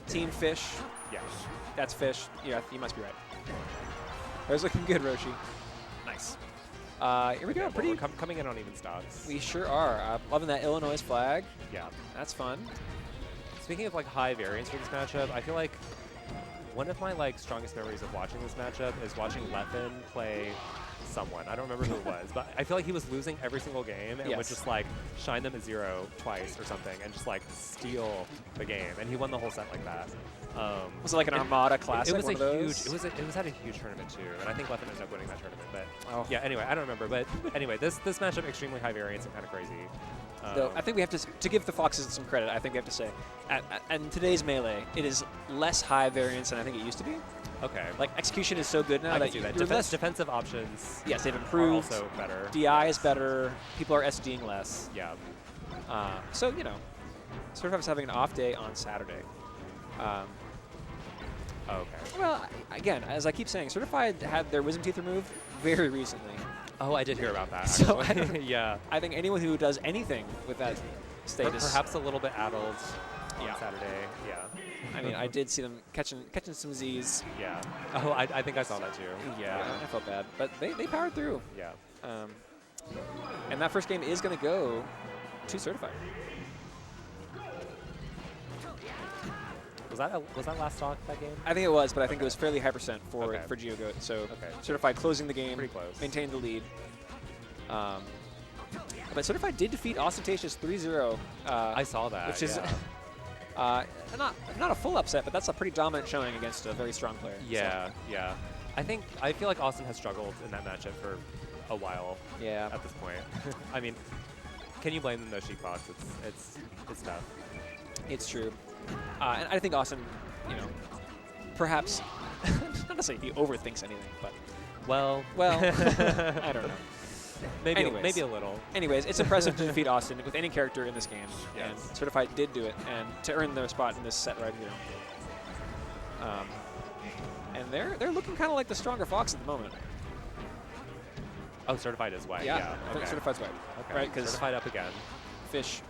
Team Fish. Yeah. That's Fish. Yeah, you must be right. That was looking good, Roshi. Nice. Here we go. Well, we're coming in on even stocks. We sure are. Loving that Illinois flag. Yeah. That's fun. Speaking of like high variance for this matchup, I feel like one of my strongest memories of watching this matchup is watching Leffen play someone. I don't remember who it was, but I feel like he was losing every single game and would just shine them a 0 twice or something and just steal the game. And he won the whole set like that. Was it like an Armada Classic? It was one of those? It was at a huge tournament too, and I think Leffen ended up winning that tournament. But yeah, anyway, I don't remember. But anyway, this matchup extremely high variance and kind of crazy. Though I think we have to give the Foxes some credit. I think we have to say, in today's Melee, it is less high variance than I think it used to be. Okay. Like execution is so good now I can that see that. you're less. Defensive options Yes, they've are improved. also better. DI is better. People are SDing less. Yeah. So you know, Certified was having an off day on Saturday. Okay. Well, again, as I keep saying, Certified had their wisdom teeth removed very recently. Oh, I did hear about that. So Actually. Yeah. I think anyone who does anything with that status, Perhaps a little bit addled on Yeah. Saturday. Yeah. I mean, I did see them catching some Z's. Yeah. Oh, I think I saw that too. Yeah, I felt bad, but they powered through. Yeah. And that first game is going to go to Certified. Was that last stock, that game? I think it was, but I think it was fairly high percent for Okay. for GeoGoat. So Okay. Certified closing the game, Pretty close. maintained the lead. But Certified did defeat Austintacious 3-0. I saw that. Which is yeah. not a full upset, but that's a pretty dominant showing against a very strong player. Yeah, yeah. I feel like Austin has struggled in that matchup for a while. So, yeah. At this point, I mean, can you blame them though, Sheik Box? It's tough. It's true. And I think Austin, you know, perhaps not to say he overthinks anything, but Well, I don't know. Anyways. maybe a little. Anyways, it's impressive to defeat Austin with any character in this game, Yes. and Certified did do it, and to earn their spot in this set right here. And they're looking kind of like the stronger Fox at the moment. Oh, Certified is white. Yeah, Yeah. I think Okay. Certified's white. Okay. Right, 'cause Certified up again. Fish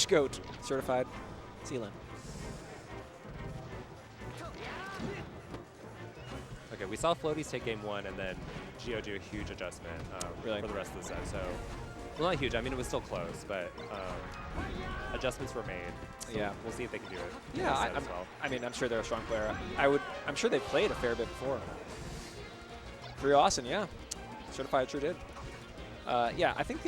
goat Certified. Sealand. Okay, we saw Floaties take game one, and then Geo do a huge adjustment Really? for the rest of the set. So, well, not huge. I mean, it was still close, but adjustments were made. So Yeah. we'll see if they can do it. in Yeah, this set as well. I mean, I'm sure they're a strong player. I'm sure they played a fair bit before. Pretty awesome, yeah. Certified sure did. Yeah, I think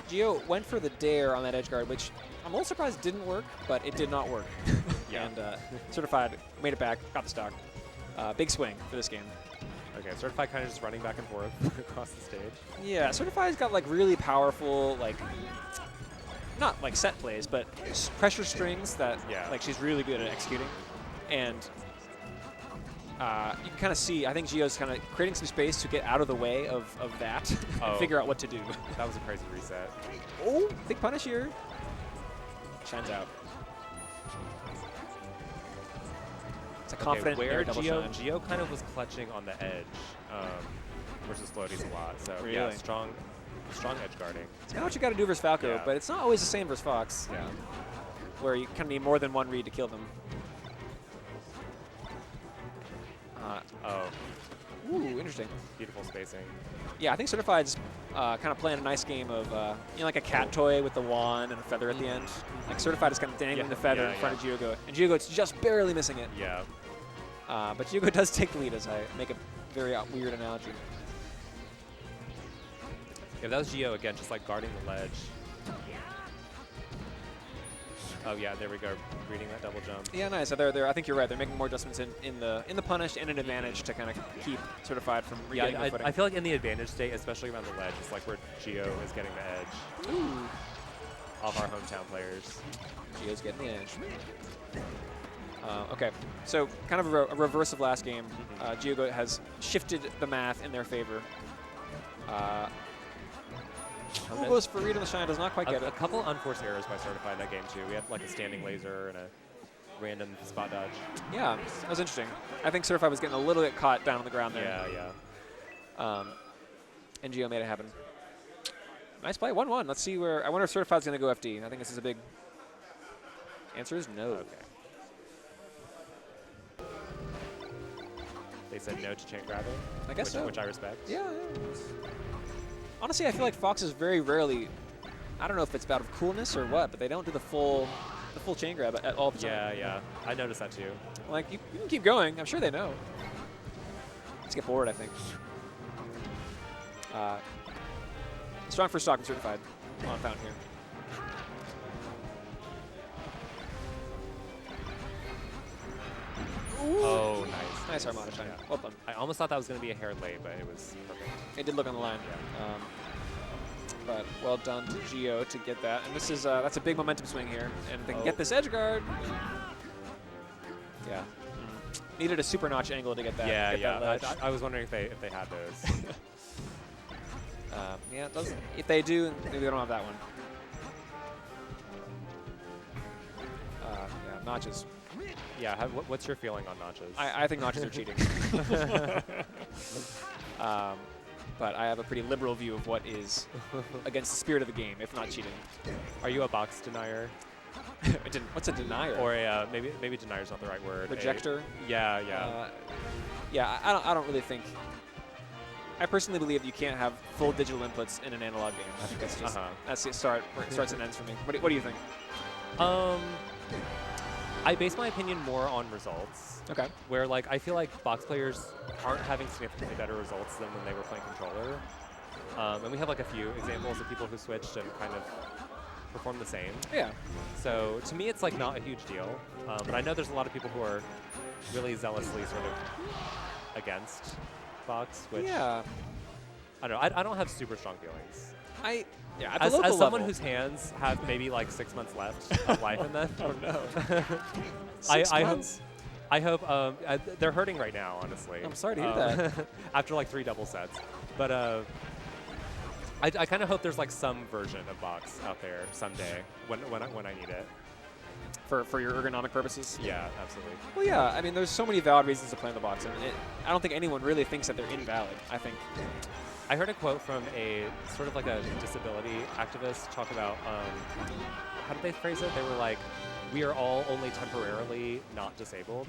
Geo went for the dare on that edge guard, which I'm a little surprised didn't work, but it did not work. Yeah. And Certified made it back, got the stock. Big swing for this game. Okay, Certified kind of just running back and forth across the stage. Yeah, Certified's got like really powerful, like, not like set plays, but pressure strings that Yeah. like she's really good at executing. And you can kind of see, I think Geo's kind of creating some space to get out of the way of that and Oh. figure out what to do. That was a crazy reset. Oh, big punish here. Shines out. It's a confident where air double shine. Geo kind of was clutching on the edge versus Floaties a lot. So yeah, Really? strong edge guarding. It's kind of what you got to do versus Falco, Yeah. but it's not always the same versus Fox, Yeah. where you kind of need more than one read to kill them. Oh, Ooh, interesting. beautiful spacing. Yeah, I think Certified's kind of playing a nice game of, like a cat toy with the wand and a feather at the end. Like Certified is kind of dangling Yeah, the feather yeah, in front yeah. of GeoGoat, and GeoGoat's just barely missing it. Yeah. But GeoGoat does take the lead as I make a very weird analogy. Yeah, that was Geo again, just like guarding the ledge. Oh yeah, there we go, reading that double jump. Yeah, nice. So I think you're right. They're making more adjustments in the punish and an advantage to kind of keep Certified from Yeah, regaining their footing. I feel like in the advantage state, especially around the ledge, it's like where Geo is getting the edge off our hometown players. Geo's getting the edge. Okay, so kind of a reverse of last game. GeoGoat has shifted the math in their favor. Who goes for read on the shine does not quite get A it. couple unforced errors by Certified that game too. We had like a standing laser and a random spot dodge. Yeah, that was interesting. I think Certified was getting a little bit caught down on the ground there. Yeah, yeah. And Geo made it happen. Nice play, 1-1. Let's see where. I wonder if Certified's going to go FD. I think this is a big. Answer is no. Okay. They said no to chain grabbing. I guess so. Which I respect. Yeah. Honestly, I feel like Foxes very rarely. I don't know if it's out of coolness or what, but they don't do the full chain grab at all the time. Yeah, yeah. I noticed that too. Like you can keep going. I'm sure they know. Let's get bored, I think. Strong first stock and Certified on fountain here. Oh, nice. Nice Armada shine. Yeah. Well done. I almost thought that was going to be a hair late, but it was perfect. It did look on the line. But well done to Geo to get that. And this is that's a big momentum swing here. And if they can get this edge guard. Yeah. Needed a super notch angle to get that. Yeah, get yeah. That ledge. I was wondering if they had those. Yeah, it doesn't. If they do, maybe they don't have that one. Yeah, notches. Yeah. What's your feeling on notches? I think notches are cheating. But I have a pretty liberal view of what is against the spirit of the game, if not cheating. Are you a box denier? What's a denier? Or a maybe denier is not the right word. Rejector? Yeah, yeah. Yeah, I don't really think. I personally believe that you can't have full digital inputs in an analog game. I think that's just that's the start where it starts and ends for me. What do you think? I base my opinion more on results. Okay. Where like I feel like box players aren't having significantly better results than when they were playing controller. And we have like a few examples of people who switched and kind of performed the same. Yeah. So to me, it's like not a huge deal. But I know there's a lot of people who are really zealously sort of against box, which Yeah. I don't know. I don't have super strong feelings. At As the local someone level. whose hands have maybe like 6 months left of life in them. Oh no. I months? hope they're hurting right now, honestly. I'm sorry to hear that. After like 3 double sets. But I kind of hope there's like some version of box out there someday when I need it. For your ergonomic purposes? Yeah, absolutely. Well, yeah. I mean, there's so many valid reasons to play in the box, and I don't think anyone really thinks that they're invalid. I think. I heard a quote from a sort of like a disability activist talk about, how did they phrase it? They were like, we are all only temporarily not disabled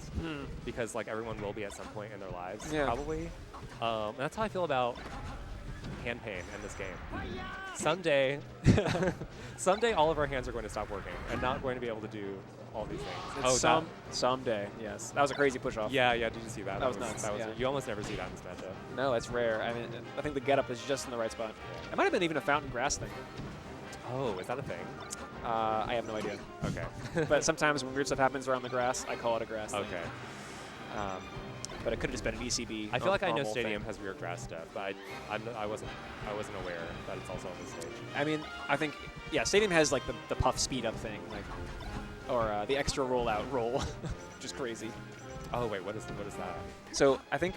because like everyone will be at some point in their lives, probably. And that's how I feel about hand pain in this game. Someday, someday all of our hands are going to stop working and not going to be able to do all these things. Someday, yes. That was a crazy push-off. Yeah, did you see that? That was nuts. Yeah. You almost never see that in this matchup. No, it's rare. I mean, I think the getup is just in the right spot. It might have been even a fountain grass thing. Oh, is that a thing? I have no idea. Okay. But sometimes when weird stuff happens around the grass, I call it a grass thing. Okay. But it could have just been an ECB. I feel like I know normal Stadium thing. has weird grass stuff, but I wasn't aware that it's also on this stage. I mean, I think, yeah, Stadium has like the puff speed up thing, like, or the extra rollout roll, which is crazy. Oh wait, what is that? So I think,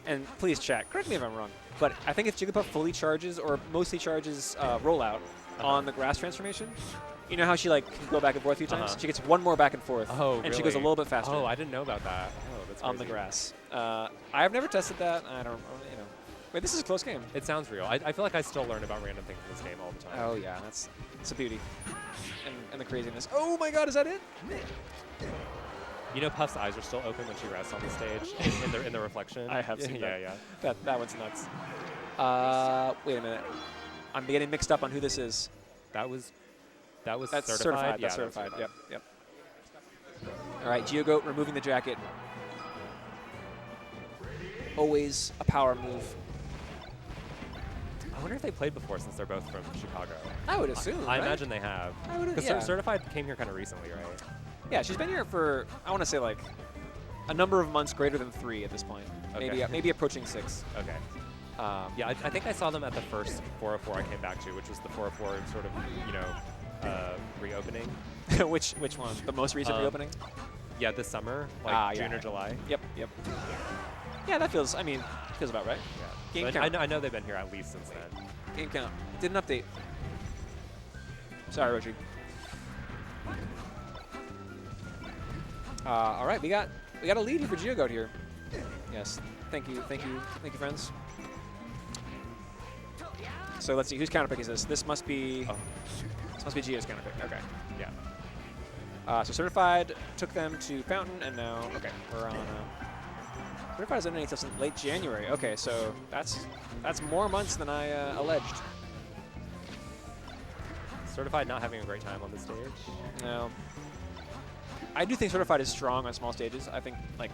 and please chat, correct me if I'm wrong, but I think if Jigglypuff fully charges or mostly charges rollout on the grass transformation, you know how she like can go back and forth a few times? She gets one more back and forth, and she goes a little bit faster. Oh, I didn't know about that. Oh, that's crazy. On the grass. I've never tested that. I don't, you know. Wait, this is a close game. It sounds real. I feel like I still learn about random things in this game all the time. Oh yeah, it's a beauty, and the craziness. Oh my God, is that it? You know, Puff's eyes are still open when she rests on the stage in the reflection. I have seen that. Yeah. That one's nuts. Wait a minute. I'm getting mixed up on who this is. That's certified. Yeah, that's certified. Yep. All right, Geogoat removing the jacket. Always a power move. I wonder if they played before since they're both from Chicago. I would assume. I right? imagine they have. I would. Because Yeah. Certified came here kind of recently, right? Yeah, she's been here for, I want to say like a number of months greater than 3 at this point. Okay. Maybe approaching 6. Okay. Yeah, I think I saw them at the first 404 I came back to, which was the 404 sort of, reopening. Which one? The most recent reopening? Yeah, this summer, like June or July. Yep. Yeah, that feels about right. Yeah. Game So count. I know they've been here at least since then. Game count. Didn't update. Sorry, Rochi. All right, we got a lead here for Geogoat here. Yes. Thank you, friends. So let's see, whose counterpick is this? This must be Geo's counterpick. Okay. Yeah. So Certified took them to Fountain, and now we're on. Certified has underneath us in late January. Okay, so that's more months than I alleged. Certified not having a great time on the stage. No. I do think Certified is strong on small stages. I think, like,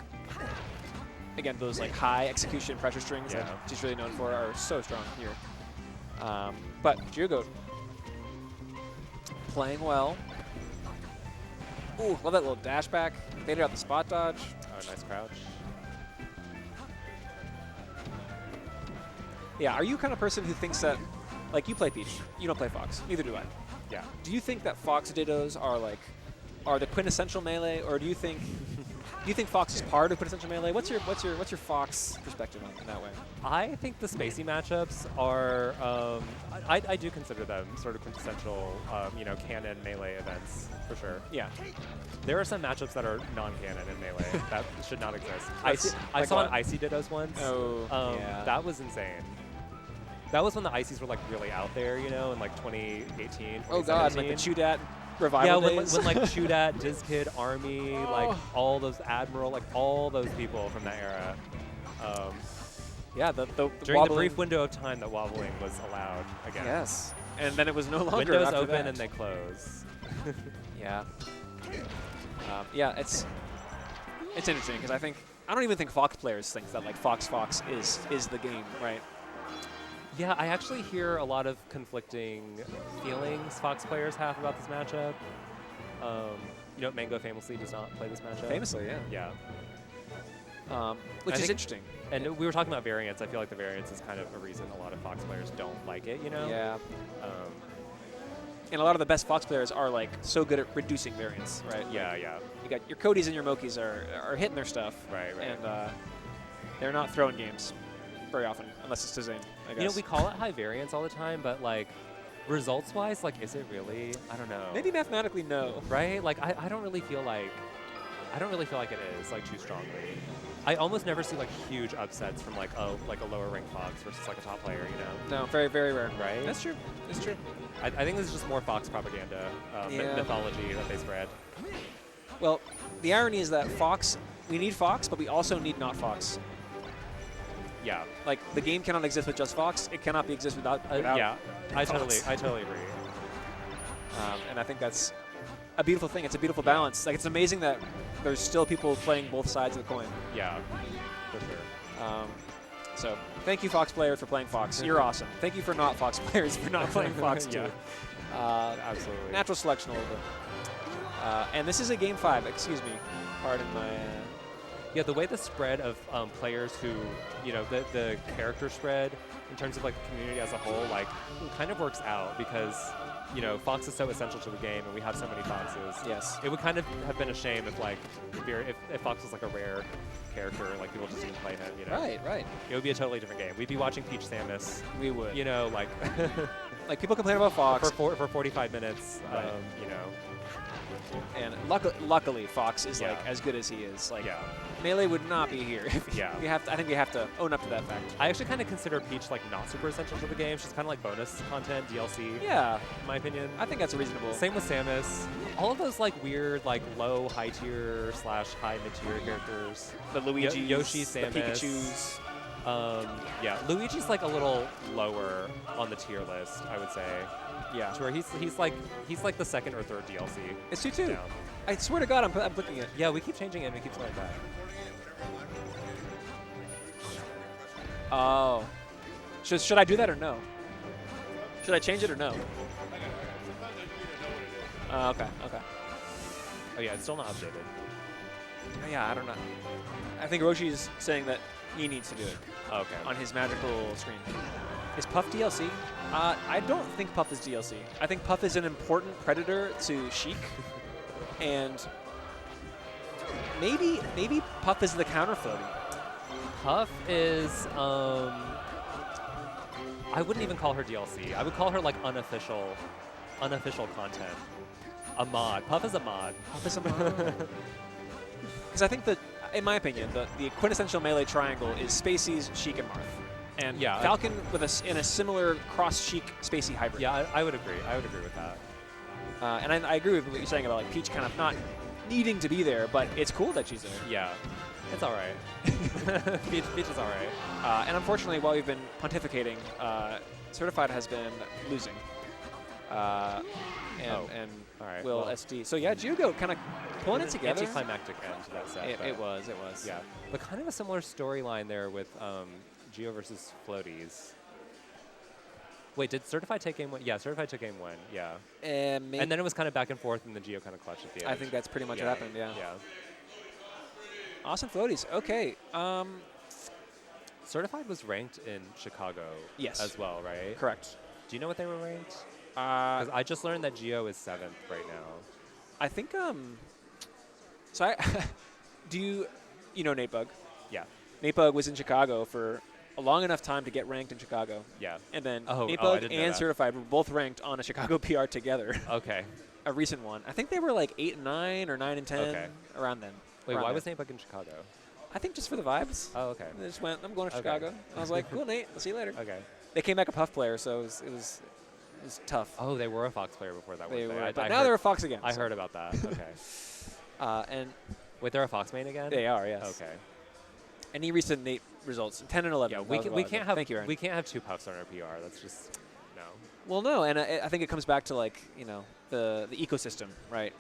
again, those like high execution pressure strings that she's really known for are so strong here. But Geogoat playing well. Ooh, love that little dash back. Baited out the spot dodge. Oh, nice crouch. Yeah, are you the kind of person who thinks that, like, you play Peach, you don't play Fox, neither do I. Yeah. Do you think that Fox Dittos are the quintessential melee, or do you think you think Fox is part of quintessential melee? What's your Fox perspective on that way? I think the spacey matchups are, I do consider them sort of quintessential, canon melee events, for sure. Yeah. There are some matchups that are non-canon in melee that should not exist. I Like saw what? an Icy Dittos once. Oh, yeah. That was insane. That was when the Icies were like really out there, in like 2018, Oh God, like the 2017. Chudat revival days. when like Chudat, DizKid, Army, like all those Admiral, like all those people from that era. Yeah, the During the wobbling- brief window of time that wobbling was allowed again. Yes. And then it was no longer Windows after open that. and they close. Yeah. Yeah, it's interesting because I don't even think Fox players think that like Fox is the game, right? Yeah, I actually hear a lot of conflicting feelings Fox players have about this matchup. Mango famously does not play this matchup. Famously, yeah. Yeah. Which I is think- interesting. And we were talking about variants. I feel like the variants is kind of a reason a lot of Fox players don't like it, Yeah. Um, And a lot of the best Fox players are like so good at reducing variance, right? yeah, Like, yeah. You got your Codys and your Mokis are hitting their stuff. Right. And they're not throwing games very often, unless it's to Zane, I guess. We call it high variance all the time, but like results-wise, like, is it really? I don't know. Maybe mathematically, no. Right? Like, I don't really feel like it is like too strongly. I almost never see like huge upsets from like a lower ranked Fox versus like a top player, No, very, very rare. Right? That's true. That's true. I think this is just more Fox propaganda, Yeah. mythology that they spread. Well, the irony is that we need Fox, but we also need not Fox. Yeah. Like, the game cannot exist with just Fox. It cannot be exist without Yeah. I Fox. totally agree. And I think that's a beautiful thing. It's a beautiful balance. Like, it's amazing that there's still people playing both sides of the coin. Yeah. For sure. So, thank you, Fox players, for playing Fox. You're awesome. Thank you for not Fox players for not playing Fox, too. Yeah. Absolutely. Natural selection a little bit. And this is a Game 5. Excuse me. Pardon my... Yeah, the way the spread of players who, the character spread in terms of like the community as a whole, like, kind of works out because, Fox is so essential to the game and we have so many Foxes. Yes. It would kind of have been a shame if like if Fox was like a rare character, like people just didn't play him. Right. It would be a totally different game. We'd be watching Peach Samus. We would. Like Like, people complain about Fox. for 45 minutes. Right. And luckily, Fox is Yeah. like as good as he is. Like, Yeah. Melee would not be here. Yeah. I think we have to own up to that fact. I actually kind of consider Peach like not super essential to the game. She's kind of like bonus content, DLC. Yeah, In my opinion. I think that's reasonable. Same with Samus. All of those like weird like low high tier / high mid tier characters. The Luigi, Yoshi, Samus. the Pikachu's. Yeah, Luigi's like a little lower on the tier list, I would say. Yeah, To where he's like the second or third DLC. it's 2-2. Down. I swear to God, I'm clicking it. Yeah, we keep changing it and we keep going back. Oh, should I do that or no? Should I change it or no? Okay. Oh yeah, it's still not updated. Yeah, I don't know. I think Roshi's saying that he needs to do it Oh, okay. on his magical screen. Is Puff DLC? I don't think Puff is DLC. I think Puff is an important predator to Sheik, and maybe Puff is the counter floaty. Puff is I wouldn't even call her DLC. I would call her like unofficial content. A mod. Puff is a mod. Puff is a mod. Because I think that, in my opinion, the quintessential melee triangle is Spaceys, Sheik, and Marth. And Yeah, Falcon in a similar cross-Sheik Spacey hybrid. Yeah, I would agree. I would agree with that. And I agree with what you're saying about like Peach kind of not needing to be there, but it's cool that she's there. Yeah. It's all right. Peach is all right. And unfortunately, while we've been pontificating, Certified has been losing. And All right. Will well, SD. So yeah, Jugo kind of pulling it together. Anticlimactic end to that set. It but- was. Yeah. But kind of a similar storyline there with Geo versus Floaties. Wait, did Certified take game one? Yeah, Certified took game one. Yeah. And And then it was kind of back and forth, and the Geo kind of clutched at the end. I think that's pretty much what happened. Yeah. Yeah. Awesome floaties. Okay. Certified was ranked in Chicago. Yes. As well, right? Correct. Do you know what they were ranked? 'Cause I just learned that Geo is 7th right now. I think so you know Nate Bug? Yeah. Nate Bug was in Chicago for a long enough time to get ranked in Chicago. Yeah. And then Oh, Nate I Bug didn't know and that. Certified were both ranked on a Chicago PR together. Okay. A recent one. I think they were like 8 and 9 or 9 and 10 Okay. around then. Wait, Around why there. was Nate Bug in Chicago? I think just for the vibes. Oh, okay. They just went, I'm going to Okay. Chicago. I was like, cool, Nate. I'll see you later. Okay. They came back a Puff player, so it was tough. Oh, they were a Fox player before that. They weren't were, I, but I now heard, they're a Fox again. I so. heard about that. Okay. And Wait, they're a Fox main again? they are, yes. Okay. Any recent Nate results? 10 and 11. Yeah, That we was a can, while we ago. can't have Thank you, Aaron. we can't have 2 puffs on our PR. That's just no. Well, no, and I think it comes back to like the ecosystem, right?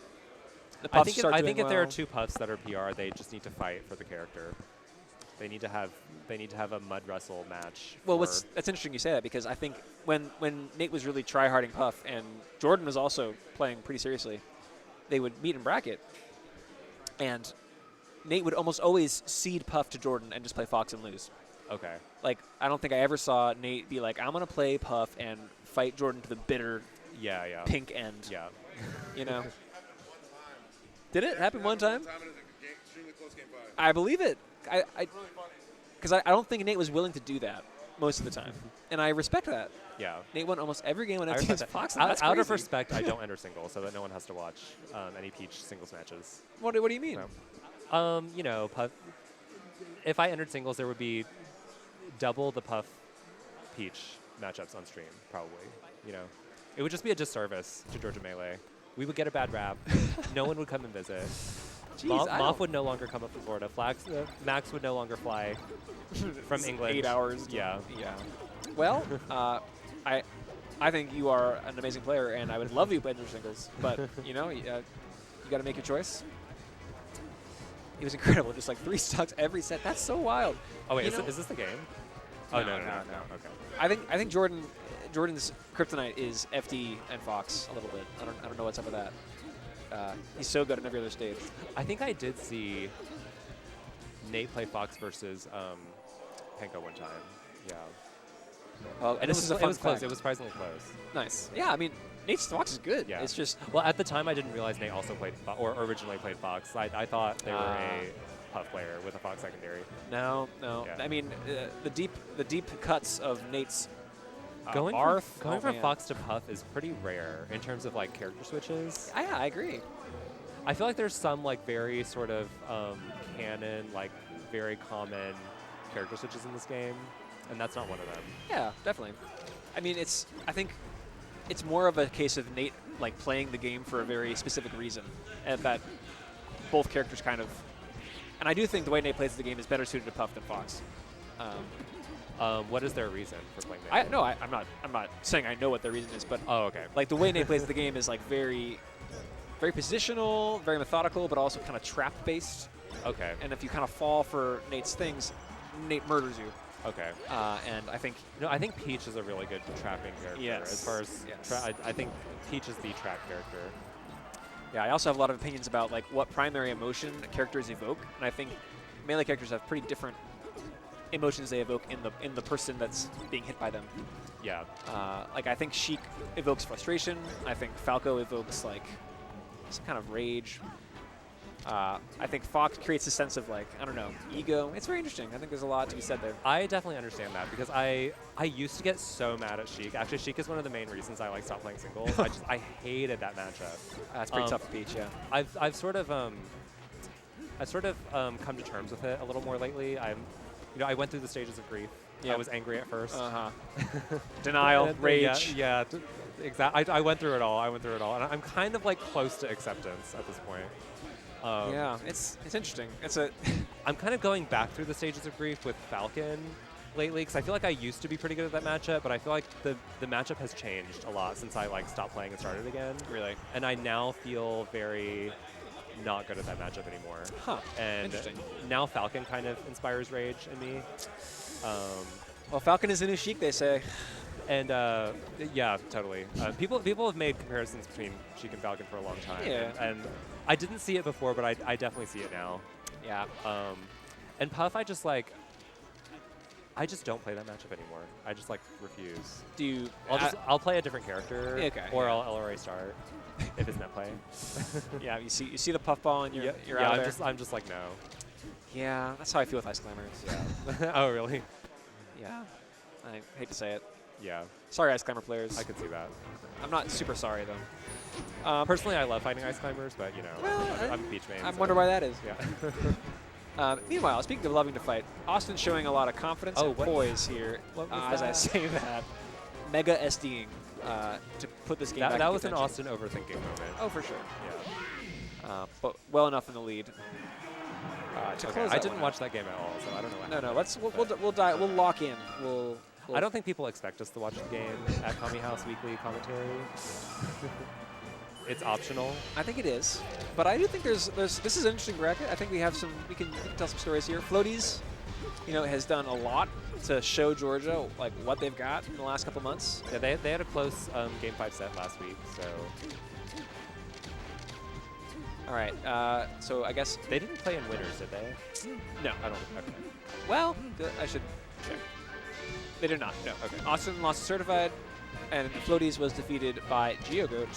The I puffs think start I doing think if there are well. 2 puffs that are PR, they just need to fight for the character. They need to have a mud wrestle match. Well, for- that's interesting you say that because I think when Nate was really try-harding Puff and Jordan was also playing pretty seriously, they would meet in bracket, and Nate would almost always cede Puff to Jordan and just play Fox and lose. okay. Like, I don't think I ever saw Nate be like, I'm going to play Puff and fight Jordan to the bitter Yeah, yeah. pink end, Yeah. you know? Did it happen one time? Time it is an extremely close game 5. I believe it. Because I don't think Nate was willing to do that most of the time. And I respect that. Yeah. Nate won almost every game when I I respect used that. Fox. Out, That's out of crazy. respect, I don't enter singles so that no one has to watch any Peach singles matches. What do you mean? So, you know, Puff. If I entered singles, there would be double the Puff Peach matchups on stream, probably. You know, it would just be a disservice to Georgia Melee. We would get a bad rap. No one would come and visit. Jeez, I Moth don't- would no longer come up from Florida. Max would no longer fly from England. 8 hours. Yeah. Yeah. Well, I think you are an amazing player, and I would love you playing your singles. But you know, you got to make your choice. He was incredible, just like 3 stocks every set. That's so wild. Oh wait, You is know- this the game? Oh no. no. Okay. I think Jordan's kryptonite is FD and Fox a little bit. I don't know what's up with that. He's so good on every other stage. I think I did see Nate play Fox versus Penko one time. Yeah. Well, And this is a fun it was close. fact. It was surprisingly close. Nice. Yeah, I mean, Nate's Fox is good. Yeah. It's just Well, at the time, I didn't realize Nate also played or originally played Fox. I thought they were a Puff player with a Fox secondary. no. Yeah. I mean, the deep cuts of Nate's Going Marth. from man. Fox to Puff is pretty rare in terms of like character switches. Yeah, I agree. I feel like there's some like very sort of canon, like very common character switches in this game, and that's not one of them. Yeah, definitely. I mean, I think it's more of a case of Nate like playing the game for a very specific reason, and that both characters kind of. And I do think the way Nate plays the game is better suited to Puff than Fox. What is their reason for playing Nate? I'm not saying I know what their reason is, but Oh, okay. like the way Nate plays the game is like very positional, very methodical, but also kind of trap based. Okay. And if you kind of fall for Nate's things, Nate murders you. Okay. And I think I think Peach is a really good trapping character. Yes. As far as Yes. I think Peach is the trap character. Yeah, I also have a lot of opinions about like what primary emotion characters evoke, and I think melee characters have pretty different emotions they evoke in the person that's being hit by them. Yeah. Like I think Sheik evokes frustration. I think Falco evokes like some kind of rage. I think Fox creates a sense of like, I don't know, ego. It's very interesting. I think there's a lot to be said there. I definitely understand that because I used to get so mad at Sheik. Actually, Sheik is one of the main reasons I like stopped playing singles. I hated that matchup. It's pretty tough for Peach, yeah. I've sort of come to terms with it a little more lately. I went through the stages of grief. Yeah. I was angry at first. Denial, And, rage. Yeah, exactly. I went through it all. And I'm kind of like close to acceptance at this point. Yeah, it's interesting. I'm kind of going back through the stages of grief with Falcon lately because I feel like I used to be pretty good at that matchup, but I feel like the matchup has changed a lot since I like stopped playing and started again. Really? And I now feel very not good at that matchup anymore. Huh. And Interesting. now Falcon kind of inspires rage in me. Well, Falcon is the new Sheik, they say. And yeah, totally. People have made comparisons between Sheik and Falcon for a long time. Yeah. And I didn't see it before, but I definitely see it now. Yeah. And Puff, I just don't play that matchup anymore. I just like refuse. Do you? I'll play a different character. Okay, Or yeah. I'll LRA start if it's net play. Yeah, you see the puffball and you're yeah, out I'm there. just like no. Yeah, that's how I feel with Ice Climbers. Yeah. Oh, really? Yeah. I hate to say it. Yeah. Sorry, Ice Climber players. I could see that. I'm not super sorry, though. Personally, I love fighting ice climbers, but you know, Well, I'm a beach main. I so- wonder why that is. Yeah. Meanwhile, speaking of loving to fight, Austin's showing a lot of confidence and what- poise here what was as I that? say that. Mega SDing to put this game back That in was an contention. Austin overthinking moment. Oh, for sure. Yeah. But well enough in the lead. To Okay, close I that didn't one watch that game at all, so I don't know what out. No, happened. we'll lock in. We'll I don't think people expect us to watch the game at Kame House Weekly Commentary. It's optional. I think it is, but I do think there's this is an interesting bracket. I think we can tell some stories here. Floaties, has done a lot to show Georgia like what they've got in the last couple months. Yeah, they had a close Game 5 set last week, so All right, so I guess they didn't play in winners, did they? no. I don't. Okay. Well, I should check. They did not. No. Okay. Austin lost to Certified, and Floaties was defeated by GeoGoat,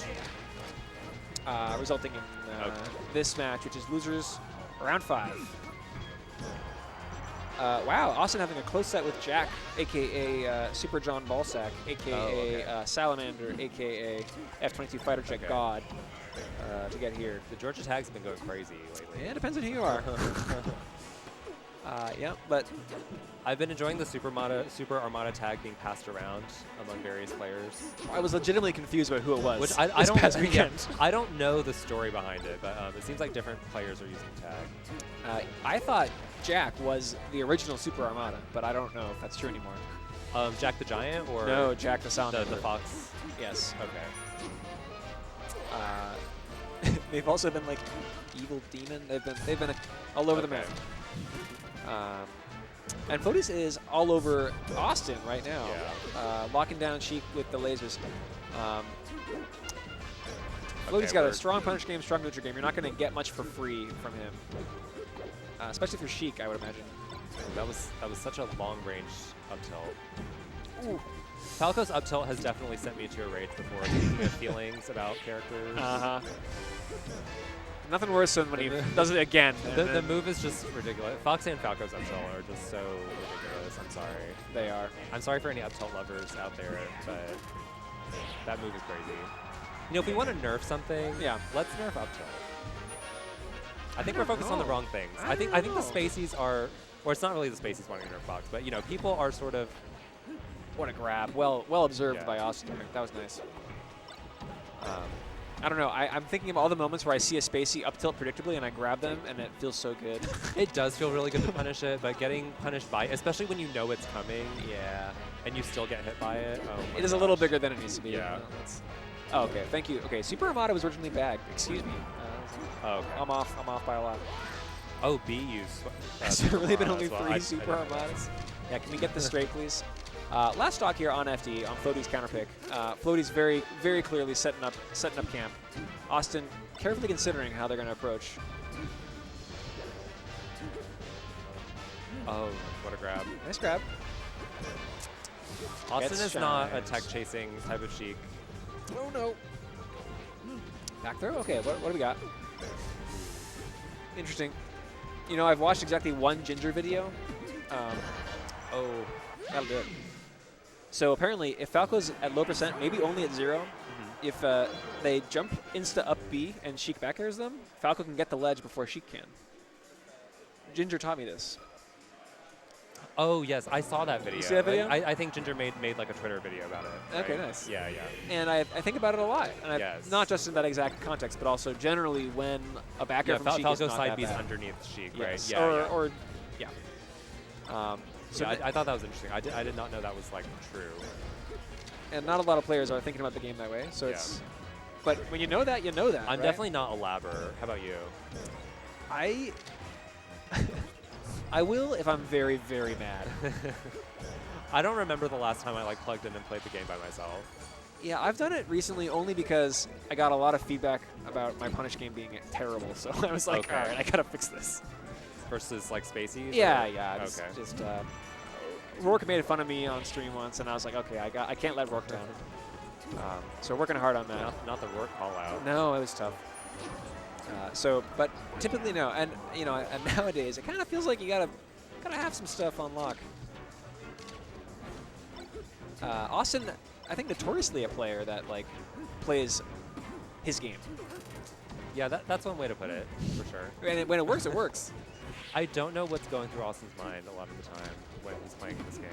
resulting in this match, which is losers round 5. Wow, Austin having a close set with Jack, a.k.a. Super John Ballsack, a.k.a. Salamander, a.k.a. F-22 Fighter Jet Okay. God, to get here. The Georgia tags have been going crazy lately. Yeah, it depends on who you are. Yeah, but I've been enjoying the Super Armada tag being passed around among various players. I was legitimately confused about who it was. Which I this don't past yeah, weekend. I don't know the story behind it, but it seems like different players are using the tag. I thought Jack was the original Super Armada, but I don't know if that's true anymore. Jack the Giant or No, Jack the Salamander. the Fox? Yes. Okay. They've also been like Evil Demon. They've been all over the map. And Floaties is all over Austin right now, locking down Sheik with the lasers. Floaties got a strong punish game, strong neutral game. You're not going to get much for free from him, especially for Sheik, I would imagine. That was such a long range up tilt. Ooh. Falco's up tilt has definitely sent me to a rage before. Speaking of feelings about characters. Nothing worse than when he does it again. The move is just ridiculous. Fox and Falco's up tilt are just so ridiculous. I'm sorry. They are. I'm sorry for any up tilt lovers out there, but that move is crazy. If we want to nerf something, let's nerf up tilt. I think we're focused on the wrong things. I think the Spaceys are, or it's not really the Spaceys wanting to nerf Fox, but people are sort of. What a grab. Well observed by Austin. That was nice. I don't know. I'm thinking of all the moments where I see a Spacey up tilt predictably and I grab them and it feels so good. It does feel really good to punish it, but getting punished by it, especially when you know it's coming, and you still get hit by it. Oh It is a little bigger than it needs to be. Yeah. Oh, okay. Thank you. Okay, Super Armada was originally bagged. Excuse me. Okay. I'm off by a lot. Oh, B used. Has there really been only 3 Super Armadas? Yeah, can we get this straight, please? Last stock here on FD on Floaties counterpick. Floaties very, very clearly setting up camp. Austin carefully considering how they're going to approach. Oh, what a grab! Nice grab. Austin is not a tech chasing type of Sheik. Oh no. Back throw. Okay, what do we got? Interesting. I've watched exactly 1 Ginger video. Oh, that'll do it. So apparently, if Falco's at low percent, maybe only at 0, if they jump insta up B and Sheik back airs them, Falco can get the ledge before Sheik can. Ginger taught me this. Oh yes, I saw that video. You see that video? I think Ginger made like a Twitter video about it. Okay, right? nice. Yeah. And I think about it a lot. And Yes. not just in that exact context, but also generally when a back air from Sheik is Falco not side that B's bad. underneath Sheik, Yes. right? Yeah. So I thought that was interesting. I did not know that was like true. And not a lot of players are thinking about the game that way. So it's. But when you know that, you know that. I'm right? definitely not a labber. How about you? I will if I'm very, very mad. I don't remember the last time I plugged in and played the game by myself. Yeah, I've done it recently only because I got a lot of feedback about my punish game being terrible. So I was like, all right, I gotta fix this. Versus Spaceys? Yeah. Okay. Just Rourke made fun of me on stream once, and I was like, okay, I can't let Rourke down. So working hard on that. Not the Rourke call out. No, it was tough. But typically no, and you know, and nowadays it kind of feels like you gotta have some stuff on lock. Austin, I think notoriously a player that like plays his game. Yeah, that's one way to put it, for sure. And when it works, it works. I don't know what's going through Austin's mind a lot of the time when he's playing this game.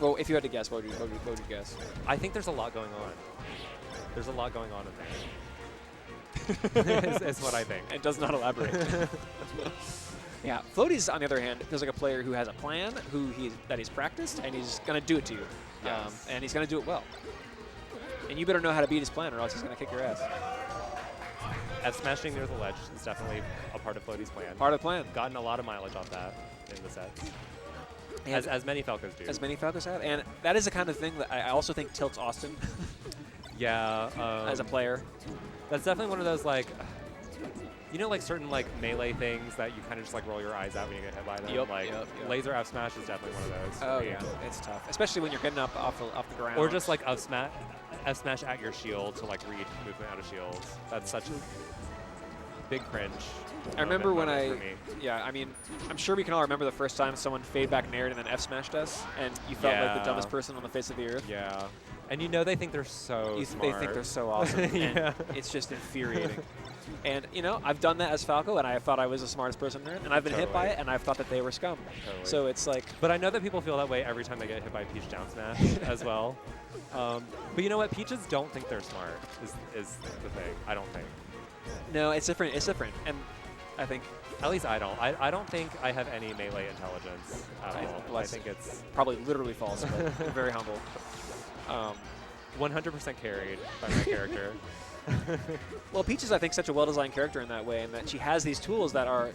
Well, if you had to guess, what would you guess? I think there's a lot going on. There's a lot going on in there. is what I think. It does not elaborate. Yeah, Floaties, on the other hand, feels like a player who has a plan, that he's practiced, and he's going to do it to you. Yes. And he's going to do it well. And you better know how to beat his plan, or else he's going to kick your ass. F smashing near the ledge is definitely a part of Floaties' plan. Part of the plan. Gotten a lot of mileage off that in the sets. And As many Falcos do. As many Falcos have. And that is the kind of thing that I also think tilts Austin Yeah. as a player. That's definitely one of those, like, you know, like certain like melee things that you kind of just like roll your eyes at when you get hit by them. Yep, Like yep. laser F smash is definitely one of those. Oh for me. yeah, it's tough, especially when you're getting up off the ground. Or just like F smash at your shield to like read movement out of shields. That's such a big cringe. I remember when moment for me. yeah, I mean, I'm sure we can all remember the first time someone fade back naired and then F smashed us, and you felt like the Yeah. dumbest person on the face of the earth. Yeah. And you know they think they're so They smart. think they're so awesome, Yeah. and it's just infuriating. And you know, I've done that as Falco, and I thought I was the smartest person there, and I've been hit by Totally. it, and I've thought that they were scum. Totally. So it's like, But I know that people feel that way every time they get hit by Peach down smash as well. But you know what? Peaches don't think they're smart is the thing. I don't think. no, it's different. It's different, and I think At least I don't. I don't think I have any melee intelligence at all. well, I think it's probably literally false, but very humble. 100% carried by my character. Well, Peach is, I think, such a well-designed character in that way, in that she has these tools that are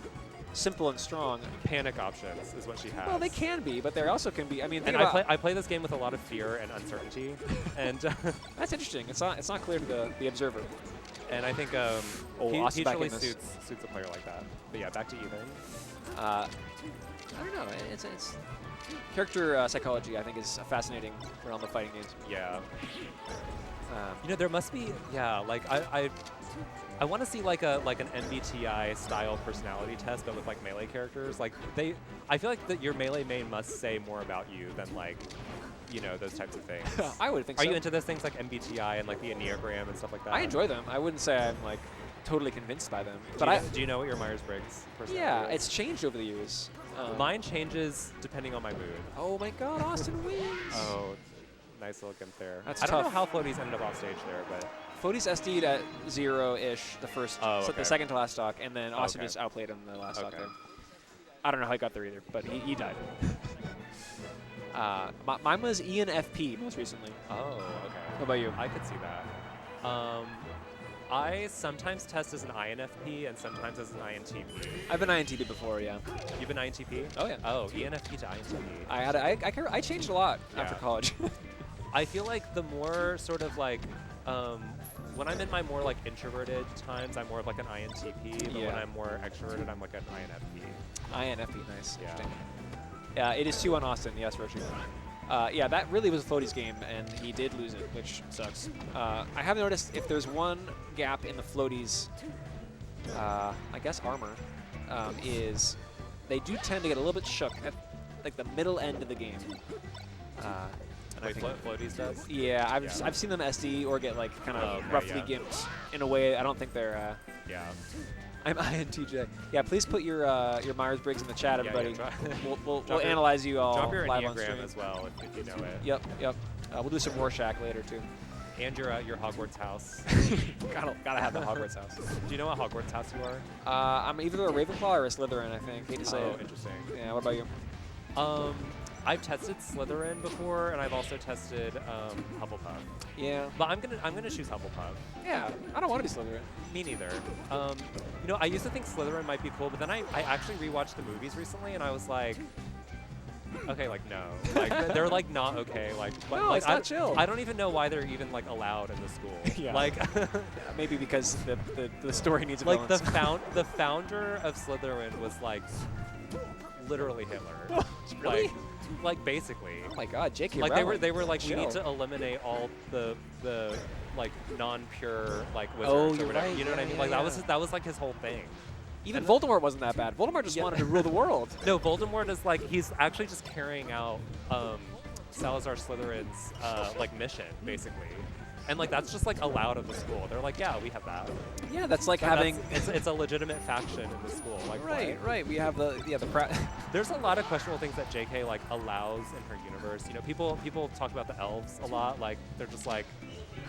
simple and strong. Panic options is what she has. Well, they can be, but they also can be. I mean, And think about, I play this game with a lot of fear and uncertainty, and that's interesting. It's not clear to the observer. and I think Austin Peach back really in this. suits a player like that. But yeah, back to Ethan. I don't know. It's character psychology. I think is a fascinating realm of fighting games. Yeah. You know, there must be, like I want to see like an MBTI style personality test, but with like melee characters. Like I feel like that your melee main must say more about you than like, you know, those types of things. I would think Are so. you into those things like MBTI and like the Enneagram and stuff like that? I enjoy them. I wouldn't say I'm like totally convinced by them, Do but you, do you know what your Myers-Briggs personality yeah, is? it's changed over the years. Mine changes depending on my mood. Oh my God, Austin wins. Oh, nice little gimp there. That's I don't know tough. how Floaties ended up off stage there, but Floaties SD'd at 0-ish the first, Oh, so okay. the second to last stock, and then Austin Okay. just outplayed him in the last stock Okay. there. I don't know how he got there either, but he died. Mine was ENFP most recently. oh, okay. What about you? I could see that. I sometimes test as an INFP and sometimes as an INTP. I've been INTP before, yeah. You've been INTP? Oh, yeah. Oh, ENFP to INTP. I changed a lot after Yeah. college. I feel like the more sort of like, when I'm in my more like introverted times, I'm more of like an INTP, but when Yeah. I'm more extroverted, I'm like an INFP. INFP, nice. Yeah. Interesting. It is 2 on Austin, yes, Roshi. Yeah, that really was a Floaties game, and he did lose it, which sucks. I have noticed if there's one gap in the Floaties, I guess armor, is they do tend to get a little bit shook at like the middle end of the game. And I Wait, think, Floaties does? yeah, I've Yeah. I've seen them SD or get like kind of Oh, okay, roughly yeah. gimped in a way. I don't think they're. Yeah. I'm INTJ. Yeah, please put your Myers-Briggs in the chat, Yeah, everybody. yeah, we'll Drop we'll your- analyze you all Drop your live on Enneagram stream. as well if you know it. Yep. We'll do some Rorschach later too. And your Hogwarts house. gotta have the Hogwarts house. Do you know what Hogwarts house you are? I'm either a Ravenclaw or a Slytherin, I think. Hate to say Oh, it. interesting. Yeah. What about you? I've tested Slytherin before, and I've also tested Hufflepuff. Yeah. But I'm gonna choose Hufflepuff. Yeah. I don't want to be Slytherin. Me neither. You know, I used to think Slytherin might be cool, but then I actually rewatched the movies recently, and I was like, okay, like no, like they're like not okay. Like No, like, it's not chill. I don't even know why they're even like allowed in the school. Yeah. Like Maybe because the story needs a like balance. the founder of Slytherin was like literally Hitler. Really? Like basically. Oh my God, J.K. Like Rowling. they were like we Chill. need to eliminate all the like non-pure like Oh, wizards or you're whatever. right. You know what I Yeah, mean? yeah, Like yeah. that was like his whole thing. Even And- Voldemort wasn't that bad. Voldemort just Yeah. wanted to rule the world. No, Voldemort is like he's actually just carrying out Salazar Slytherin's like mission basically, and like that's just like allowed of the school. They're like, yeah, we have that. Yeah, that's like And having. it's a legitimate faction in the school. Like Right, what? right. We have the There's a lot of questionable things that JK like allows in her universe. You know, people talk about the elves a lot. Like they're just like,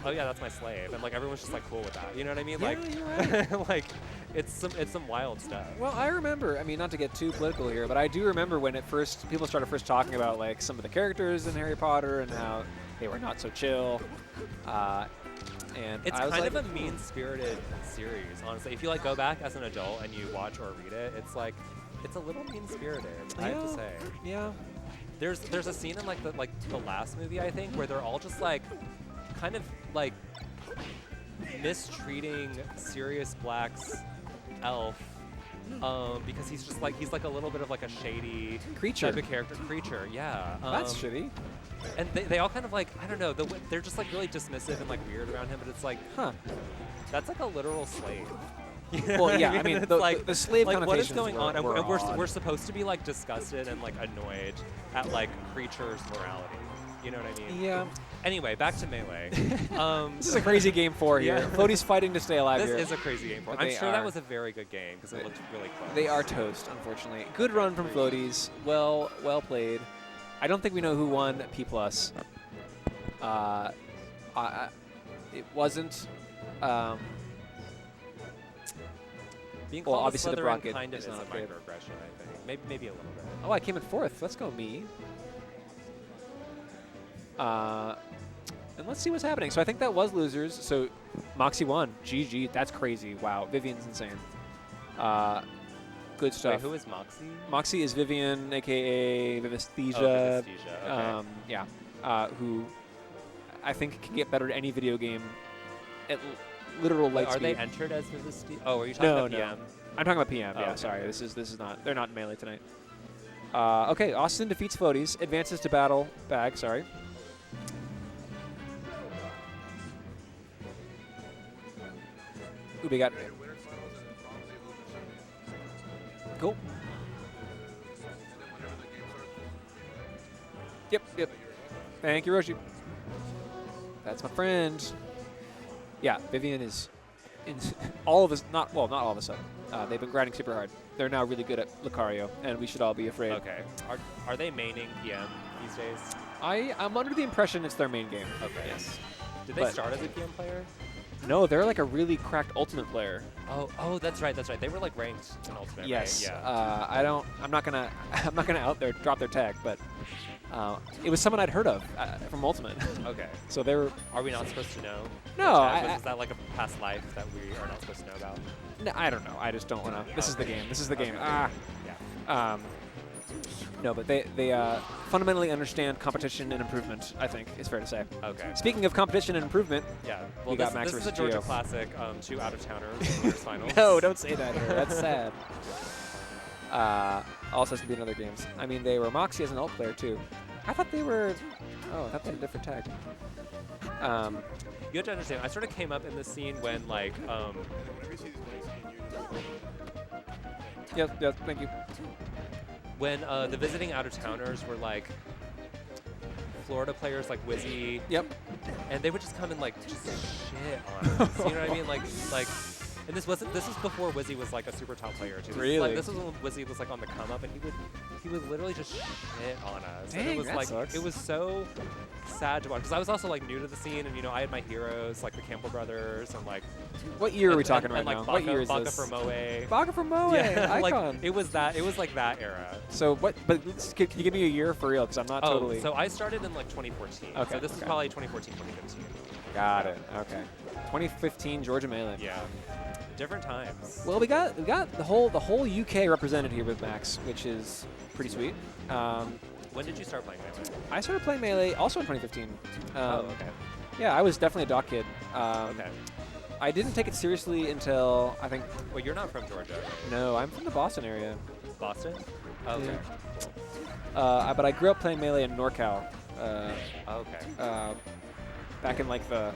oh yeah, that's my slave, and like everyone's just like cool with that. You know what I mean? Yeah, Like, you're right. like it's some wild stuff. Well, I remember. I mean, not to get too political here, but I do remember when people started first talking about like some of the characters in Harry Potter and how they were not so chill. And It's I was kind like, of a mean-spirited series, honestly. If you like go back as an adult and you watch or read it, it's like it's a little mean-spirited. I have to Yeah. say. yeah. There's a scene in like the last movie, I think, where they're all just like kind of like mistreating Sirius Black's elf because he's like a little bit of like a shady Creature. type of creature. Yeah. That's shitty. And they all kind of like, I don't know, they're just like really dismissive and like weird around him, but it's like, Huh. that's like a literal slave. You know Well, what yeah, I mean, It's the- like, the slave like what is connotations going on? And were we're odd. supposed to be like disgusted and like annoyed at like creatures' morality. You know what I mean? Yeah. Anyway, back to Melee. This is a crazy game 4 here. Yeah. Floaties fighting to stay alive This here. is a crazy game for. But I'm they sure that are. was a very good game because it looked really close. They are toast, unfortunately. Good run from Floaties. Well played. I don't think we know who won P+. It wasn't. Being well, called obviously a the Slytherin Brocket kind of is is a not good. microaggression, I think. Maybe a little bit. Oh, I came in 4th. Let's go, me. And let's see what's happening. So I think that was losers. So Moxie won. GG. That's crazy. Wow. Vivian's insane. Good stuff. Wait, who is Moxie? Moxie is Vivian, a.k.a. Vivisthesia. Oh, Vivisthesia, okay. Yeah. Who I think can get better at any video game at literal light Are speed. they entered as Vivisthesia? Oh, are you talking No, about no. PM? I'm talking about PM. Oh, Yeah, okay. sorry. This is not. They're not in Melee tonight. Okay, Austin defeats Floaties, advances to battle. Bag, sorry. Ooh, we got. Cool. Yep. Thank you, Roshi. That's my friend. Yeah, Vivian is all of us. Not all of a sudden. They've been grinding super hard. They're now really good at Lucario, and we should all be afraid. Okay. Are they maining PM these days? I'm under the impression it's their main game. Okay. Yes. Did they But- start as a PM player? No, they're like a really cracked Ultimate player. Oh, that's right. They were like ranked in Ultimate, Yes. right? Yeah. I'm not gonna drop their tag, but it was someone I'd heard of from Ultimate. Okay. So they were. Are we not supposed to know? No, Was that like a past life that we are not supposed to know about? No, I don't know. I just don't want to. This is the game. This is the game. Okay. Yeah. No, but they fundamentally understand competition and improvement. I think is fair to say. Okay. Speaking of competition and improvement. Yeah. We Well, got Max this is a versus Georgia Gio. Classic. 2 out-of-towners in the finals. No, don't say that. That's sad. Also, has to be in other games. I mean, they were Moxie as an ult player too. I thought they were. Oh, I thought they had a different tag. You have to understand. I sort of came up in the scene when like Yep. Thank you. when the visiting out-of-towners were like Florida players like Wizzy. Yep. And they would just come and like just shit on us. You know what I mean? Like, and this was before Wizzy was like a super top player too. This Really? This was when Wizzy was like on the come up, and he would literally just shit on us. And Dang, it was that like sucks. it was so sad to watch because I was also like new to the scene, and I had my heroes like the Campbell brothers and like. What year are we talking and, right like, now? Baka, What year is Baka this? for Moe. Baka for Moe, icon. like it was like that era. So what? But can you give me a year for real? Because I'm not totally. So I started in like 2014. Okay, So this is okay. probably 2014, 2015. Got it. Okay. 2015 Georgia Melee. Yeah. Different times. Well, we got the whole UK represented here with Max, which is pretty sweet. When did you start playing Melee? I started playing Melee also in 2015. Okay. Yeah, I was definitely a doc kid. Okay. I didn't take it seriously until I think. Well, you're not from Georgia. No, I'm from the Boston area. Boston? Okay. But I grew up playing Melee in NorCal. Okay. back in like the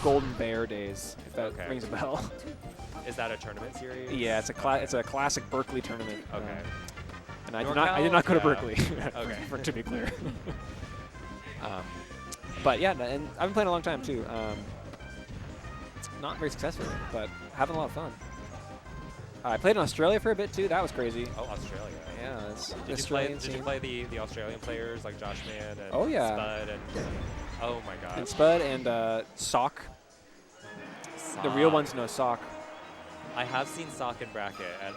Golden Bear days, if that Okay. rings a bell. Is that a tournament series? Yeah, it's a classic Berkeley tournament. Okay. And I did not go to Yeah. Berkeley. Okay. to be clear. But yeah, and I've been playing a long time too. Not very successfully, but having a lot of fun. I played in Australia for a bit too. That was crazy. Oh, Australia. Yeah, it's Did you Australian play? Did you play the Australian players like Josh Man and Oh, yeah. Spud and? Oh my God. And Spud and Sock. The real Sock. ones know Sock. I have seen Sock and Bracket at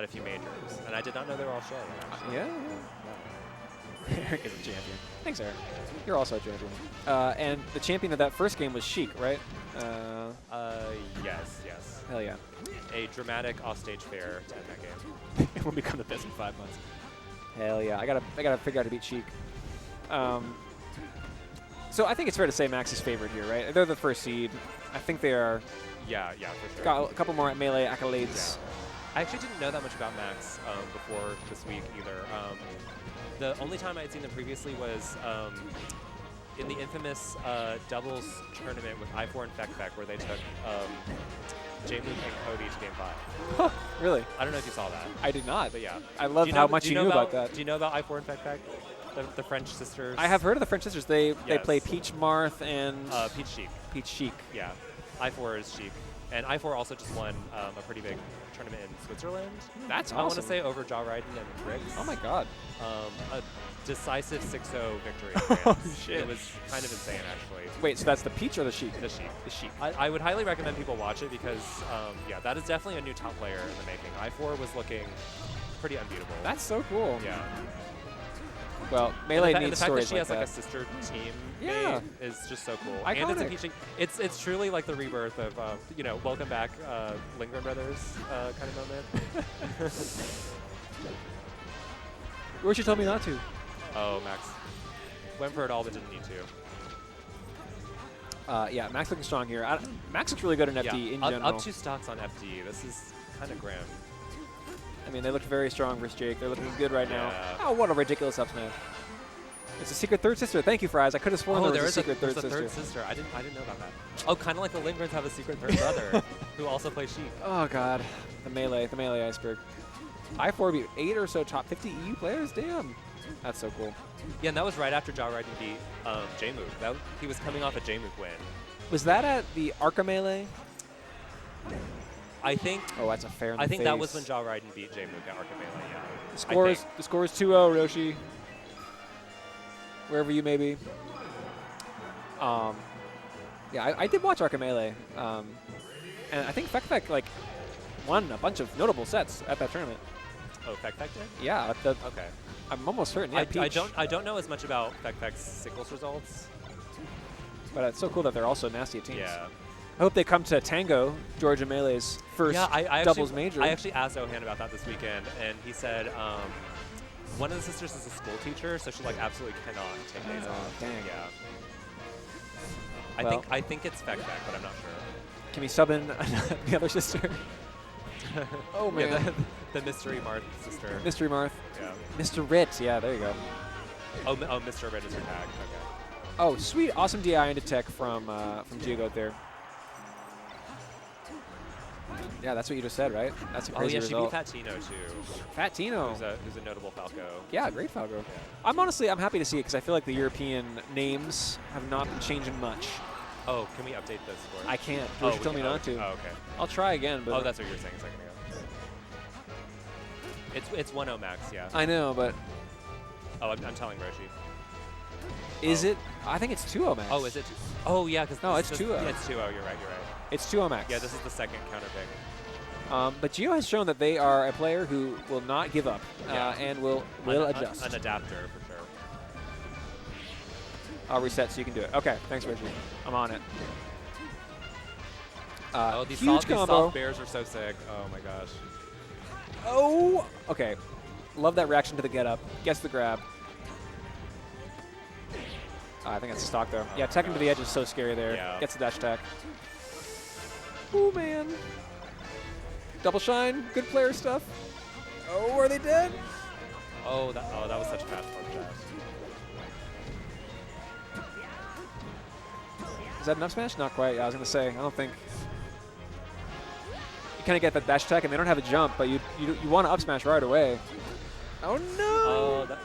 a few majors, and I did not know they were Australian. Actually. Yeah. Eric is a champion. Thanks, Eric. You're also a champion. And the champion of that first game was Sheik, right? Yes, yes. Hell yeah. A dramatic offstage fair to end that game. It will become the best in 5 months. Hell yeah. I gotta figure out how to beat Sheik. So I think it's fair to say Max is favored here, right? They're the first seed. I think they are. Yeah, for sure. Got a couple more Melee accolades. Yeah. I actually didn't know that much about Max before this week either. The only time I had seen them previously was in the infamous doubles tournament with I4 and Fek, where they took J-Mook and Cody to Game 5. Really? I don't know if you saw that. I did not. But yeah. I love how much you knew about that. Do you know about I4 and Fek? The French sisters? I have heard of the French sisters. They Yes. play Peach Marth and Peach Sheik. Peach Sheik. Yeah. I4 is Sheik. And I4 also just won a pretty big tournament in Switzerland. That's I want to awesome. say over Jaw Ryden and Riggs. Oh my god. A decisive 6-0 victory. in Oh, France. shit. It was kind of insane, actually. Wait, so that's the Peach or the Sheik? The Sheik. The Sheik. I would highly recommend people watch it because, yeah, that is definitely a new top player in the making. I4 was looking pretty unbeatable. That's so cool. Yeah. Well, Melee and the needs fact that stories she like has like that. a sister team Yeah. mate is just so cool. Iconic. And it's impeaching. It's truly like the rebirth of welcome back Lindgren Brothers kind of moment. Roshi told me not to. Oh, Max went for it all but didn't need to. Yeah, Max looking strong here. Max looks really good in FD in general. Up 2 stocks on FD. This is kind of grim. I mean, they looked very strong versus Jake. They're looking good right now. Yeah. Oh, what a ridiculous up smash. It's a secret third sister. Thank you, Fries. I could have sworn there was a secret third there's sister. a third sister. I didn't know about that. Oh, kind of like the Lindgrens have a secret third brother who also plays Sheik. Oh god, the melee iceberg. I4 beat 8 or so top 50 EU players. Damn, that's so cool. Yeah, and that was right after Jaw Ryden beat J-Mook. He was coming off a J-Mook win. Was that at the Arca Melee? I think. Oh, that's a fair. I think that was when Jaw Ryden beat J-Mook at Arca Melee. Yeah. The score is 2-0, Roshi. Wherever you may be. Yeah, I did watch Arca Melee, and I think Fek like won a bunch of notable sets at that tournament. Oh, Fek did? Yeah, Okay. I'm almost certain. Yeah, I don't know as much about Fek's singles results. But it's so cool that they're also nasty at teams. Yeah. I hope they come to Tango, Georgia Melee's first Yeah, I doubles actually, major. I actually asked Ohan about that this weekend, and he said one of the sisters is a school teacher, so she like absolutely cannot take days off. dang. Yeah. Well- I think it's Fek, but I'm not sure. Can we sub in the other sister? Oh man, Yeah, the mystery Marth sister. Mystery Marth, Yeah. Mr. Rit. Yeah, there you go. Oh, Mr. Red is her tag. Okay. Oh, sweet, awesome DI into tech from Giago there. Yeah, that's what you just said, right? That's a Oh crazy yeah, she beat result. Fat Tino too. Fat Tino. Who's a notable Falco. Yeah, great Falco. I'm happy to see it because I feel like the European names have not been changing much. Oh, can we update this score? I can't. Oh, George told me not to. Oh, okay. I'll try again, but Oh, that's what you were saying a second ago. It's 1-0 max, yeah. I know, but Oh, I'm telling Roshi. is it? I think it's 2-0 max. Oh, is it? Oh, yeah, because No, it's 2-0. Yeah, it's 2-0. You're right. It's 2-0 max. Yeah, this is the second counter pick. But Gio has shown that they are a player who will not give up Yeah. and will adjust. An adapter for sure. I'll reset so you can do it. Okay, thanks, Reggie. I'm on it. Oh, these huge soft combo. bears are so sick. Oh my gosh. Oh, okay. Love that reaction to the get up. Gets the grab. I think it's a stock though. Oh Yeah, my tech into the gosh. edge is so scary there. Yeah. Gets the dash attack. Oh man. Double shine. Good player stuff. Oh, are they dead? Oh, that was such a fast punch dash. Is that an up smash? Not quite. I was going to say, I don't think. You kind of get that dash attack, and they don't have a jump, but you want to up smash right away. Oh, no! Oh,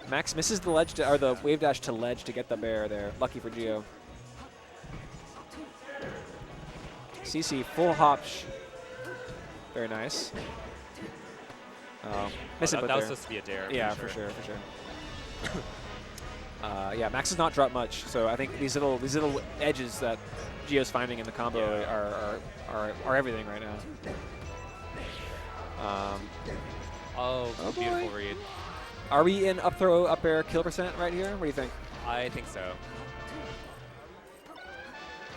Max misses the ledge or the wave dash to ledge to get the bear there. Lucky for Gio. CC full hop. Very nice. Miss it, but that was there. supposed to be a dare. Yeah, for sure. Yeah, Max does not drop much, so I think these little edges that Gio's finding in the combo are everything right now. Oh, beautiful boy. read. Are we in up throw, up air kill percent right here? What do you think? I think so.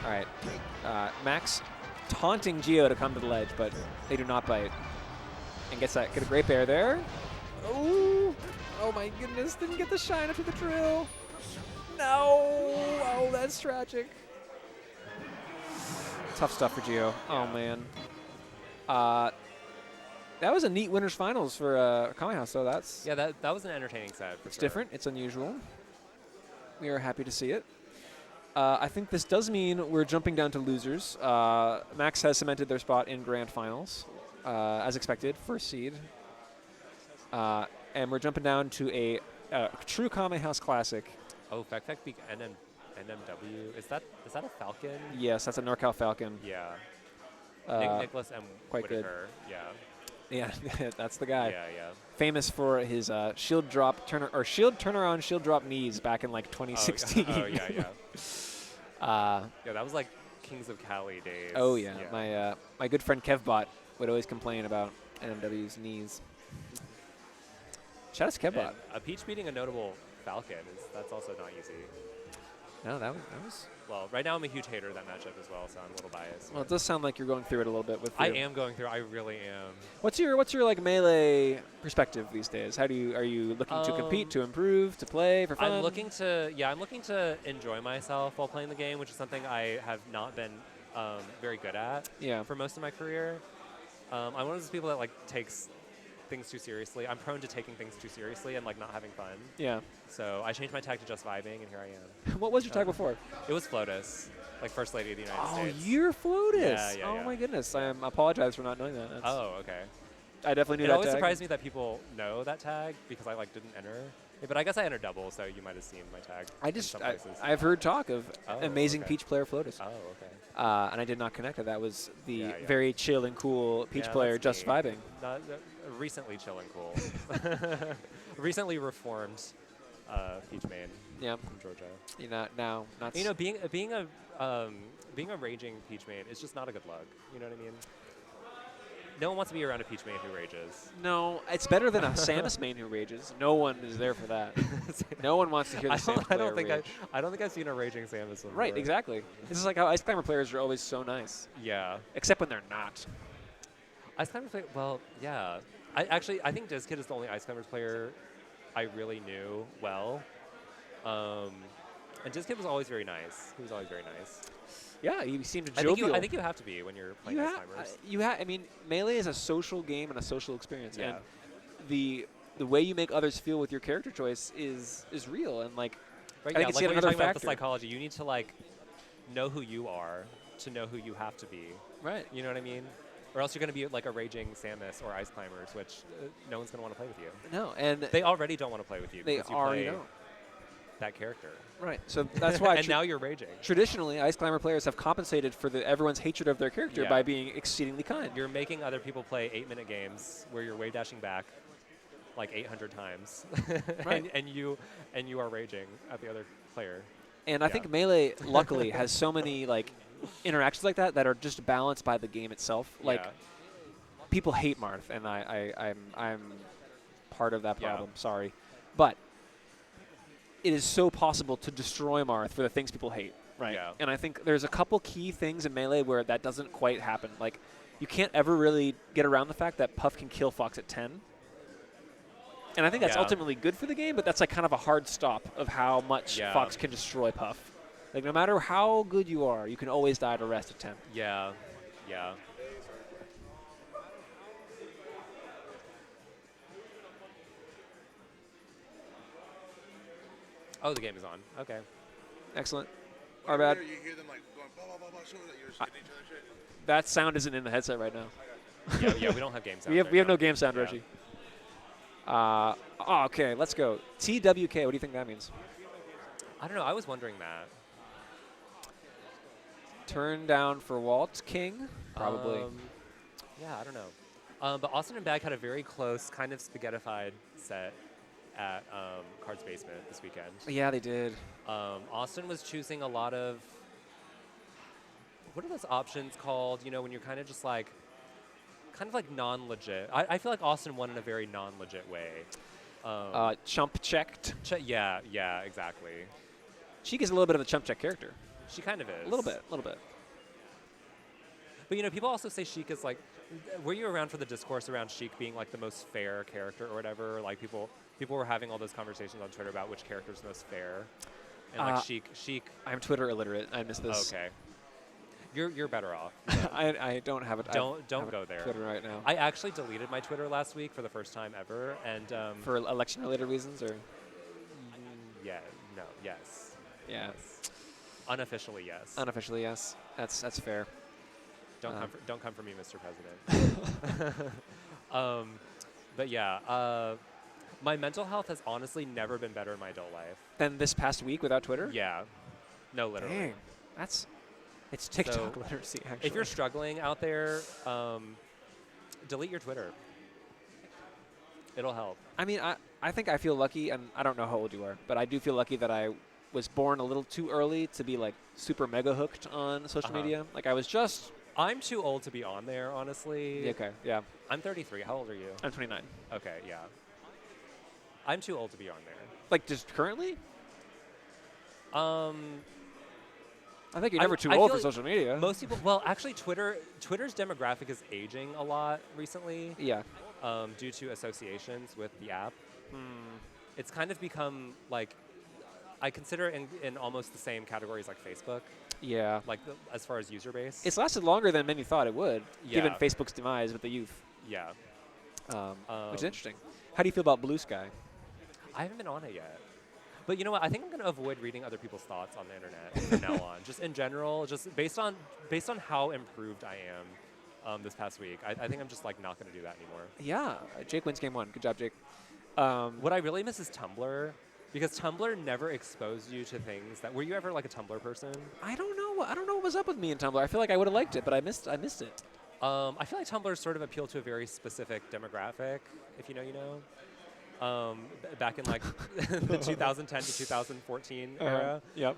All right, Max taunting Gio to come to the ledge, but they do not bite. And get a great bear there. Oh, oh my goodness! Didn't get the shine after the drill. No! Oh, that's tragic. Tough stuff for Gio. Oh man. That was a neat winners finals for Kame House. So that's Yeah, that was an entertaining set. it's different. It's unusual. We are happy to see it. I think this does mean we're jumping down to losers. Max has cemented their spot in grand finals, as expected, first seed. And we're jumping down to a true Kame House classic. Oh, Fact NMW. Is that a Falcon? Yes, that's a NorCal Falcon. Yeah. Uh, Nicholas M. quite good. Whitaker. Yeah. Yeah, that's the guy. Yeah. Famous for his shield turnaround, shield drop knees back in like 2016. Oh yeah. Yeah, that was like Kings of Cali days. Oh yeah, my good friend Kevbot would always complain about NMW's knees. Shout out to Kevbot. And a Peach beating a notable Falcon that's also not easy. No, that was. Well, right now I'm a huge hater of that matchup as well, so I'm a little biased. Well, it does sound like you're going through it a little bit with. I am going through. I really am. What's your like melee perspective these days? Are you looking to compete, to improve, to play for fun? I'm looking to enjoy myself while playing the game, which is something I have not been very good at for most of my career. I'm one of those people that like takes things too seriously. I'm prone to taking things too seriously and like not having fun. Yeah. So I changed my tag to just vibing, and here I am. What was your tag before? It was Floaties, like First Lady of the United States. Oh, you're Floaties. Yeah. Oh my goodness. I apologize for not knowing that. Oh, okay. I definitely knew it that always tag. surprised me that people know that tag because I like didn't enter. But I guess I entered double, so you might have seen my tag. I've heard talk of amazing Peach player Floaties. Oh, okay. And I did not connect it. That was the very chill and cool Peach player just vibing. Recently chill and cool. Recently reformed Peach main. Yeah. From Georgia. You're not. You know, being a raging Peach main is just not a good look. You know what I mean? No one wants to be around a Peach main who rages. No, it's better than a Samus main who rages. No one is there for that. No one wants to hear the Samus player rage. I don't think I've seen a raging Samus before. Right, exactly. This is like how Ice Climber players are always so nice. Yeah. Except when they're not. Ice Climber player, well, yeah. I think DizKid is the only Ice Climbers player I really knew well. And DizKid was always very nice. He was always very nice. Yeah, he seemed jovial. I think you have to be when you're playing Ice Climbers. I mean, Melee is a social game and a social experience. Yeah. And the way you make others feel with your character choice is real. And, like, right, I think it's yet another factor. About the psychology, you need to, like, know who you are to know who you have to be. Right. You know what I mean? Or else you're going to be like a raging Samus or Ice Climbers, which no one's going to want to play with you. No, and they already don't want to play with you. They because you already play don't. That character. Right. So that's why. And now you're raging. Traditionally, Ice Climber players have compensated for everyone's hatred of their character by being exceedingly kind. You're making other people play 8-minute games where you're wave dashing back like 800 times, right. and you are raging at the other player. And I think Melee, luckily, has so many like interactions like that are just balanced by the game itself. Like people hate Marth, and I'm part of that problem. Sorry, but it is so possible to destroy Marth for the things people hate. Right. Yeah. And I think there's a couple key things in Melee where that doesn't quite happen. Like, you can't ever really get around the fact that Puff can kill Fox at 10. And I think that's ultimately good for the game, but that's like kind of a hard stop of how much Fox can destroy Puff. Like, no matter how good you are, you can always die to rest at 10. Yeah. Yeah. Oh, the game is on. Okay. Excellent. Our bad. You hear them like going blah blah blah blah. You're just hitting each other shit. That sound isn't in the headset right now. Yeah, we don't have game sound. We have right no now. game sound, Yeah. Reggie. Okay, let's go. TWK. What do you think that means? I don't know. I was wondering that. Turn down for Walt King, probably. Yeah, I don't know. But Austin and Bag had a very close, kind of spaghettified set at Card's Basement this weekend. Yeah, they did. Austin was choosing a lot of, what are those options called? You know, when you're kind of just like, non-legit. I feel like Austin won in a very non-legit way. Chump checked. Yeah, exactly. Sheik is a little bit of a chump check character. She kind of is. A little bit. But, you know, people also say Sheik is like, were you around for the discourse around Sheik being like the most fair character or whatever? Like people were having all those conversations on Twitter about which character is most fair. And like Sheik. I'm Twitter illiterate. I miss this. Okay. You're better off. I don't have it. Don't go there. Twitter right now. I actually deleted my Twitter last week for the first time ever, and for election-related reasons, or yes. Yeah. Unofficially, yes. Unofficially, yes. That's fair. Don't come for me, Mr. President. But yeah, my mental health has honestly never been better in my adult life. Than this past week without Twitter? Yeah. No, literally. Dang. It's TikTok So, literacy, actually. If you're struggling out there, delete your Twitter. It'll help. I mean, I think I feel lucky, and I don't know how old you are, but I do feel lucky that I was born a little too early to be like super mega hooked on social media. Like I was just. I'm too old to be on there, honestly. Okay, yeah. I'm 33. How old are you? I'm 29. Okay, yeah. I'm too old to be on there. Like just currently? I think you're I- never too I old feel for like social media. Most people, well, actually, Twitter's demographic is aging a lot recently. Yeah. Due to associations with the app. Hmm. It's kind of become like, I consider it in almost the same categories like Facebook, Yeah. like as far as user base. It's lasted longer than many thought it would, given Yeah. Facebook's demise with the youth, Yeah. which is interesting. How do you feel about Blue Sky? I haven't been on it yet. But you know what? I think I'm going to avoid reading other people's thoughts on the internet from now on. Just in general, just based on how improved I am this past week. I think I'm just like not going to do that anymore. Yeah. Jake wins game one. Good job, Jake. What I really miss is Tumblr, because Tumblr never exposed you to things that. Were you ever like a Tumblr person? I don't know. I don't know what was up with me in Tumblr. I feel like I would have liked it, but I missed it. I feel like Tumblr sort of appealed to a very specific demographic, if you know, you know. Back in like the 2010 to 2014 era. Yep.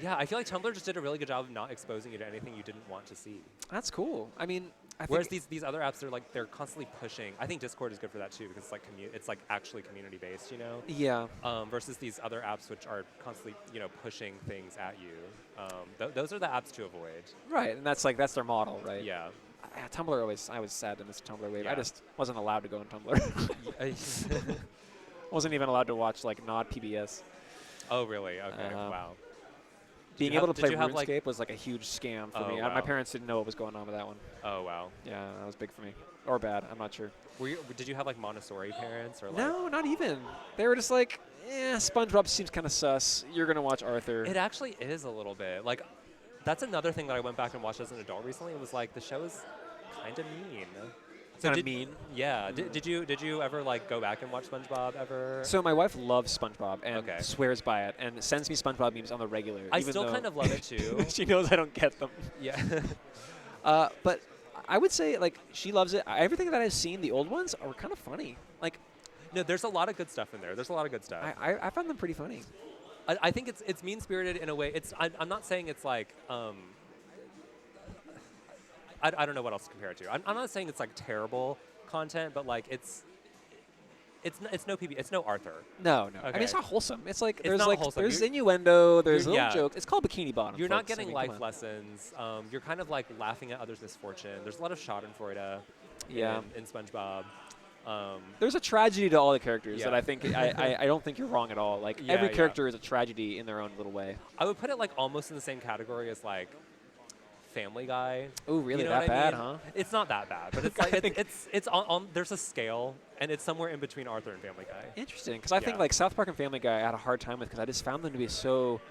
Yeah, I feel like Tumblr just did a really good job of not exposing you to anything you didn't want to see. That's cool. I mean, I Whereas think these other apps, they're constantly pushing. I think Discord is good for that too, because it's like actually community based, you know. yeah. Versus these other apps which are constantly pushing things at you. Those are the apps to avoid. Right, and that's their model, right? Yeah. Tumblr I was sad to miss the Tumblr wave. I Yeah. just wasn't allowed to go on Tumblr. Wasn't even allowed to watch like Nod PBS. Oh really? Okay. Wow. Being you able have- to did play you have, like- RuneScape was like a huge scam for Oh, me. wow. My parents didn't know what was going on with that one. Oh wow. Yeah, that was big for me. Or bad, I'm not sure. Did you have like Montessori parents or like? No, not even. They were just like, SpongeBob seems kind of sus. You're going to watch Arthur. It actually is a little bit. Like, that's another thing that I went back and watched as an adult recently. It was like the show is kind of mean. Kinda mean? Yeah. Did you ever like go back and watch SpongeBob ever? So my wife loves SpongeBob and Okay. swears by it and sends me SpongeBob memes on the regular. I even still though kind of love it too. she knows I don't get them. Yeah. But I would say like she loves it. Everything that I've seen, the old ones, are kind of funny. Like No, there's a lot of good stuff in there. There's a lot of good stuff. I found them pretty funny. I think it's mean spirited in a way. I'm not saying it's like I don't know what else to compare it to. I'm not saying it's like terrible content, but like it's no PB. It's no Arthur. No. I mean, Okay. it's not wholesome. It's like It's there's not like wholesome. there's You're- innuendo. There's little yeah. jokes. It's called Bikini Bottom. You're not folks. I getting mean, life come on. lessons. You're kind of like laughing at others' misfortune. There's a lot of Schadenfreude Yeah. in SpongeBob. There's a tragedy to all the characters Yeah. that I think I don't think you're wrong at all. Like every Yeah. character is a tragedy in their own little way. I would put it like almost in the same category as like Family Guy. Oh, really? You know That what I bad, mean? huh? It's not that bad, but it's like it's on there's a scale, and it's somewhere in between Arthur and Family Guy. Interesting, because I think Yeah. like South Park and Family Guy I had a hard time with because I just found them to be so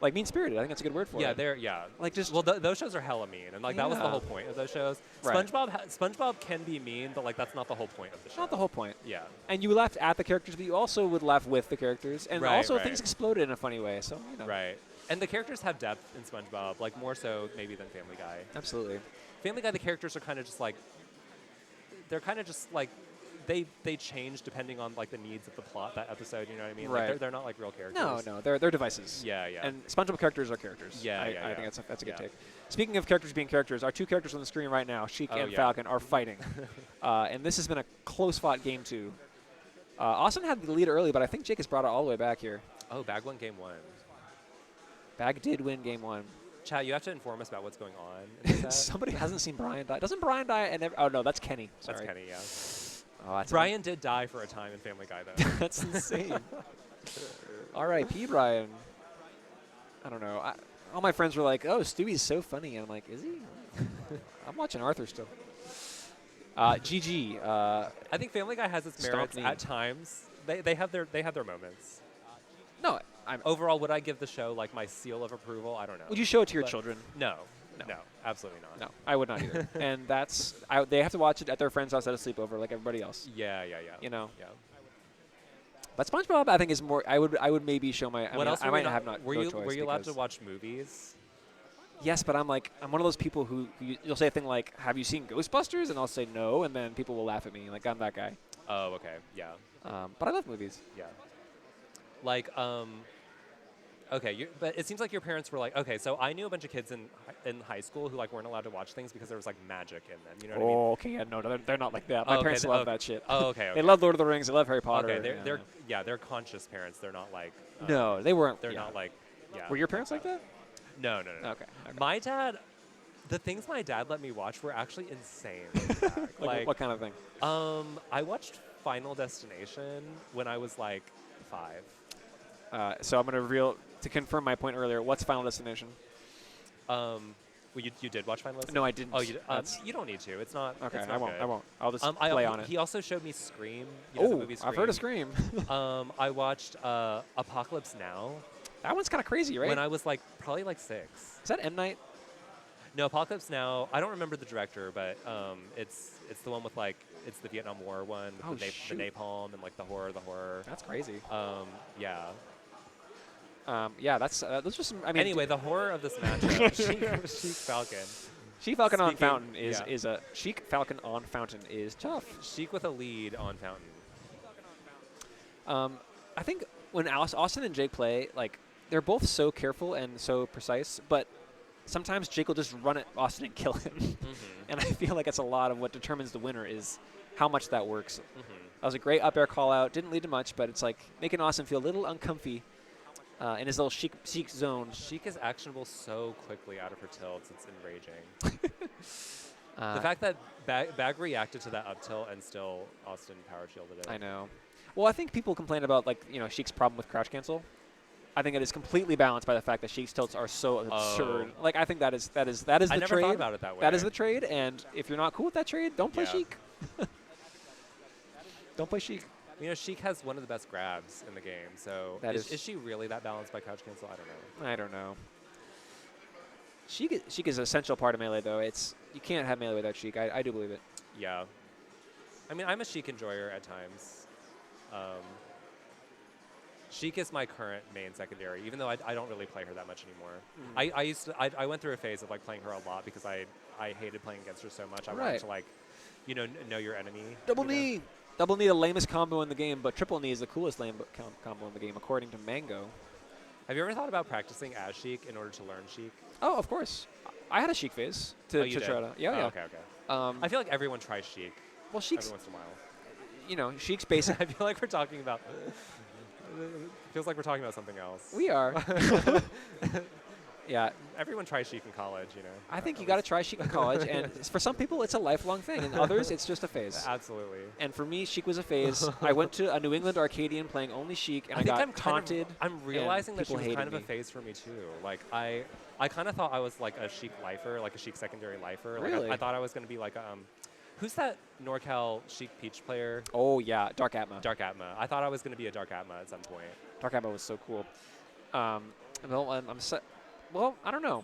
like mean-spirited. I think that's a good word for Yeah, it. they're like just well, those shows are hella mean, and like that was the Yeah. whole point of those shows. Right. SpongeBob can be mean, but like that's not the whole point of the show. not the whole point. Yeah. And you laughed at the characters, but you also would laugh with the characters, and Right, also right. things exploded in a funny way. So you know, Right. And the characters have depth in SpongeBob, like more so maybe than Family Guy. absolutely. Family Guy, the characters are kind of just like they change depending on like the needs of the plot that episode. You know what I mean? Right. Like, they're not like real characters. No, they're devices. Yeah, yeah. And SpongeBob characters are characters. Yeah, I yeah, think yeah. that's a good Yeah. take. Speaking of characters being characters, our two characters on the screen right now, Sheik Oh, and yeah. Falcon, are fighting, and this has been a close-fought game two. Austin had the lead early, but I think Jake has brought it all the way back here. Oh, Bag won game 1. Bag did win game one. Chad, you have to inform us about what's going on. in the set. Somebody hasn't seen Brian die. Doesn't Brian die? Oh no, that's Kenny. Sorry. That's Kenny, yeah. Oh, that's Brian did die for a time in Family Guy, though. That's insane. R.I.P. Brian. I don't know. All my friends were like, "Oh, Stewie's so funny," and I'm like, "Is he?" I'm watching Arthur still. GG. I think Family Guy has its Stomp merits knee. at times. They have their moments. No, I'm. Overall, would I give the show like my seal of approval? I don't know. Would you show it to your But- children? No, No. no, absolutely not. No, I would not either. And they have to watch it at their friend's house at a sleepover, like everybody else. Yeah. You know. Yeah. But SpongeBob, I think, is more. I would maybe show my. What else? I were might we not, have not. Were no you choice were you allowed to because- watch movies? Yes, but I'm one of those people who you'll say a thing like, "Have you seen Ghostbusters?" and I'll say no, and then people will laugh at me like I'm that guy. Oh, okay. Yeah. But I love movies. Yeah. Like, okay, but it seems like your parents were like, okay, so I knew a bunch of kids in high school who like weren't allowed to watch things because there was like magic in them. You know what I mean? Oh, okay, yeah, no, they're not like that. My Oh, okay, parents they- love oh, that shit. Oh, okay. They love Lord of the Rings. They love Harry Potter. Okay, yeah. they're conscious parents. They're not like. No, they weren't. They're yeah. not like. Yeah. Were your parents like that? No. Okay. My dad, the things my dad let me watch were actually insane. Like what kind of thing? I watched Final Destination when I was like 5. So I'm going to reveal, to confirm my point earlier, what's Final Destination? Well, you did watch Final Destination? No, I didn't. Oh, you, That's- you don't need to. It's not. Okay, it's not I won't. good. I won't. I'll just I- play on it. He also showed me Scream. You know the Oh, movie I've heard of Scream. I watched Apocalypse Now That one's kind of crazy, right? when I was like probably like 6. Is that M. Night? No, Apocalypse Now. I don't remember the director, but it's the one with like it's the Vietnam War one with Oh, the shoot. napalm and like the horror. That's crazy. Yeah. Yeah, that's those are some. I mean, Anyway, the horror of this matchup, Sheik Falcon. Sheik Falcon on speaking- Fountain yeah. is a Sheik Falcon on Fountain is tough. Sheik with a lead on Fountain. I think when Austin and Jake play, like they're both so careful and so precise, but sometimes Jake will just run at Austin and kill him. And I feel like that's a lot of what determines the winner is how much that works. That was a great up air call out. Didn't lead to much, but it's like making Austin feel a little uncomfy in his little Sheik zone. Sheik is actionable so quickly out of her tilts. It's enraging. Uh, The fact that Bag reacted to that up tilt and still Austin power shielded it. I know. Well, I think people complain about Sheik's problem with crouch cancel. I think it is completely balanced by the fact that Sheik's tilts are so absurd. Like I think that is the I trade. never thought about it that way. That is the trade, and if you're not cool with that trade, don't play Yeah. Sheik. Don't play Sheik. You know, Sheik has one of the best grabs in the game. So That is is- she really that balanced by crouch cancel? I don't know. I don't know. Sheik is an essential part of Melee, though. You can't have Melee without Sheik. I do believe it. Yeah. I mean, I'm a Sheik enjoyer at times. Sheik is my current main secondary, even though I don't really play her that much anymore. I went through a phase of like playing her a lot because I hated playing against her so much. I wanted Right. to like, know your enemy. Double you know? knee. Double knee, the lamest combo in the game, but triple knee is the coolest combo in the game, according to Mango. Have you ever thought about practicing as Sheik in order to learn Sheik? Oh, of course. I had a Sheik phase to You try did? to. Yeah, Oh, yeah. Okay. I feel like everyone tries Sheik Well, Sheik's, every once in a while. Sheik's basic. I feel like we're talking about. Feels like we're talking about something else. We are. Yeah, Everyone tries Sheik in college, you know. I think you got to try Sheik in college, and for some people it's a lifelong thing, and others it's just a phase. Absolutely. And for me, Sheik was a phase. I went to a New England Arcadian playing only Sheik, and I think got I'm taunted. I'm realizing that she people was kind hated of a me. phase for me too. Like I I kind of thought I was like a Sheik lifer, like a Sheik secondary lifer. Like Really? I thought I was going to be like who's that NorCal Sheik Peach player? Oh, yeah, Dark Atma. Dark Atma. I thought I was going to be a Dark Atma at some point. Dark Atma was so cool. Well, I don't know.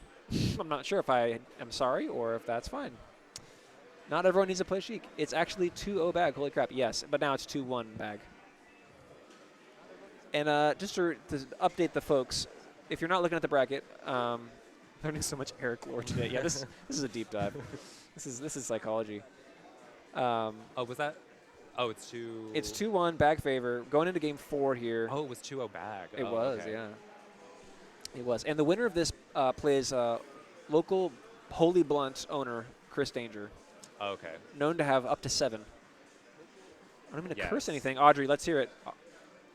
I'm not sure if I am sorry or if that's fine. Not everyone needs to play Sheik. It's actually 2-0 bag. Holy crap, yes. But now it's 2-1 bag. And just to update the folks, if you're not looking at the bracket, learning so much Eric lore today. Yeah, this is a deep dive. This is psychology. Oh, was that? Oh, it's 2. It's 2-1 bag favor. Going into game 4 here. Oh, it was 2-0 bag. It Oh, was, okay. yeah. It was. And the winner of this plays local Holy Blunt owner, Chris Danger, Oh, okay. known to have up to 7. I don't mean to curse Yes. anything. Audrey, let's hear it.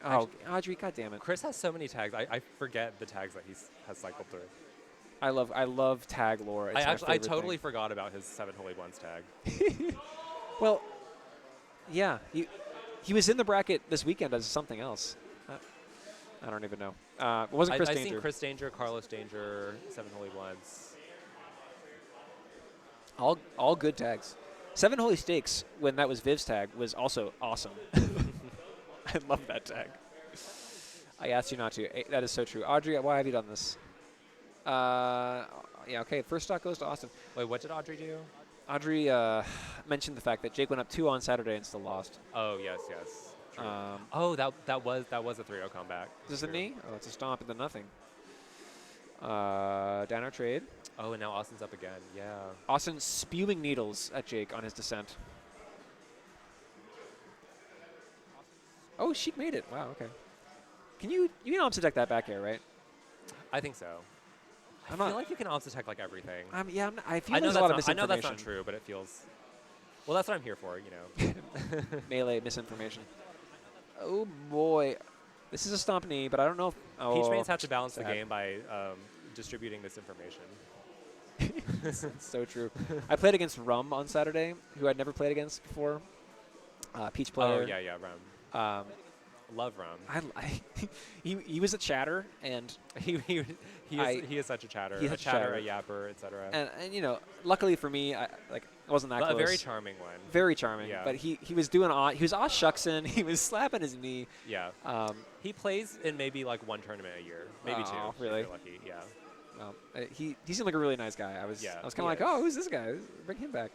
Oh, Audrey, goddammit. Chris has so many tags. I forget the tags that he has cycled through. I love tag lore. It's my I favorite totally thing. forgot about his 7 Holy Ones tag. Well, yeah, he was in the bracket this weekend as something else. I don't even know. It wasn't Chris I've Danger. seen Chris Danger, Carlos Danger, 7 Holy Ones. All good tags. 7 Holy Stakes, when that was Viv's tag, was also awesome. I love that tag. I asked you not to. That is so true. Audrey, why have you done this? Yeah, okay. First stock goes to Austin. Wait, what did Audrey do? Audrey mentioned the fact that Jake went up 2 on Saturday and still lost. Oh, yes. True. Oh, that was a 3-0 comeback. Is this a knee? Oh, it's a stomp into nothing. Down our trade. Oh, and now Austin's up again. Yeah. Austin spewing needles at Jake on his descent. Oh, Sheik made it. Wow, okay. You can opposite deck that back air, right? I think so. I feel like you can opposite tech like everything. Yeah, I feel I know there's a lot of I know misinformation. that's not true, but it feels. Well, that's what I'm here for, you know. Melee misinformation. Oh boy, this is a stomp knee, but I don't know if Peach mains have to balance the sad. game by distributing this information. It's so true. I played against Rum on Saturday, who I'd never played against before. Peach player. Oh yeah, Rum. Love Rum. He was a chatter, and he is such a chatter. He's A a chatter, a chatter. yapper, etc. and you know, luckily for me, I wasn't that A close. very charming one. Very charming. Yeah. But he was doing he was shucksing. He was slapping his knee. Yeah. He plays in maybe like 1 tournament a year, maybe 2. Oh, if really? you're lucky. Yeah. Well, he seemed like a really nice guy. I was Yeah, kind of he like, is. oh, who's this guy? Bring him back.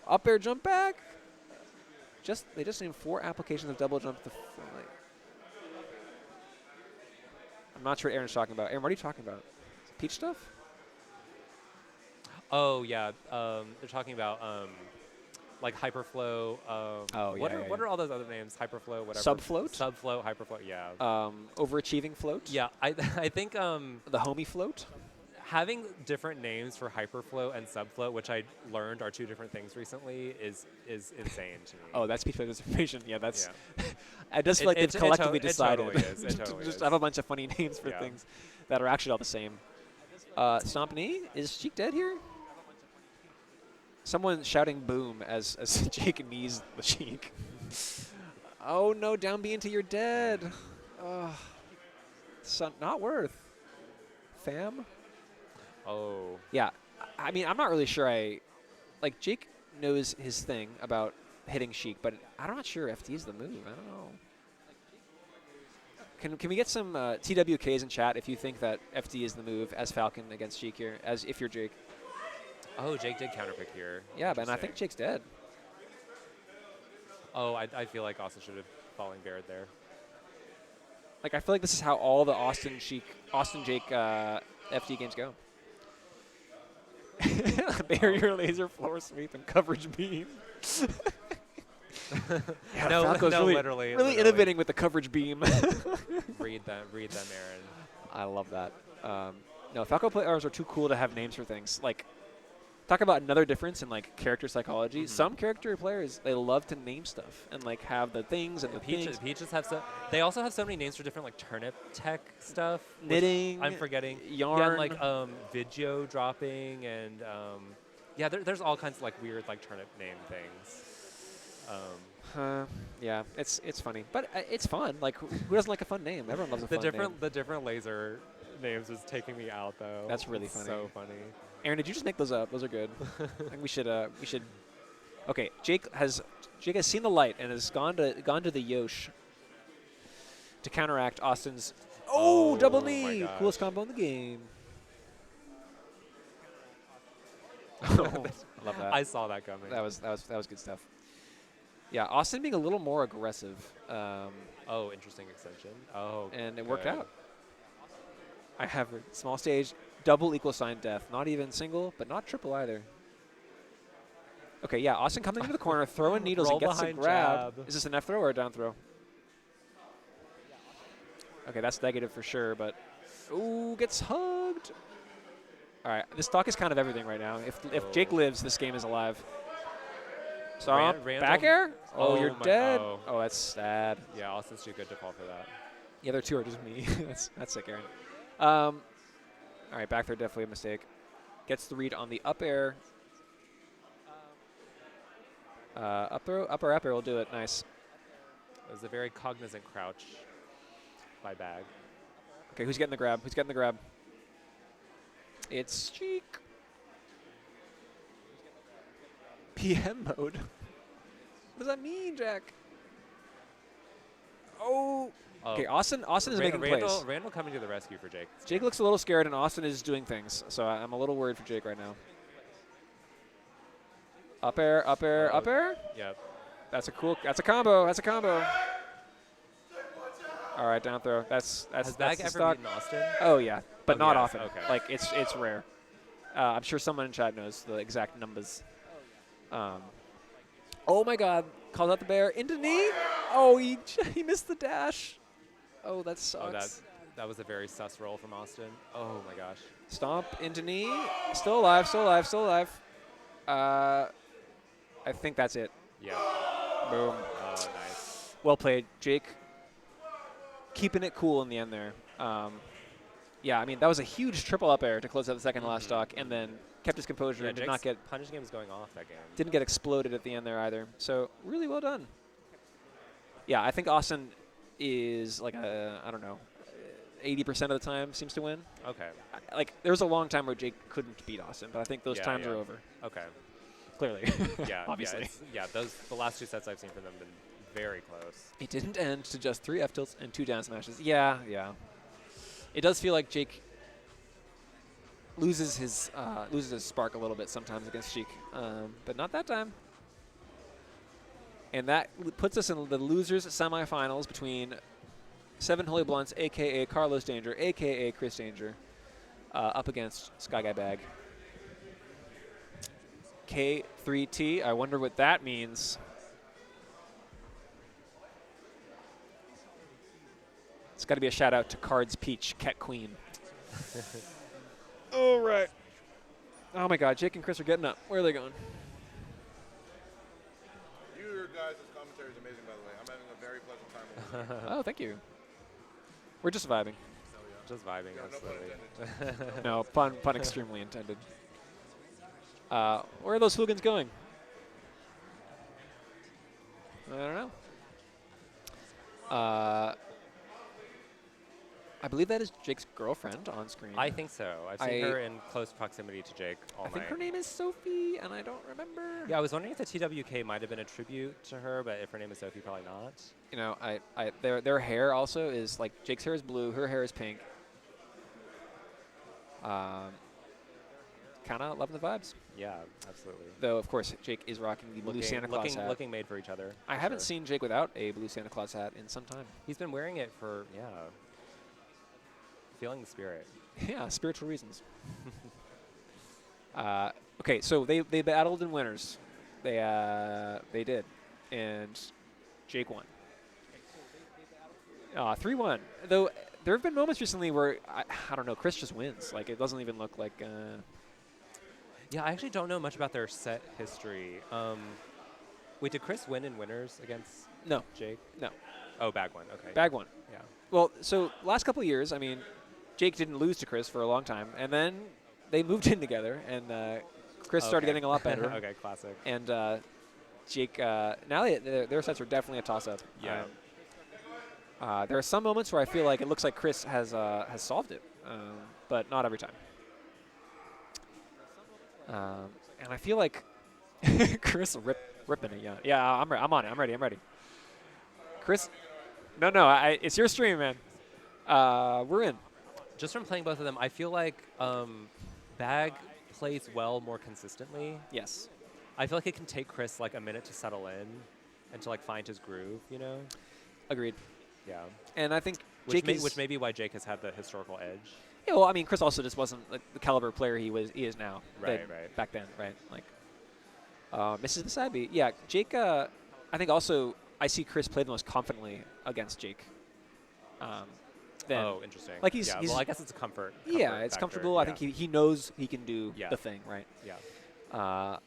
Up air, jump back. They just named 4 applications of double jump. I'm not sure what Aaron's talking about. Aaron, what are you talking about? Peach stuff? Oh yeah. They're talking about like Hyperflow. What are all those other names? Hyperflow, whatever. Subfloat? Subfloat, Hyperflow. Yeah. Overachieving float? Yeah. I think The homie float? having different names for Hyperflow and Subfloat, which I learned are 2 different things recently, is insane to me. Oh, that's Peach Player's information. Yeah, that's. Yeah. It does feel like they've collectively decided It totally is. It to totally just is. have a bunch of funny names for Yeah. things that are actually all the same. Stomp knee? Is Sheik dead here? Someone shouting boom as Jake knees the Sheik. Oh no, down B into you're dead. Not worth. Fam? Oh. Yeah. I mean, I'm not really sure Jake knows his thing about hitting Sheik, but I'm not sure FT's the move. I don't know. Can we get some TWKs in chat if you think that FD is the move as Falcon against Sheik here, as if you're Jake? Oh, Jake did counterpick here. Yeah, but I think Jake's dead. Oh, I feel like Austin should have fallen Baird there. Like, I feel like this is how all the Austin Jake FD games go. Barrier, laser, floor sweep, and coverage beam. Yeah, No, Falco's no, really, literally. really innovating with the coverage beam. Read them, Aaron. I love that. No, Falco players are too cool to have names for things. Like, talk about another difference in like character psychology. Some character players, they love to name stuff and like have the things and the things. Peaches have so. They also have so many names for different like turnip tech stuff. which Knitting. I'm forgetting. Yarn. Yeah, and, like video dropping and yeah, there's all kinds of like weird like turnip name things. Yeah, it's funny, but it's fun. Like, who doesn't like a fun name? Everyone loves a fun name. The different laser names was taking me out though. That's really It's funny. So funny. Aaron, did you just make those up? Those are good. I think we should. Okay, Jake has seen the light and has gone to the Yosh to counteract Austin's. Oh, double my knee! gosh. Coolest combo in the game. I love that. I saw that coming. That was good stuff. Yeah, Austin being a little more aggressive, Oh, interesting extension. Oh, and it worked good. out. I have a small stage, double equal sign death. Not even single, but not triple either. Okay, yeah, Austin coming into the corner, throwing needles Roll and gets a behind grab. jab. Is this an F throw or a down throw? Okay, that's negative for sure, but ooh, gets hugged. All right, this stock is kind of everything right now. If Jake lives, this game is alive. Stomp, Random? back air? Oh, Oh you're my- dead. oh. Oh, that's sad. Yeah, Austin's too good to fall for that. The other two are just me. that's sick, Aaron. All right, back there, definitely a mistake. Gets the read on the up air. Up throw, up air will do it. Nice. It was a very cognizant crouch by Bag. Okay, who's getting the grab? Who's getting the grab? It's Sheik. PM mode. What does that mean, Jack? Oh. Okay, Austin is making plays. Randall coming to the rescue for Jake. Jake looks a little scared, and Austin is doing things. So I'm a little worried for Jake right now. Up air, up air, up air. Yep. That's a combo. That's a combo. All right, down throw. That's Has the Bag ever stock. beaten Austin? Oh yeah, but Oh, not yes, often. okay. Like it's rare. I'm sure someone in chat knows the exact numbers. Oh my God! Calls out the bear into knee. Oh, he missed the dash. Oh, that sucks. Oh, that was a very sus roll from Austin. Oh my gosh. Stomp into knee. Still alive. Still alive. Still alive. I think that's it. Yeah. Boom. Oh, nice. Well played, Jake. Keeping it cool in the end there. Yeah, I mean, that was a huge triple up air to close out the second last stock, and then kept his composure and did not Jake's get punish game is going off that game. didn't get exploded at the end there either. So really well done. Yeah, I think Austin is like I don't know, 80% of the time seems to win. Okay. Like there was a long time where Jake couldn't beat Austin, but I think those Yeah, times yeah. are over. Okay. Clearly. Yeah. Obviously. The last two sets I've seen from them have been very close. It didn't end to just 3 F tilts and 2 down smashes. Yeah. It does feel like Jake loses his spark a little bit sometimes against Sheik, but not that time. And that puts us in the losers semifinals between Seven Holy Blunts, a.k.a. Carlos Danger, a.k.a. Chris Danger, up against Sky Guy Bag. K3T, I wonder what that means. It's got to be a shout out to Cards Peach, Cat Queen. All right. Oh my God, Jake and Chris are getting up. Where are they going? Your guys' commentary is amazing, by the way. I'm having a very pleasant time. Oh, thank you. We're just vibing. Just vibing. Yeah, no pun absolutely. intended. No, pun extremely intended. Where are those hooligans going? I don't know. I believe that is Jake's girlfriend on screen. I think so. I've seen her in close proximity to Jake all I night. think her name is Sophie, and I don't remember. Yeah, I was wondering if the TWK might have been a tribute to her, but if her name is Sophie, probably not. You know, their hair also is like Jake's hair is blue, her hair is pink. Kind of loving the vibes. Yeah, absolutely. Though, of course, Jake is rocking the blue Santa Claus hat. Looking made for each other. I for haven't sure. seen Jake without a blue Santa Claus hat in some time. He's been wearing it for, feeling the spirit. Yeah, spiritual reasons. Okay, so they battled in winners. They did, and Jake won. 3-1. Though there have been moments recently where I don't know, Chris just wins. Like it doesn't even look like. Yeah, I actually don't know much about their set history. Wait, did Chris win in winners against No. Jake? No. Oh, Bag won. Okay. Bag won. Yeah. Well, so last couple of years, I mean, Jake didn't lose to Chris for a long time, and then they moved in together, and Chris started getting a lot better. Okay, classic. And Jake, now their sets are definitely a toss-up. Yeah. There are some moments where I feel like it looks like Chris has solved it. but not every time. And I feel like Chris ripping it. Yeah. I'm on it. I'm ready. Chris, no. It's your stream, man. We're in. Just from playing both of them, I feel like Bag plays well more consistently. Yes. I feel like it can take Chris like a minute to settle in and to like find his groove, you know? Agreed. Yeah. And I think Which may be why Jake has had the historical edge. Yeah, well, I mean, Chris also just wasn't like the caliber player he is now. Right. Back then, right? Like, misses the side B. Yeah, Jake. I think also I see Chris play the most confidently against Jake. Oh, interesting. Like he's well, I guess it's a comfort. Yeah, it's factor, comfortable. yeah. I think he knows he can do Yeah. the thing, right? Yeah.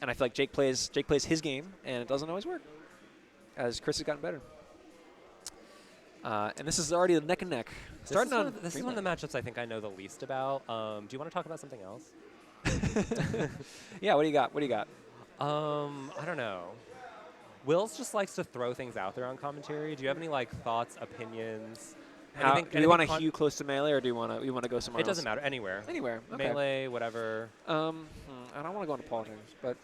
And I feel like Jake plays his game, and it doesn't always work, as Chris has gotten better. And this is already the neck and neck. This is one of the matchups I think I know the least about. Do you want to talk about something else? Yeah, what do you got? I don't know. Wills just likes to throw things out there on commentary. Do you have any like thoughts, opinions? Do you want to hew close to melee, or do you want to go somewhere else? It doesn't matter. Anywhere. Anywhere. Okay. Melee, whatever. I don't want to go into politics, but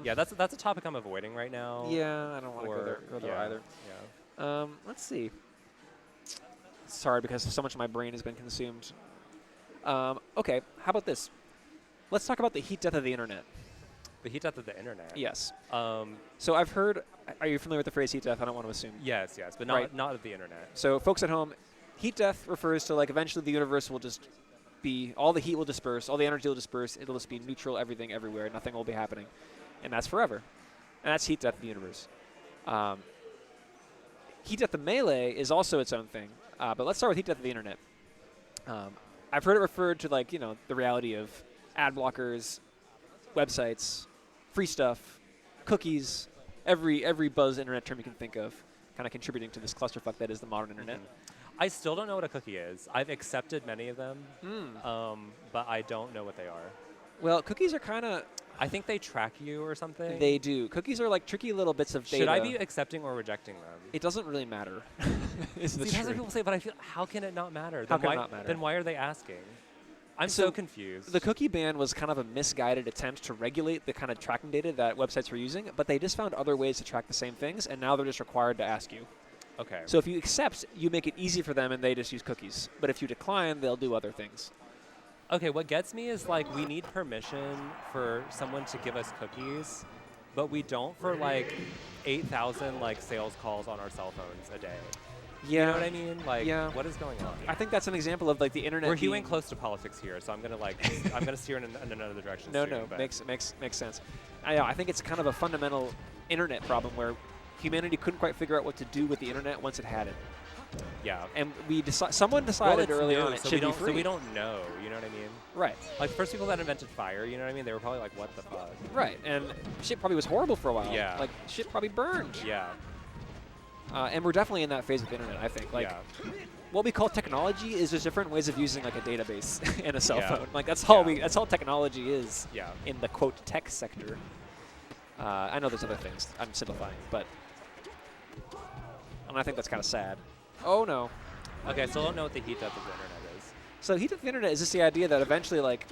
yeah, that's a topic I'm avoiding right now. Yeah, I don't want to go there either. Yeah. Let's see. Sorry, because so much of my brain has been consumed. Okay, how about this? Let's talk about the heat death of the internet. The heat death of the internet. Yes. Um, So I've heard. Are you familiar with the phrase heat death? I don't want to assume. yes, but Right. not of the internet. So folks at home, heat death refers to like eventually the universe will just be, all the heat will disperse, all the energy will disperse, it'll just be neutral, everything, everywhere, nothing will be happening. And that's forever. And that's heat death of the universe. Heat death of melee is also its own thing. But let's start with heat death of the internet. I've heard it referred to like, the reality of ad blockers, websites, free stuff, cookies, every buzz internet term you can think of, kind of contributing to this clusterfuck that is the modern internet. I still don't know what a cookie is. I've accepted many of them, but I don't know what they are. Well, cookies are kind of... I think they track you or something. They do. Cookies are like tricky little bits of data. Should I be accepting or rejecting them? It doesn't really matter. See, that's what people say, but I feel, how can it not matter? How can it not matter? Then why are they asking? I'm so confused. The cookie ban was kind of a misguided attempt to regulate the kind of tracking data that websites were using, but they just found other ways to track the same things, and now they're just required to ask you. Okay. So if you accept, you make it easy for them, and they just use cookies. But if you decline, they'll do other things. Okay, what gets me is like we need permission for someone to give us cookies, but we don't for like 8,000 like sales calls on our cell phones a day. Yeah. You know what I mean? Like, Yeah. what is going on? I think that's an example of like the internet. We're hewing close to politics here, so I'm gonna steer in another direction. No, soon, but makes sense. I think it's kind of a fundamental internet problem where humanity couldn't quite figure out what to do with the internet once it had it. yeah. And someone decided it's early new, on it so should we don't, be free. So we don't know. You know what I mean? Right. Like the first people that invented fire, you know what I mean? They were probably like, what the fuck? Right. And shit probably was horrible for a while. Yeah. Like shit probably burned. Yeah. And we're definitely in that phase with the internet, I think. Like yeah. what we call technology is just different ways of using like a database and a cell Yeah. phone. Like that's all Yeah. that's all technology is Yeah. in the quote tech sector. I know there's other things. I'm simplifying, but and I think that's kind of sad. Oh no. Okay, I still don't know what the heat death of the internet is. So heat death of the internet is just the idea that eventually, like,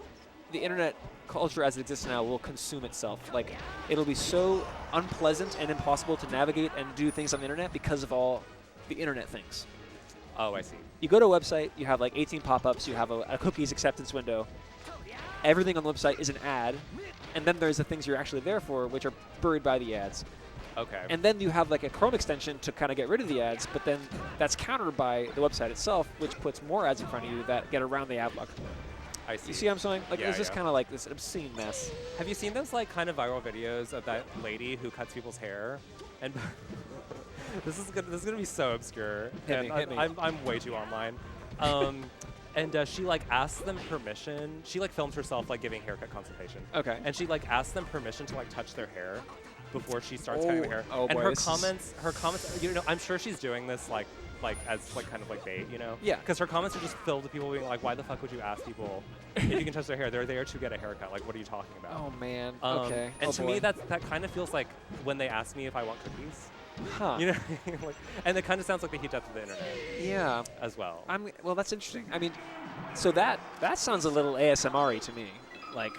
the internet culture as it exists now will consume itself. Like, it'll be so unpleasant and impossible to navigate and do things on the internet because of all the internet things. Oh, I see. You go to a website, you have like 18 pop-ups, you have a cookies acceptance window. Everything on the website is an ad, and then there's the things you're actually there for, which are buried by the ads. Okay. And then you have like a Chrome extension to kind of get rid of the ads, but then that's countered by the website itself, which puts more ads in front of you that get around the ad block. I see. You see what I'm saying? Like, Yeah, it's just yeah. kind of like this obscene mess. Have you seen those like kind of viral videos of that lady who cuts people's hair? And this is gonna be so obscure. Hit and me. I'm way too online. And she like asks them permission. She like films herself like giving haircut consultation. Okay. And she like asks them permission to like touch their hair before she starts cutting their hair. Oh and boy, her this is- comments, you know, I'm sure she's doing this like as like kind of like bait, you know? Yeah. Because her comments are just filled with people being like, why the fuck would you ask people if you can touch their hair? They're there to get a haircut. Like, what are you talking about? Oh man. Um, Okay. And Oh, to boy. me, that kind of feels like when they ask me if I want cookies. Huh. You know, like, and it kind of sounds like the heat death of the internet Yeah. as well. Well, that's interesting. I mean, so that sounds a little ASMR-y to me. Like,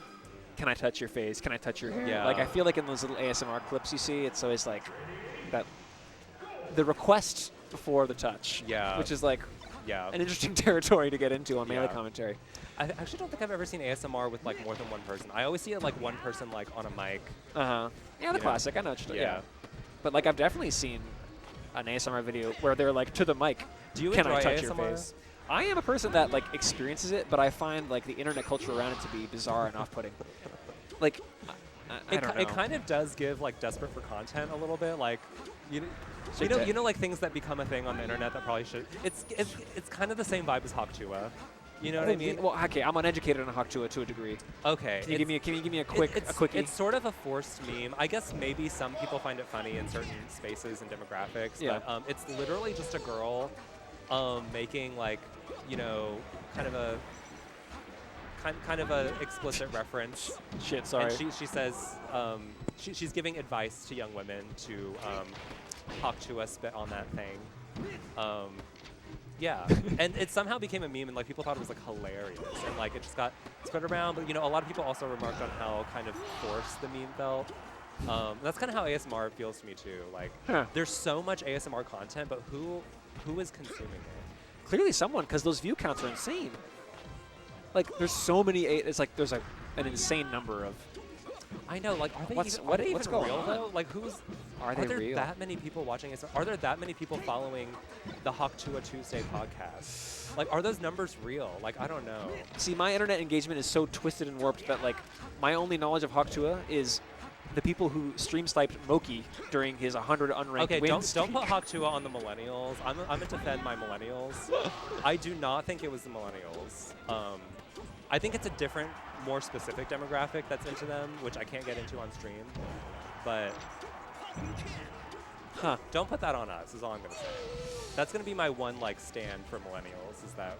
can I touch your face? Can I touch your hair? Yeah. Like, I feel like in those little ASMR clips you see, it's always like that. The request before the touch. Yeah. Which is like Yeah. an interesting territory to get into on Melee Yeah. commentary. I actually don't think I've ever seen ASMR with like more than one person. I always see it like one person like on a mic. Yeah, the You know? classic. I know what you're Yeah. yeah. But like, I've definitely seen an ASMR video where they're like to the mic. Do you Can I enjoy touch your ASMR? face? I am a person that like experiences it, but I find like the internet culture around it to be bizarre and off-putting. Like, I don't know. It kind of does give like desperate for content a little bit. Like, you So know, like things that become a thing on the internet that probably should. It's kind of the same vibe as Hawktua. You know what I mean? Well, okay, I'm uneducated on Hawktua to a degree. Okay. Can you give me a quickie? It's sort of a forced meme. I guess maybe some people find it funny in certain spaces and demographics. Yeah. But it's literally just a girl making like, you know, kind of a explicit reference. Shit, sorry. And she says she's giving advice to young women to Hawktua spit on that thing. Yeah, and it somehow became a meme, and like people thought it was like hilarious, and like it just got spread around. But you know, a lot of people also remarked on how kind of forced the meme felt. And that's kind of how ASMR feels to me too. Like, there's so much ASMR content, but who is consuming it? Clearly someone, because those view counts are insane. Like, there's so many. It's like there's like an insane number of. I know, like, are they What's even going real on? though? Like, Are there real? that many people watching it? Are there that many people following the Hawktua Tuesday podcast? Like, are those numbers real? Like, I don't know. See, my internet engagement is so twisted and warped that like my only knowledge of Hawktua is the people who stream sniped Moki during his 100 unranked Okay, wins. don't put Hawktua on the millennials. I'm gonna defend my millennials. I do not think it was the millennials. I think it's a different, more specific demographic that's into them, which I can't get into on stream. But don't put that on us, is all I'm gonna say. That's gonna be my one like stand for millennials, is that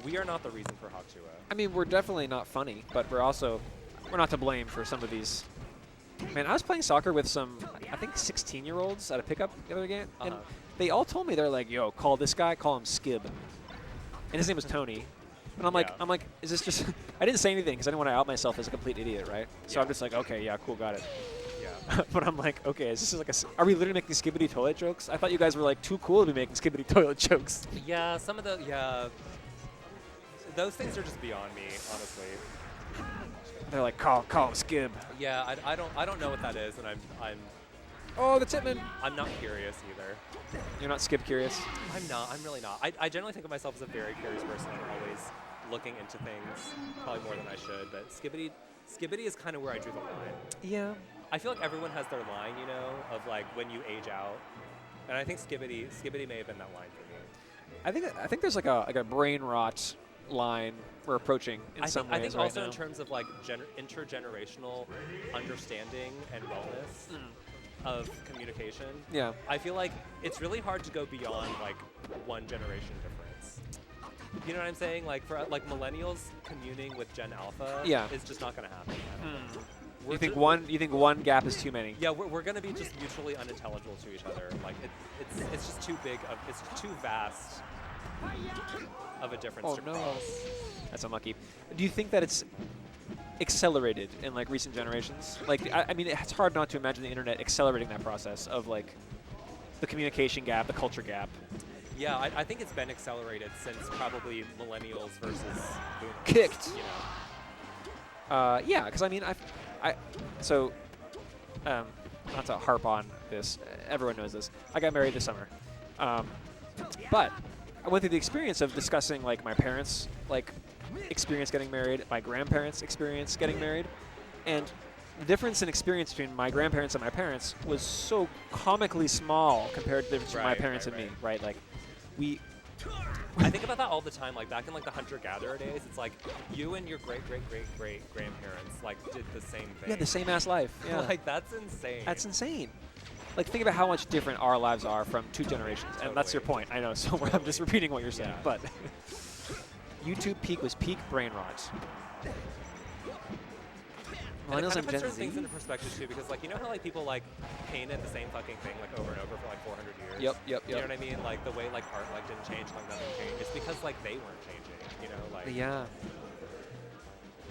we are not the reason for Hawktua. I mean, we're definitely not funny, but we're not to blame for some of these. Man, I was playing soccer with some, I think 16-year-olds at a pickup the other game, and they all told me, they're like, "Yo, call this guy, call him Skib," and his name was Tony. And I'm like, is this just? I didn't say anything because I didn't want to out myself as a complete idiot, right? So I'm just like, okay, yeah, cool, got it. Yeah. But I'm like, okay, is this like are we literally making Skibbity toilet jokes? I thought you guys were like too cool to be making Skibbity toilet jokes. Yeah, some of those things are just beyond me, honestly. They're like, call him Skib. Yeah, I don't know what that is, and I'm Oh, the Tipman. I'm not curious either. You're not Skib curious? I'm really not. I generally think of myself as a very curious person. I'm always looking into things, probably more than I should. But Skibbity is kind of where I drew the line. Yeah. I feel like everyone has their line, you know, of like when you age out. And I think Skibbity may have been that line for me. I think there's like a brain rot line we're approaching in some ways. I think right also now. in terms of like intergenerational understanding and wellness of communication. Yeah. I feel like it's really hard to go beyond like one generation difference. You know what I'm saying? Like for like millennials communing with Gen Alpha is just not going to happen. You think one gap is too many? Yeah, we're going to be just mutually unintelligible to each other. Like it's just too big of it's too vast of a difference to cross. That's unlucky. Do you think that it's accelerated in like recent generations? Like, I mean, it's hard not to imagine the internet accelerating that process of like the communication gap, the culture gap. Yeah, I think it's been accelerated since probably millennials versus boomers. Kicked. You know. Yeah, because I mean, not to harp on this, everyone knows this. I got married this summer, but I went through the experience of discussing like my parents' like experience getting married, my grandparents' experience getting married, and the difference in experience between my grandparents and my parents was so comically small compared to the difference between my parents and me, right? Like, I think about that all the time. Like back in like the hunter-gatherer days, it's like you and your great-great-great-great-grandparents like did the same thing. Yeah, the same ass life. Yeah. Like that's insane. That's insane. Like, think about how much different our lives are from two generations. And that's your point. I know, so I'm just repeating what you're saying. But YouTube peak was peak brain rot. And it Millennials kind and of puts Gen certain Z. things into perspective too, because like you know how like people like painted the same fucking thing like over and over for like 400 years. Yep. You know what I mean? Like the way like art like didn't change, like nothing changed. It's because like they weren't changing. You know, like. Yeah.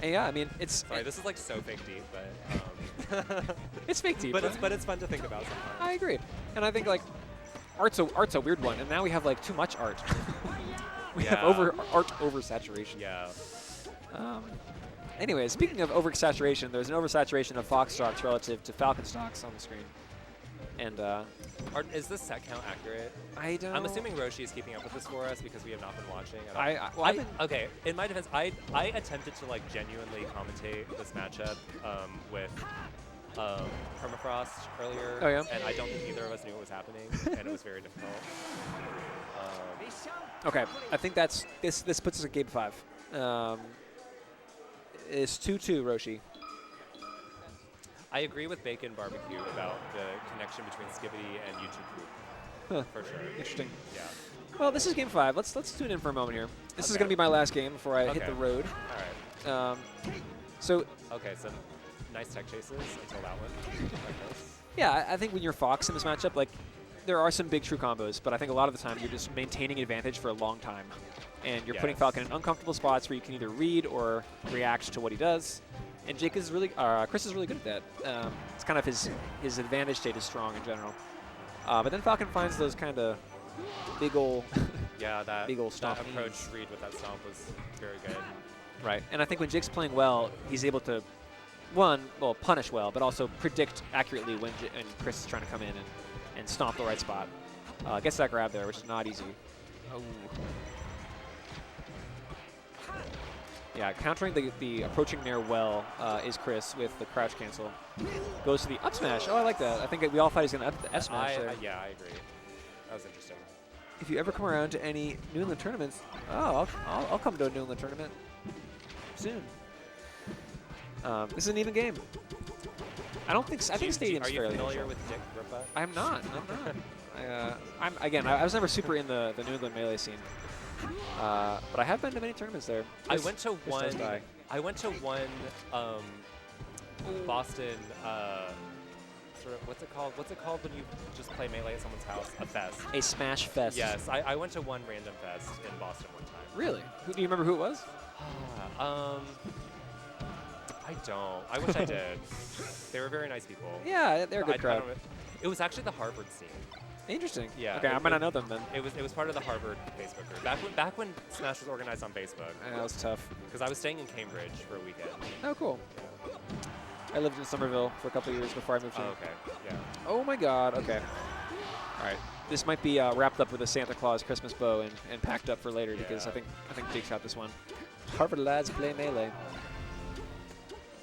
And yeah, I mean, it's Sorry, this is like so fake deep, but. it's fake deep, but it's fun to think about sometimes. I agree, and I think like art's a weird one, and now we have like too much art. We have art oversaturation. Yeah. Anyway, speaking of oversaturation, there's an oversaturation of Fox stocks relative to Falcon stocks on the screen. And is this set count accurate? I don't. I'm assuming Roshi is keeping up with this for us because we have not been watching. Okay. In my defense, I attempted to like genuinely commentate this matchup with Permafrost earlier. Oh, yeah? And I don't think either of us knew what was happening, and it was very difficult. Okay, I think that's this puts us at game 5. It's 2-2, Roshi. I agree with Bacon Barbecue about the connection between Skibidi and YouTube Group. Huh. For sure. Interesting. Yeah. Well, this is game 5. Let's tune in for a moment here. This is Okay. going to be my last game before I hit Okay. the road. All right. So Okay, so nice tech chases until that one. Like this. yeah, I think when you're Fox in this matchup, like there are some big true combos, but I think a lot of the time you're just maintaining advantage for a long time, and you're putting Yes. Falcon in uncomfortable spots where you can either read or react to what he does. And Jake is really, Chris is really good at that. It's kind of his advantage state is strong in general. But then Falcon finds those kind of big ol' Yeah, that, big ol' that stomp approach knees. read with that stomp was very good. Right, and I think when Jake's playing well, he's able to, punish well, but also predict accurately when Chris is trying to come in and stomp the right spot. Gets that grab there, which is not easy. Oh. Yeah, countering the approaching nair well is Chris with the crouch cancel. Goes to the up smash. Oh, I like that. I think we all thought he's going to up the F smash there. Yeah, I agree. That was interesting. If you ever come around to any New England tournaments, I'll come to a New England tournament soon. This is an even game. I think Stadium's Are you fairly familiar neutral. with Dick Ripa? I'm not. I was never super in the New England Melee scene. But I have been to many tournaments there. I went to Chris does die. one Boston sort of what's it called when you just play Melee at someone's house? A fest. A Smash Fest. Yes, I went to one random fest in Boston one time. Really? Do you remember who it was? I don't. I wish I did. They were very nice people. Yeah, they're a good crowd. It was actually the Harvard scene. Interesting. Yeah. Okay, I might not know them then. It was part of the Harvard Facebook group. Back when Smash was organized on Facebook. That was tough. Because I was staying in Cambridge for a weekend. Oh, cool. I lived in Somerville for a couple of years before I moved here. Oh, okay. Yeah. Oh my God. Okay. All right. This might be wrapped up with a Santa Claus Christmas bow and packed up for later because I think Jake's got this one. Harvard lads play Melee.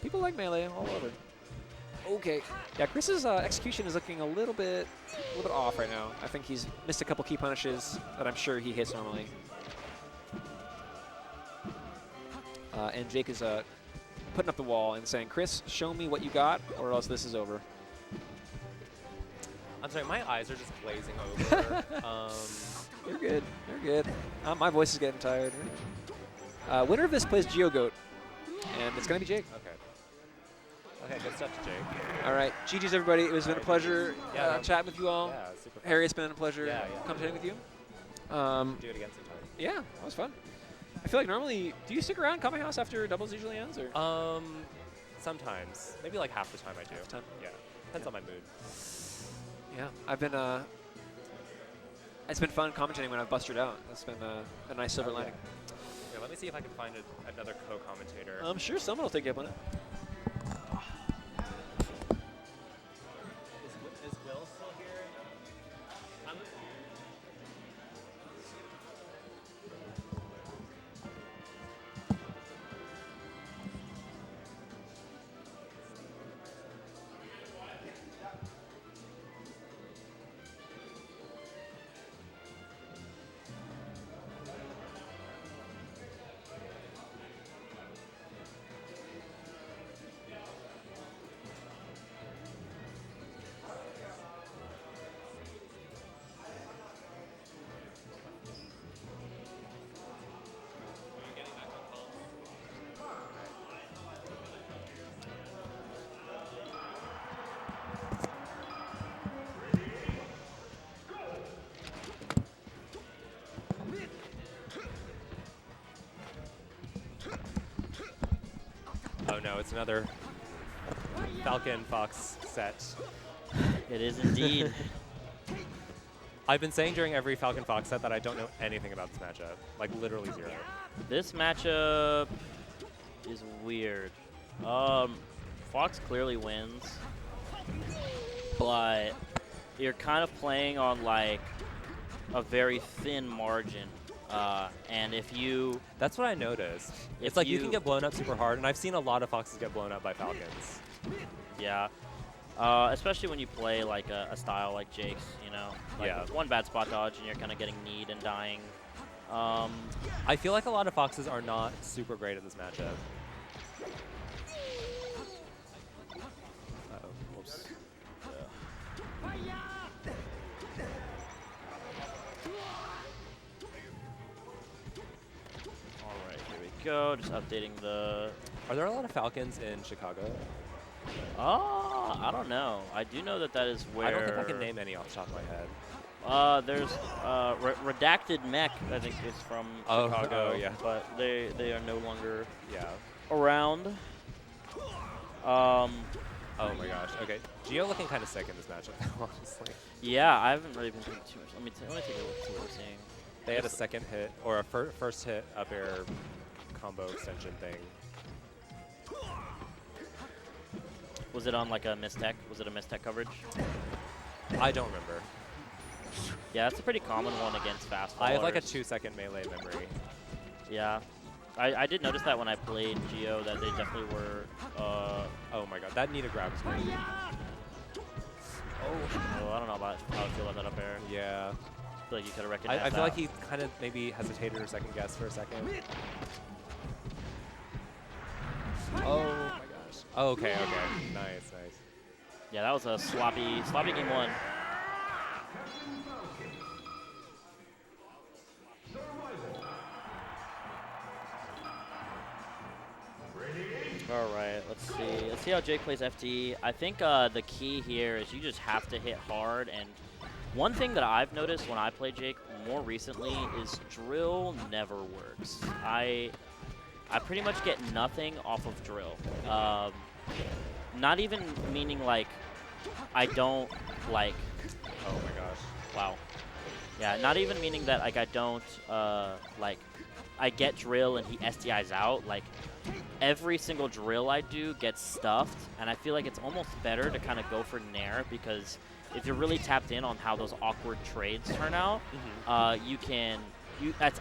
People like Melee all over. Okay. Yeah, Chris's execution is looking a little bit off right now. I think he's missed a couple key punishes that I'm sure he hits normally. And Jake is putting up the wall and saying, "Chris, show me what you got, or else this is over." I'm sorry, my eyes are just glazing over. You're good. You're good. My voice is getting tired. Winner of this plays GeoGoat, and it's going to be Jake. Okay. Okay, good stuff to Jake. All right. GG's, everybody. It was been a pleasure chatting with you all. Yeah, super fun. Harry, it's been a pleasure Yeah. commentating with you. Do it again sometime. Yeah, that was fun. I feel like normally, do you stick around Kame House after doubles usually ends? Or? Sometimes. Maybe like half the time I do. Half the time? Yeah. Depends on my mood. Yeah, I've been. It's been fun commentating when I've busted out. That's been a nice silver lining. Yeah, let me see if I can find another co-commentator. I'm sure someone will take you up on it. Is Will still here? no, it's another Falcon Fox set. It is indeed. I've been saying during every Falcon Fox set that I don't know anything about this matchup. Like, literally zero. This matchup is weird. Fox clearly wins, but you're kind of playing on like a very thin margin. And if you... That's what I noticed. It's like you can get blown up super hard, and I've seen a lot of Foxes get blown up by Falcons. Yeah. Especially when you play like a style like Jake's, you know? Like Yeah. one bad spot dodge and you're kind of getting kneed and dying. I feel like a lot of Foxes are not super great at this matchup. Uh-oh. Whoops. All right, here we go. Just updating the... Are there a lot of Falcons in Chicago? I don't know. I do know that that is where... I don't think I can name any off the top of my head. There's Redacted Mech, I think is from Oh, Chicago. oh, yeah. But they are no longer Yeah. around. Oh my gosh. Okay. Gio looking kind of sick in this matchup, honestly. Yeah, I haven't really been thinking too much. Let me take a look at what we're seeing. They had a second hit, or a first hit up air combo extension thing. Was it on like a mistech? Was it a mistech coverage? I don't remember. Yeah, that's a pretty common one against fast I have like a fallers. 2-second melee memory. Yeah. I did notice that when I played Geo that they definitely were... Oh my god, that need a grab is great. Oh, I don't know about how I feel about that up air. Yeah. I feel like you could have recognized I feel that. like he kind of maybe hesitated or second guessed for a second. Oh my gosh. Oh, okay, okay. Nice, nice. Yeah, that was a sloppy game one. All right, let's see. Let's see how Jake plays FD. I think the key here is you just have to hit hard. And one thing that I've noticed when I play Jake more recently is drill never works. I pretty much get nothing off of drill. Not even meaning like I don't like. Oh my gosh. Wow. Yeah, not even meaning that like I don't like I get drill and he SDIs out. Like every single drill I do gets stuffed, and I feel like it's almost better to kind of go for Nair because if you're really tapped in on how those awkward trades turn out, you can.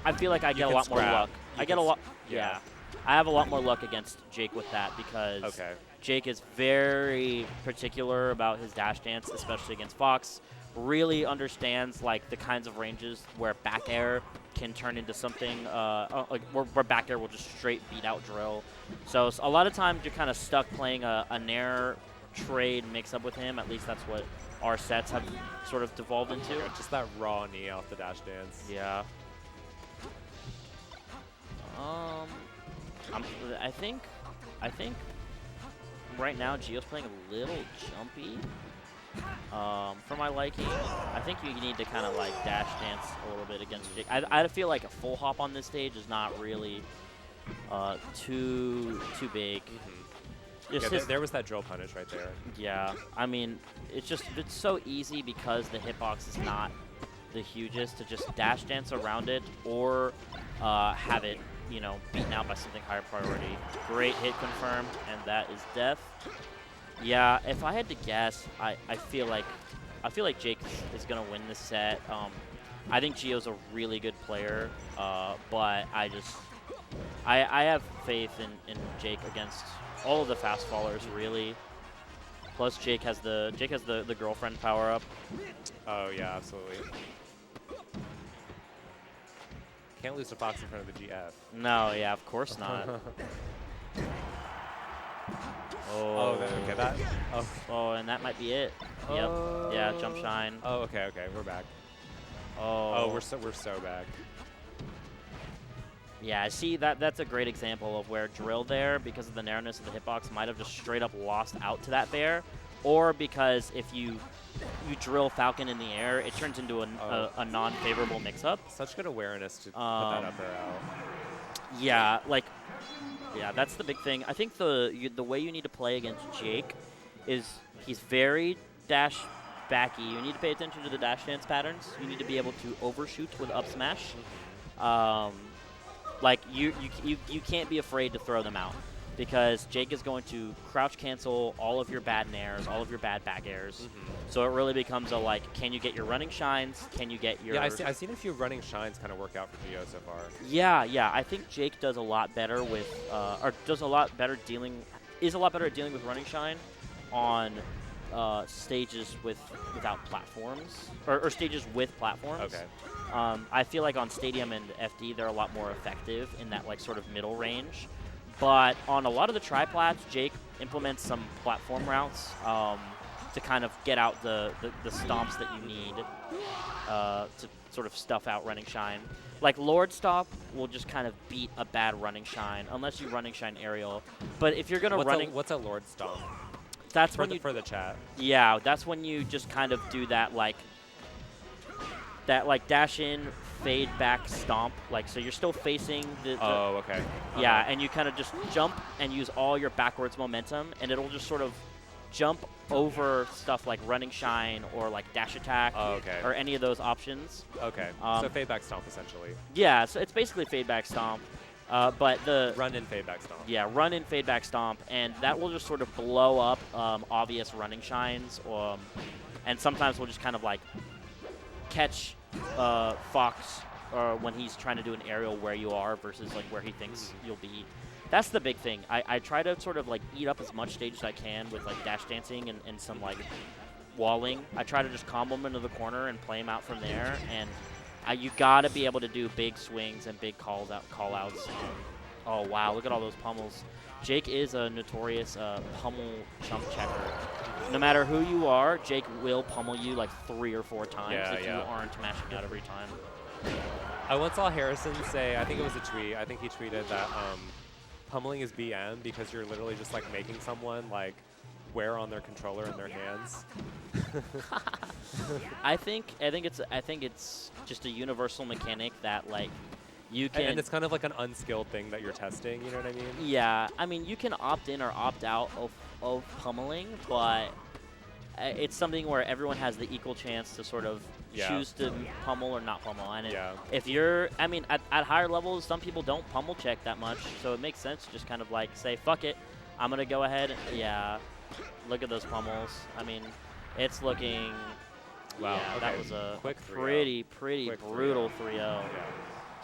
I feel like I get a lot more luck. I get a lot. Yeah. I have a lot more luck against Jake with that because Jake is very particular about his dash dance, especially against Fox. Really understands like the kinds of ranges where back air can turn into something like where back air will just straight beat out drill. So a lot of times you're kind of stuck playing a Nair trade mix up with him. At least that's what our sets have sort of devolved into. Yeah, just that raw knee off the dash dance. Yeah. I think right now Gio's playing a little jumpy. For my liking, I think you need to kind of like dash dance a little bit against Jake. I feel like a full hop on this stage is not really too big. Yeah, there was that drill punish right there. Yeah, I mean, it's so easy because the hitbox is not the hugest to just dash dance around it or have it, you know, beaten out by something higher priority. Great hit confirmed, and that is death. Yeah, if I had to guess, I feel like Jake is gonna win this set. I think Gio's a really good player, but I have faith in Jake against all of the fast fallers really. Plus Jake has the girlfriend power up. Oh yeah, absolutely. Can't lose to Fox in front of the GF. No, yeah, of course not. Oh, okay, that. Oh, and that might be it. Yep. Yeah, jump shine. Oh, okay, we're back. Oh. Oh, we're so back. Yeah, see, that's a great example of where drill there, because of the narrowness of the hitbox, might have just straight up lost out to that bear, or because if you drill Falcon in the air, it turns into a non-favorable mix-up. Such good awareness to put that up there out. Yeah, like Yeah, that's the big thing. I think the way you need to play against Jake is he's very dash backy. You need to pay attention to the dash dance patterns. You need to be able to overshoot with up smash. Like you can't be afraid to throw them out because Jake is going to crouch cancel all of your bad nairs, all of your bad back airs. So it really becomes a like, can you get your running shines? Can you get your... Yeah, I've seen a few running shines kind of work out for Gio so far. Yeah. I think Jake does a lot better with, is a lot better at dealing with running shine on stages without platforms, or stages with platforms. Okay. I feel like on Stadium and FD, they're a lot more effective in that like sort of middle range. But on a lot of the tri-plats, Jake implements some platform routes to kind of get out the stomps that you need to sort of stuff out running shine. Like Lord Stop will just kind of beat a bad running shine unless you running shine aerial. But if you're gonna what's a Lord Stomp? That's when for the chat. Yeah, that's when you just kind of do that like dash in, fade back stomp. Like so you're still facing the Oh, okay. Yeah, and you kind of just jump and use all your backwards momentum, and it'll just sort of jump over stuff like running shine or like dash attack or any of those options. Okay. So fade back stomp essentially. Yeah, so it's basically fade back stomp. But the run in fade back stomp. Yeah, run in fade back stomp, and that will just sort of blow up obvious running shines, and sometimes we'll just kind of like catch Fox when he's trying to do an aerial where you are versus like where he thinks you'll be. That's the big thing. I try to sort of like eat up as much stage as I can with like dash dancing and some like walling. I try to just combo him into the corner and play him out from there, and you gotta be able to do big swings and big call outs. Oh wow, look at all those pummels. Jake is a notorious pummel chump checker. No matter who you are, Jake will pummel you like 3 or 4 times if you aren't mashing out every time. I once saw Harrison say, I think it was a tweet, I think he tweeted that pummeling is BM because you're literally just like making someone like wear on their controller in their hands. I think it's just a universal mechanic that like you can. And it's kind of like an unskilled thing that you're testing. You know what I mean? Yeah, I mean you can opt in or opt out of pummeling, but it's something where everyone has the equal chance to sort of choose to pummel or not pummel. And if you're, I mean, at higher levels, some people don't pummel check that much, so it makes sense to just kind of like say, fuck it, I'm gonna go ahead. Look at those pummels. I mean, it's looking. Wow. Yeah, that was a quick pretty brutal 3-0.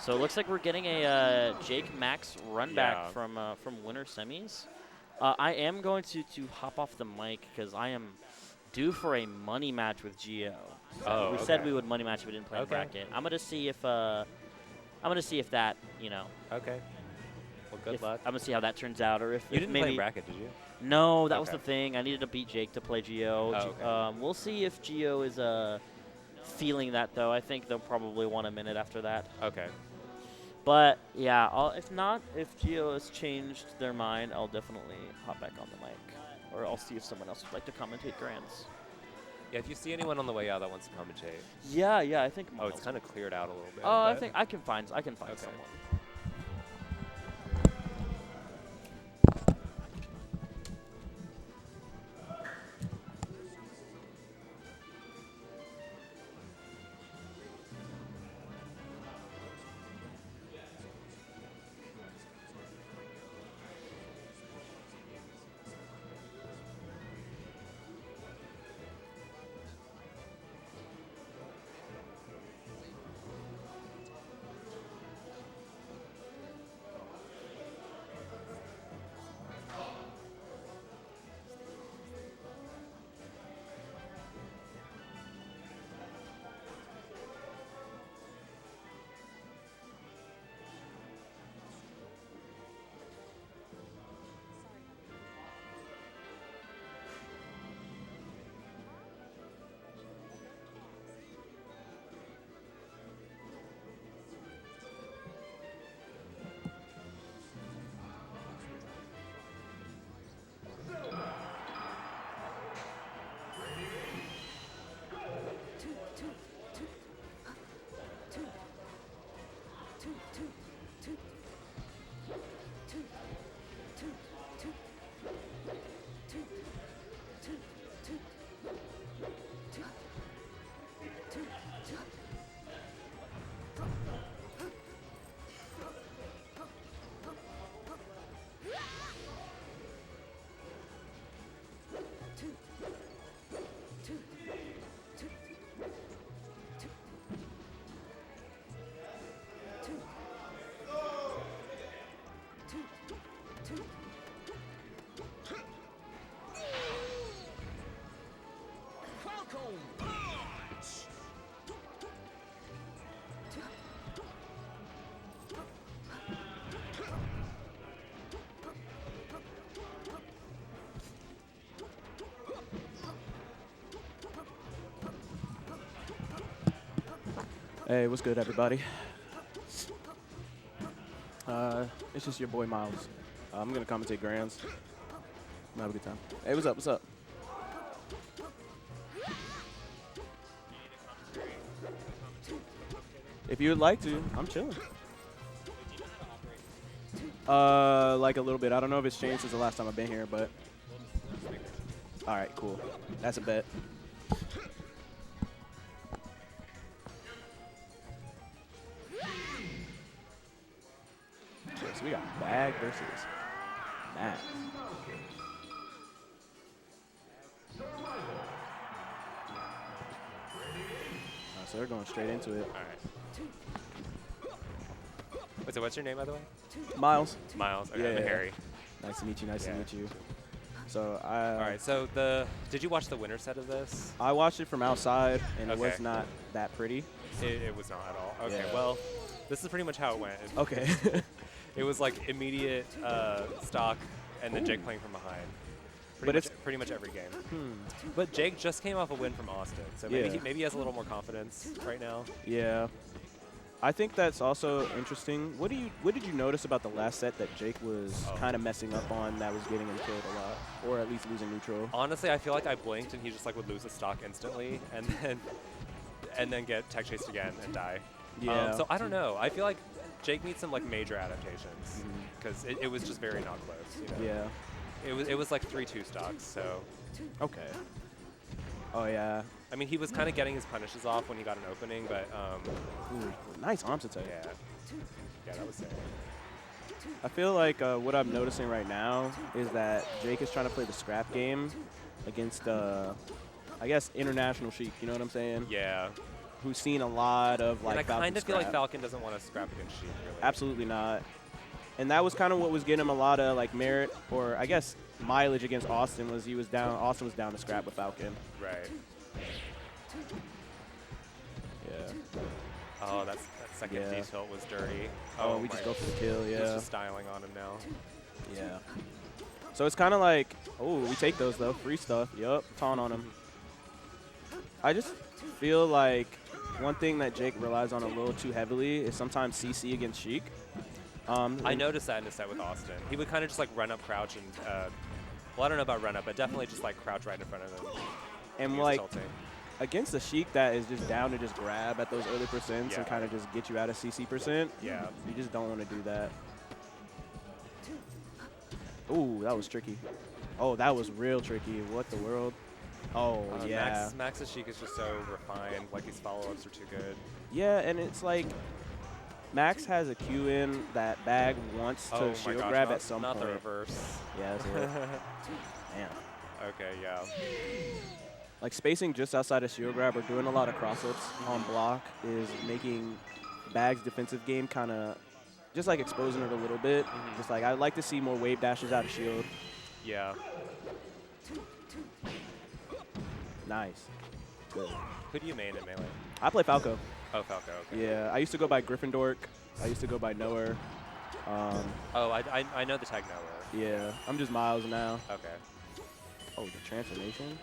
So it looks like we're getting a Jake Max run back from winter semis. I am going to hop off the mic because I am due for a money match with Gio. We said we would money match if we didn't play a bracket. I'm gonna see if that, you know. Okay. Well, good luck. I'm gonna see how that turns out, or if you didn't maybe play bracket, did you? No, that was the thing. I needed to beat Jake to play Gio. We'll see if Gio is feeling that though. I think they'll probably want a minute after that. Okay. But yeah, if Gio has changed their mind, I'll definitely hop back on the mic, or I'll see if someone else would like to commentate Grands. Yeah, if you see anyone on the way out that wants to commentate. Yeah, I think. Oh, it's kind of cleared out a little bit. I think I can find someone. Hey, what's good, everybody? It's just your boy Miles. I'm gonna commentate Grands. Have a good time. Hey, what's up? What's up? If you would like to, I'm chilling. Like a little bit. I don't know if it's changed since the last time I've been here, but. All right, cool. That's a bet. Okay, so we got Bag versus Matt. So they're going straight into it. All right. Wait, so what's your name, by the way? Miles. Miles. Okay, Yeah. I'm Harry. Nice to meet you. Nice to Yeah. meet you. So All right. So did you watch the winner set of this? I watched it from outside, and it was Okay. not that pretty. It was not at all. Okay. Yeah. Well, this is pretty much how it went. Okay. It was like immediate stock, and then Jake playing from behind. But it's Pretty much every game. But Jake just came off a win from Austin, so Yeah. maybe he has a little more confidence right now. Yeah. I think that's also interesting. What did you notice about the last set that Jake was kind of messing up on that was getting him killed a lot, or at least losing neutral? Honestly, I feel like I blinked and he just like would lose the stock instantly, and then get tech chased again and die. Yeah. So I don't know. I feel like Jake needs some like major adaptations because it was just very not close. You know? Yeah. It was like 3-2 stocks. So Okay. Oh yeah. I mean, he was kind of getting his punishes off when he got an opening, but Ooh, nice arms attack. yeah, that was sick. I feel like what I'm noticing right now is that Jake is trying to play the scrap game against, I guess, international Sheik. You know what I'm saying? Yeah. Who's seen a lot of like. And I Falcon kind of feel like scrap. Falcon doesn't want to scrap against Sheik, really. Absolutely not. And that was kind of what was getting him a lot of like merit, or I guess mileage against Austin. Was he was down? Austin was down to scrap with Falcon. Right. Yeah. Oh, that second Yeah. D tilt was dirty. Oh, we just go for the kill. He's Yeah. just styling on him now. Yeah. So it's kind of like, oh, we take those though, free stuff. Yup, taunt on him. I just feel like one thing that Jake relies on a little too heavily is sometimes CC against Sheik. I noticed that in the set with Austin. He would kind of just like run up, crouch, and well, I don't know about run up, but definitely just like crouch right in front of him. And He was like tilting. against the Sheik that is just down to just grab at those early percents Yeah. and kind of just get you out of CC percent. Yeah. You just don't want to do that. Ooh, that was tricky. Oh, that was real tricky. What the world? Oh, yeah. Max's Sheik is just so refined. Like these follow-ups are too good. Yeah, and it's like Max has a Q in that Bag wants to Oh my shield gosh, grab not, at some not point. the reverse. Yeah, that's it. Damn. Okay, yeah. Like spacing just outside of shield grab or doing a lot of cross-ups on block is making Bag's defensive game kind of just like exposing it a little bit. Just like I'd like to see more wave dashes out of shield. Yeah. Nice. Good. Who do you main in Melee? I play Falco. Oh, Falco, okay. Yeah, I used to go by Gryffindor. I used to go by Noah. Oh, I know the tag Noah. Yeah, I'm just Miles now. Okay. Oh, the transformation.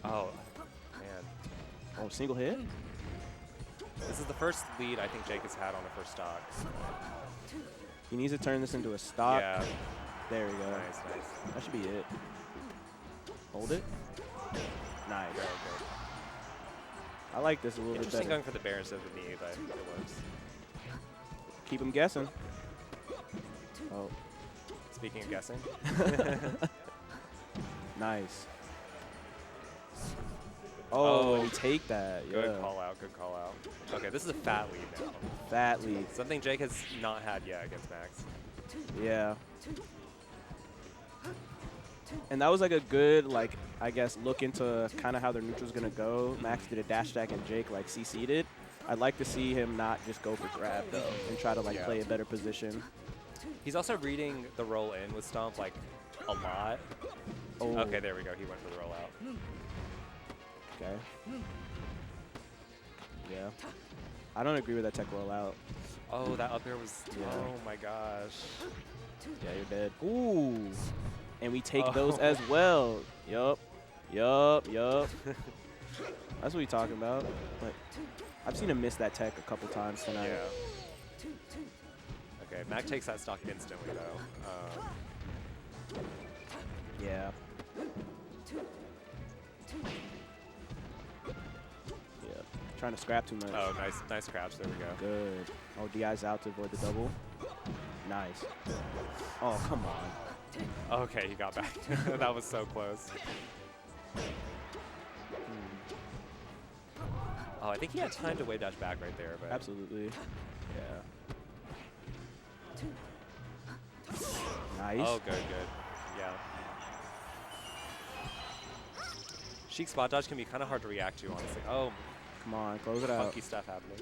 Oh, man. Oh, single hit? This is the first lead I think Jake has had on the first stock. He needs to turn this into a stock. Yeah. There we go. Nice, nice. That should be it. Hold it. Nice. Very good. I like this a little bit Interesting better. going for the bear instead of the knee, but it works. Keep him guessing. Oh, Speaking of guessing. nice. Oh, Oh, take that. Good Yeah. call out, good call out. Okay, this is a fat lead now. Fat lead. Something Jake has not had yet against Max. Yeah. And that was like a good, like, I guess, look into kind of how their neutral's going to go. Max did a dash attack and Jake, like, CC'd it. I'd like to see him not just go for grab, though, and try to, like, Yeah. play a better position. He's also reading the roll in with Stomp, like, a lot. Oh. Okay, there we go. He went for the roll out. Okay. Yeah. I don't agree with that tech roll out. Oh, that up air was. Yeah. Oh my gosh. Yeah, you're dead. Ooh. And we take Oh. those as well. Yup. Yup. Yup. That's what we talking about. Like, I've seen him miss that tech a couple times tonight. Yeah. Okay, Mac takes that stock instantly though. Yeah. Yeah. Trying to scrap too much. Oh, nice crouch. There we go. Good. Oh, DI's out to avoid the double. Nice. Oh, come on. Okay, he got back. That was so close. Oh, I think he had time to wave dash back right there, but Absolutely. Yeah. Nice. Oh, good. Yeah. Sheik spot dodge can be kind of hard to react to, honestly. Oh, Come on, close it out. funky stuff happening.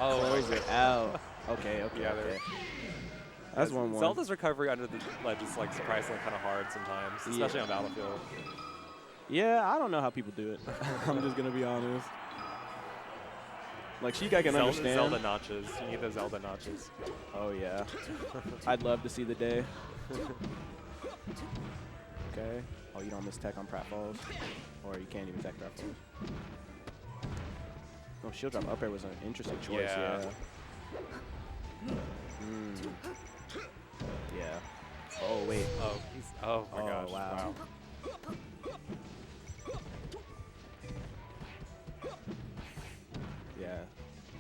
Oh, Close it out. Okay, okay, Yeah, okay. That's 1-1. Zelda's recovery under the ledge is like surprisingly kind of hard sometimes, especially on Battlefield. Yeah, I don't know how people do it. I'm just going to be honest. Like, Sheik I can understand. Zelda notches. You need the Zelda notches. Oh, yeah. I'd love to see the day. Okay. Oh, you don't miss tech on pratfalls? Or you can't even tech pratfalls? Oh, shield drop up air was an interesting choice, Yeah. Yeah. Oh, wait. Oh, oh my gosh. Wow. Yeah.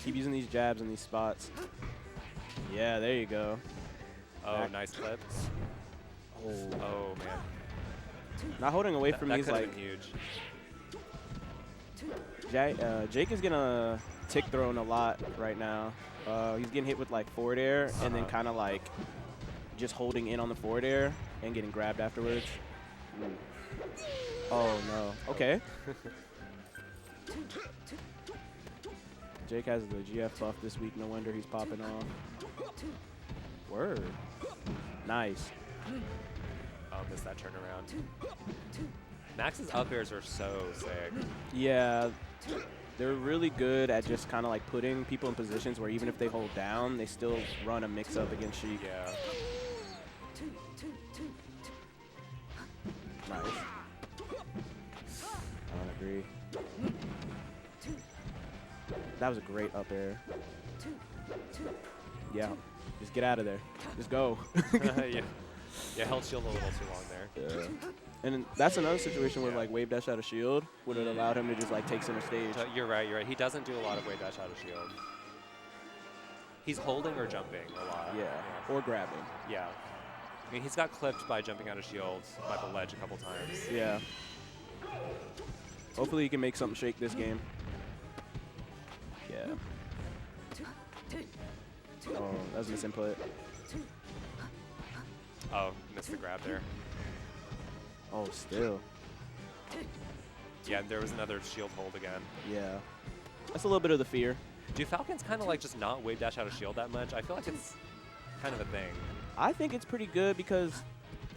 Keep using these jabs in these spots. Yeah, there you go. Oh, Back. nice clip. Oh. Oh, man. Not holding away from that me is could've like been huge. Jake is gonna tick throwing a lot right now. He's getting hit with like forward air and then kind of like just holding in on the forward air and getting grabbed afterwards. Oh no. Okay. Jake has the GF buff this week. No wonder he's popping off. Word. Nice. Oh, missed that turnaround. Max's up airs are so sick. Yeah. They're really good at just kind of like putting people in positions where even if they hold down, they still run a mix-up against Sheik. Yeah. Nice. I don't agree. That was a great up air. Yeah. Just get out of there. Just go. Yeah. Yeah, held shield a little too long there. Yeah. And that's another situation where like wave dash out of shield would have allowed him to just like take center stage. You're right. He doesn't do a lot of wave dash out of shield. He's holding or jumping a lot. Yeah. Or grabbing. Yeah. I mean, he's got clipped by jumping out of shield by the ledge a couple times. Yeah. Hopefully he can make something shake this game. Yeah. Oh, that was misinput. Oh, missed the grab there. Oh, still. Yeah, there was another shield hold again. Yeah. That's a little bit of the fear. Do Falcons kind of like just not wave dash out of shield that much? I feel like it's kind of a thing. I think it's pretty good because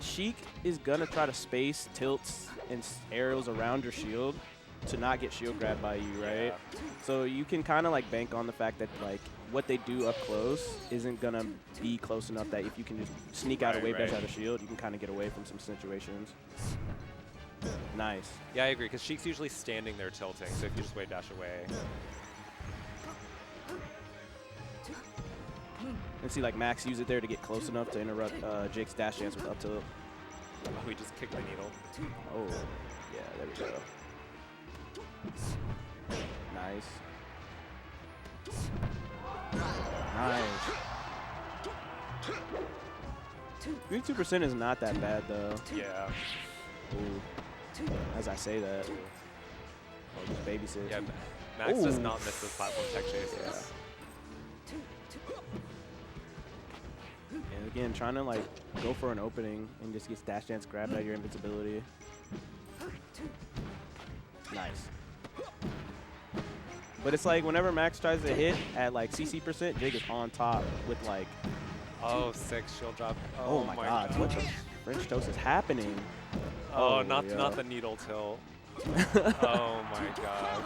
Sheik is going to try to space tilts and arrows around your shield to not get shield grabbed by you, right? Yeah. So you can kind of like bank on the fact that like what they do up close isn't going to be close enough that if you can just sneak out a wave dash out of shield, you can kind of get away from some situations. Nice. Yeah, I agree, because Sheik's usually standing there tilting, so if you just wave dash away. And see like Max use it there to get close enough to interrupt Jake's dash dance with up tilt. Oh, he just kicked my needle. Oh, yeah, there we go. Nice. Nice. 32% is not that bad though. Yeah. Ooh. As I say that. Oh, just babysit. Yeah, Max does Ooh. not miss those platform tech chases. And again, trying to like go for an opening and just get dash dance grabbed out of your invincibility. Nice. But it's like whenever Max tries to hit at like CC%, Jake is on top with like. Oh, sick shield drop. Oh my God! What the French toast is happening? Oh, yeah. not the needle tilt. Oh my god.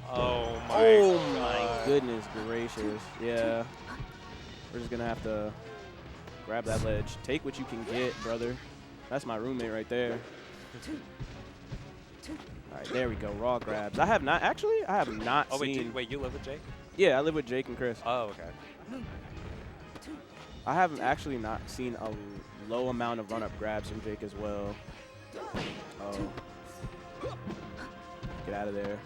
Oh my Oh god. my goodness gracious. Yeah. We're just going to have to grab that ledge. Take what you can get, brother. That's my roommate right there. All right, there we go. Raw grabs. I have not Oh wait, seen. wait, you live with Jake? Yeah, I live with Jake and Chris. Oh, okay. I haven't actually not seen a low amount of run-up grabs from Jake as well. Oh. Get out of there.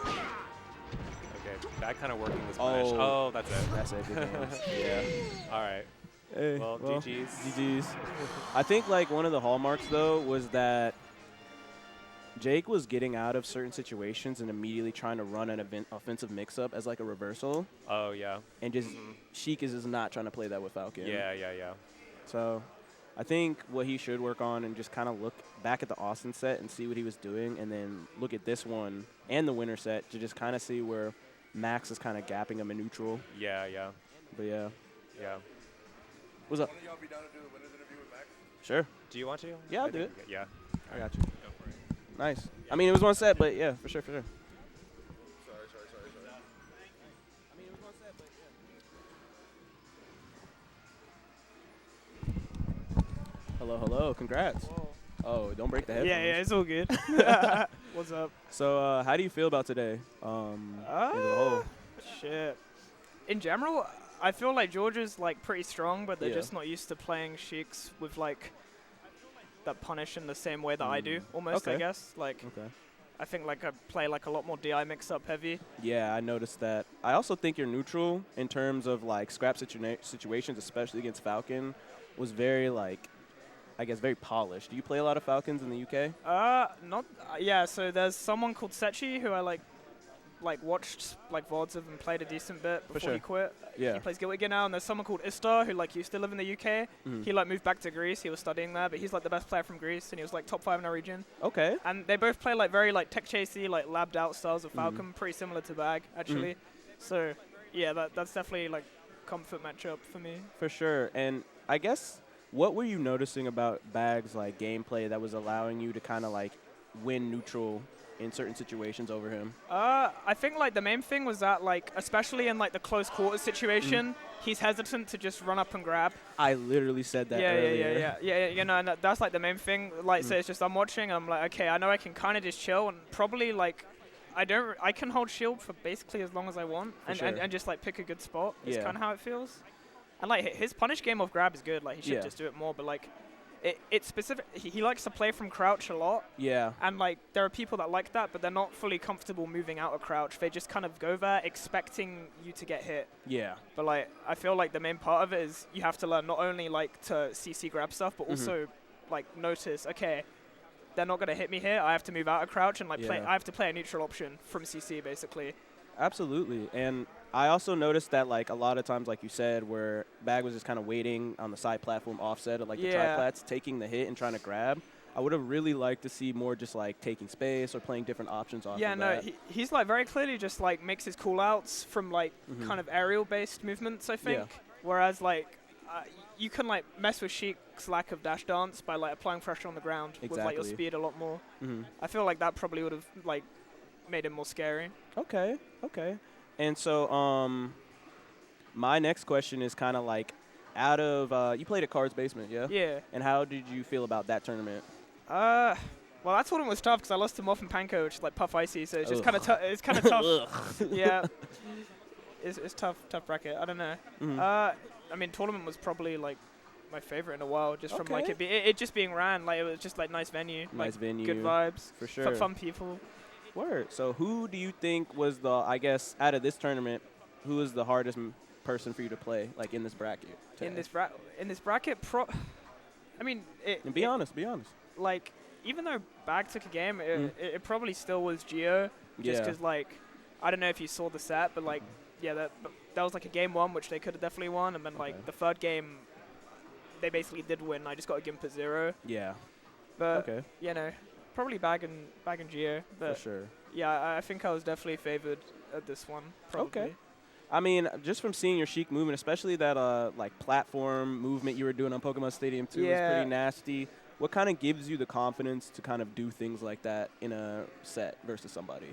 Okay, bad kind of working this punish. Oh, that's it. That's it. Good game. Yeah. All right. Hey, Well, GG's. GG's. I think like one of the hallmarks though was that Jake was getting out of certain situations and immediately trying to run an offensive mix-up as like a reversal, Oh yeah. and just Sheik is just not trying to play that with Falcon. Yeah. So I think what he should work on and just kind of look back at the Austin set and see what he was doing, and then look at this one and the winner set to just kind of see where Max is kind of gapping him in neutral. Yeah. But yeah. What's up? One of y'all be down to do the winner's interview with Max? Sure. Do you want to? Yeah, I'll I do think it. Yeah. I got you. Nice. I mean, it was one set, but yeah, for sure. Sorry. I mean, it was one set, but yeah. Hello. Congrats. Whoa. Oh, don't break the headphones. Yeah, it's all good. What's up? So, how do you feel about today? Into the whole. Shit. In general, I feel like Georgia's like pretty strong, but they're Yeah. just not used to playing Sheiks with like that punish in the same way that I do, almost. I Okay. guess. Like, Okay. I think like I play like a lot more DI mix-up heavy. Yeah, I noticed that. I also think you're neutral in terms of like scrap situations, especially against Falcon, was very like, I guess, very polished. Do you play a lot of Falcons in the UK? Not. Yeah. So there's someone called Sechi who I like watched like VODs of and played a decent bit before sure. he quit. Yeah. He plays Guilty Gear now, and there's someone called Istar who like used to live in the UK. Mhm. He like moved back to Greece. He was studying there, but he's like the best player from Greece, and he was like top 5 in our region. Okay. And they both play like very like tech chasey, like labbed out styles of Falcon, pretty similar to Bag actually. So yeah, that's definitely like comfort matchup for me. For sure. And I guess, what were you noticing about Bag's like gameplay that was allowing you to kind of like win neutral in certain situations over him? I think like the main thing was that like especially in like the close quarters situation, he's hesitant to just run up and grab. I literally said that earlier. Yeah. You know, and that's like the main thing. Like, so it's just I'm watching and I'm like, okay, I know I can kind of just chill and probably like I can hold shield for basically as long as I want and just like pick a good spot. It's Yeah. kind of how it feels. And like his punish game off grab is good. Like he should Yeah. just do it more. But like it's specific. He likes to play from crouch a lot. Yeah. And like there are people that like that, but they're not fully comfortable moving out of crouch. They just kind of go there expecting you to get hit. Yeah. But like I feel like the main part of it is you have to learn not only like to CC grab stuff, but also like notice, okay, they're not gonna hit me here. I have to move out of crouch and like play. Yeah. I have to play a neutral option from CC basically. Absolutely. And I also noticed that like a lot of times, like you said, where Bag was just kind of waiting on the side platform offset of like the Yeah. triplats, taking the hit and trying to grab. I would have really liked to see more just like taking space or playing different options off Yeah, of no, that. he's like very clearly just like makes his call outs from like kind of aerial based movements, I think. Yeah. Whereas like you can like mess with Sheik's lack of dash dance by like applying pressure on the ground with like your Exactly. speed a lot more. Mhm. I feel like that probably would have like made him more scary. Okay. And so my next question is kind of like, out of you played at Cards Basement, yeah? Yeah. And how did you feel about that tournament? Well, that tournament was tough because I lost to Moth and Panko, which is like Puff Icy, so it's just kind of it's kind of tough. Yeah. It's tough bracket. I don't know. I mean, tournament was probably like my favorite in a while, just from like it just being ran. Like it was just like nice venue, Nice like, venue. good vibes, For sure. fun people. Word. So who do you think was the, I guess, out of this tournament, who was the hardest person for you to play, like in this bracket? In this bracket, I mean, And be honest. like even though Bag took a game, it probably still was Geo, just Yeah. because like I don't know if you saw the set, but like yeah, that was like a game 1 which they could have definitely won, and then like the third game they basically did win. I just got to give him for 0. Yeah. But Okay. you know, probably Bag and Geo. But For sure. yeah, I think I was definitely favored at this one. Probably. Okay. I mean, just from seeing your Sheik movement, especially that like platform movement you were doing on Pokemon Stadium 2 was Yeah. pretty nasty. What kind of gives you the confidence to kind of do things like that in a set versus somebody?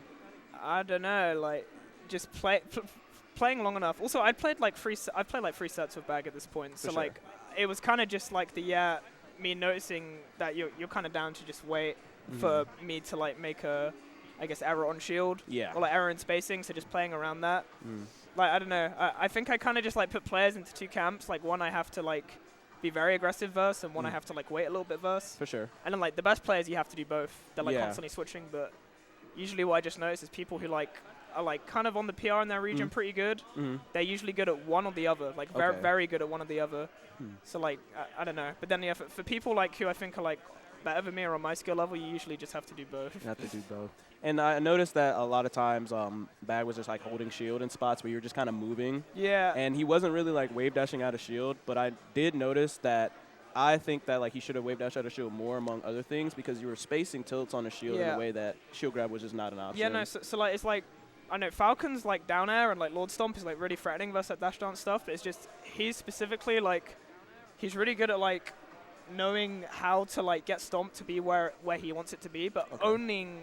I don't know, like just playing long enough. Also, I've played like 3 sets with Bag at this point, so For sure. like it was kind of just like me noticing that you're kind of down to just wait for me to like make a, I guess, error on shield. Yeah. Or like error in spacing, so just playing around that. Mm. Like I don't know. I think I kind of just like put players into 2 camps. Like one I have to like be very aggressive verse, and one I have to like wait a little bit verse. For sure. And then like the best players you have to do both. They're like Yeah. constantly switching, but usually what I just notice is people who like are like kind of on the PR in their region pretty good. Mhm. They're usually good at one or the other, like Okay. very good at one or the other. So like I don't know. But then yeah, for people like who I think are like better than me or on my skill level, you usually just have to do both. You have to do both. And I noticed that a lot of times Bag was just like holding shield in spots where you were just kind of moving. Yeah. And he wasn't really like wave dashing out of shield, but I did notice that I think that like he should have wave dashed out of shield more among other things because you were spacing tilts on the shield in Yeah. a way that shield grab was just not an option. Yeah, no, so like it's like I know Falcon's like down air and like Lord Stomp is like really threatening versus that dash dance stuff, but it's just he's specifically like he's really good at like knowing how to like get Stomp to be where he wants it to be, but owning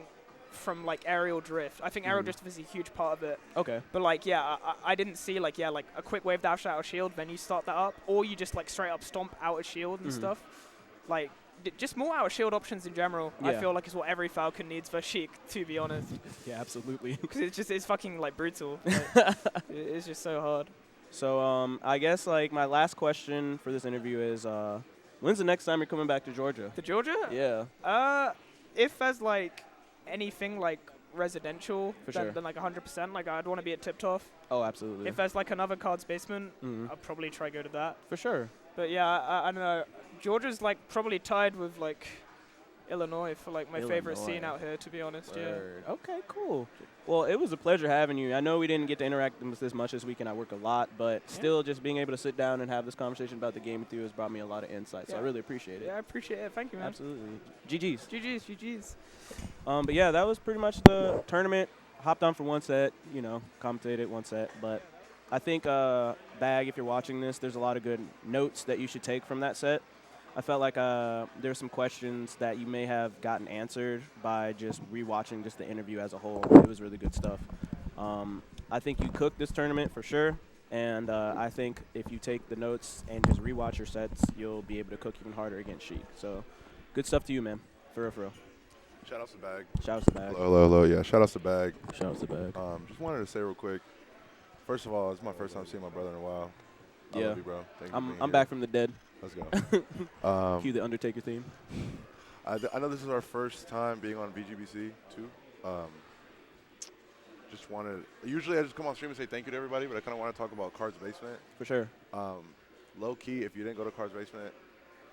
from like aerial drift. I think aerial drift is a huge part of it. Okay. But like I didn't see like like a quick wave dash out of shield, then you start that up, or you just like straight up stomp out of shield and stuff. Like just more out of shield options in general. I Yeah. feel like is what every Falcon needs for Sheik, to be honest. Yeah, absolutely. Because it's fucking like brutal. Like, it's just so hard. So I guess like my last question for this interview is when's the next time you're coming back to Georgia? To Georgia? Yeah. If there's like anything like residential, For then, sure. then like 100%. Like I'd want to be at Tiptoff. Oh, absolutely. If there's like another cards basement, I'll probably try go to that. For sure. But yeah, I don't know. Georgia's like probably tied with like Illinois for like my favorite scene Illinois. out here, to be honest. Word. Okay, cool. Well, it was a pleasure having you. I know we didn't get to interact with this much this weekend. I work a lot, but still just being able to sit down and have this conversation about the game with you has brought me a lot of insight. So I really appreciate it. Yeah, I appreciate it. Thank you, man. Absolutely. GG's. GG's. But yeah, that was pretty much the tournament. Hopped on for one set, commentated one set. But I think, Bag, if you're watching this, there's a lot of good notes that you should take from that set. I felt like there's some questions that you may have gotten answered by just rewatching just the interview as a whole. It was really good stuff. I think you cooked this tournament for sure. And I think if you take the notes and just rewatch your sets, you'll be able to cook even harder against Sheik. So good stuff to you, man. For real, for real. Shout out to Bag. Shout out to Bag. Hello. Yeah, shout out to Bag. Shout out to Bag. Just wanted to say real quick. First of all, it's my first time seeing my brother in a while. I love you, bro. Thank you for being I'm here. back from the dead. Let's go. Cue the Undertaker theme. I know this is our first time being on VGBC too. Just wanted. Usually I just come on stream and say thank you to everybody, but I kind of want to talk about Cards Basement. For sure. Low key, if you didn't go to Cards Basement,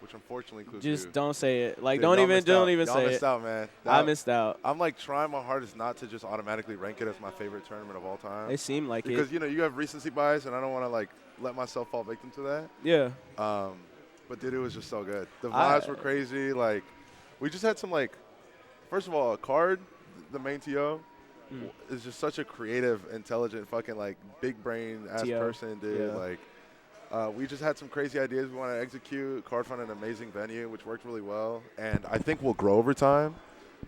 which unfortunately includes Just you. don't say it. Like, Dude, don't y'all even missed out. say Y'all missed it. out, man. I missed out. I'm like trying my hardest not to just automatically rank it as my favorite tournament of all time. It seemed like because it. you have recency bias, and I don't want to like let myself fall victim to that. Yeah. But dude, it was just so good. The vibes were crazy. Like, we just had some like, first of all, Card, the main TO, is just such a creative, intelligent, fucking like big brain ass TO. person, dude. Yeah. Like, we just had some crazy ideas we want to execute. Card found an amazing venue, which worked really well, and I think we'll grow over time.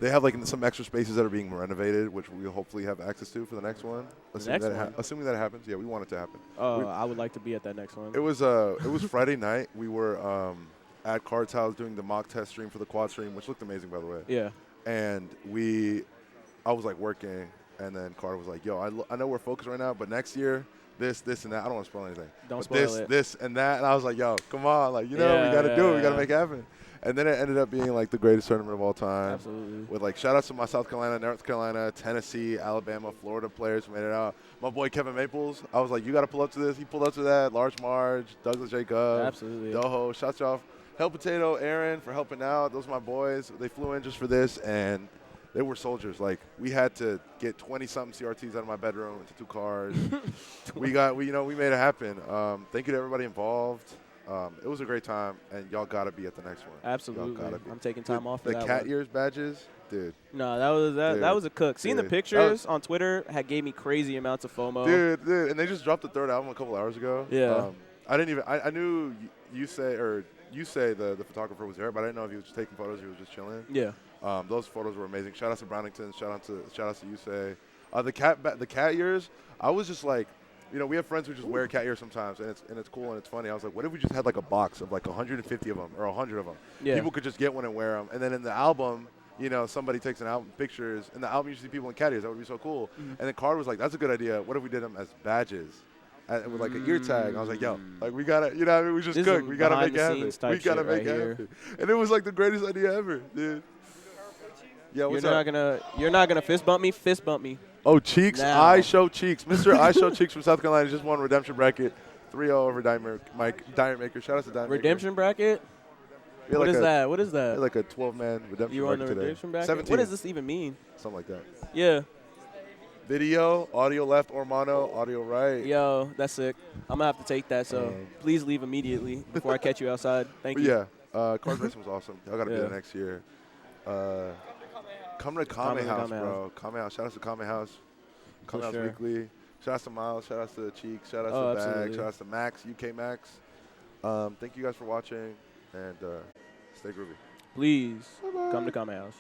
They have like some extra spaces that are being renovated, which we'll hopefully have access to for the next one. Assuming that happens, yeah, we want it to happen. I would like to be at that next one. It was Friday night. We were at Card's house doing the mock test stream for the quad stream, which looked amazing, by the way. Yeah. And I was like working, and then Card was like, "Yo, I know we're focused right now, but next year, this, and that. I don't want to spoil anything. Don't but spoil it. This, and that." And I was like, "Yo, come on, like we got to do it. We got to make it happen." And then it ended up being like the greatest tournament of all time. Absolutely. With like shout outs to my South Carolina, North Carolina, Tennessee, Alabama, Florida players who made it out. My boy Kevin Maples, I was like, you got to pull up to this. He pulled up to that. Large Marge, Douglas Jacob, Absolutely. Doho, shout off. Hell Potato, Aaron for helping out. Those are my boys. They flew in just for this, and they were soldiers. Like, we had to get 20-something CRTs out of my bedroom into 2 cars. we made it happen. Thank you to everybody involved. It was a great time, and y'all got to be at the next one. Absolutely. Y'all gotta be. I'm taking time off for The that cat one. ears badges, dude. No, that Dude, was a cook. Seeing the dude. pictures on Twitter gave me crazy amounts of FOMO. Dude, and they just dropped the third album a couple hours ago. Yeah. I didn't even. I knew you say the photographer was there, but I didn't know if he was just taking photos or he was just chilling. Yeah. Those photos were amazing. Shout out to Brownington. Shout out to Yusei. The cat ears. I was just like, we have friends who just wear cat ears sometimes, and it's cool and it's funny. I was like, what if we just had like a box of like 150 of them or 100 of them? Yeah. People could just get one and wear them, and then in the album, somebody takes an album pictures. In the album, you see people in cat ears. That would be so cool. Mm-hmm. And then Card was like, that's a good idea. What if we did them as badges? With like an ear tag. I was like, yo, like we gotta, what I mean? We just This cook. is We gotta make it happen. behind-the-scenes type We gotta shit make right it here. happen. And it was like the greatest idea ever, dude. Yeah, what's up? You're not gonna fist bump me. Oh, Cheeks. Now. I Show Cheeks. Mr. I Show Cheeks from South Carolina just won redemption bracket 3-0 over Diremaykr. Shout out to Diremaykr. Redemption bracket? We had What like is a- that? What is we had that? like a 12-man redemption You on the bracket today. redemption bracket? 17. What does this even mean? Something like that. Yeah. Video, audio left or mono, audio right. Yo, that's sick. I'm gonna have to take that, so please leave immediately before I catch you outside. Thank you. Yeah, Card Racing was awesome. Y'all got to be there next year. Come to Kame House, bro. Kame House. Shout out to Kame House. Kame House sure. Weekly. Shout out to Miles. Shout out to Cheeks. Shout out Oh, to Bag. absolutely. Shout out to Max, UK Max. Thank you guys for watching, and stay groovy. Please come to Kame House.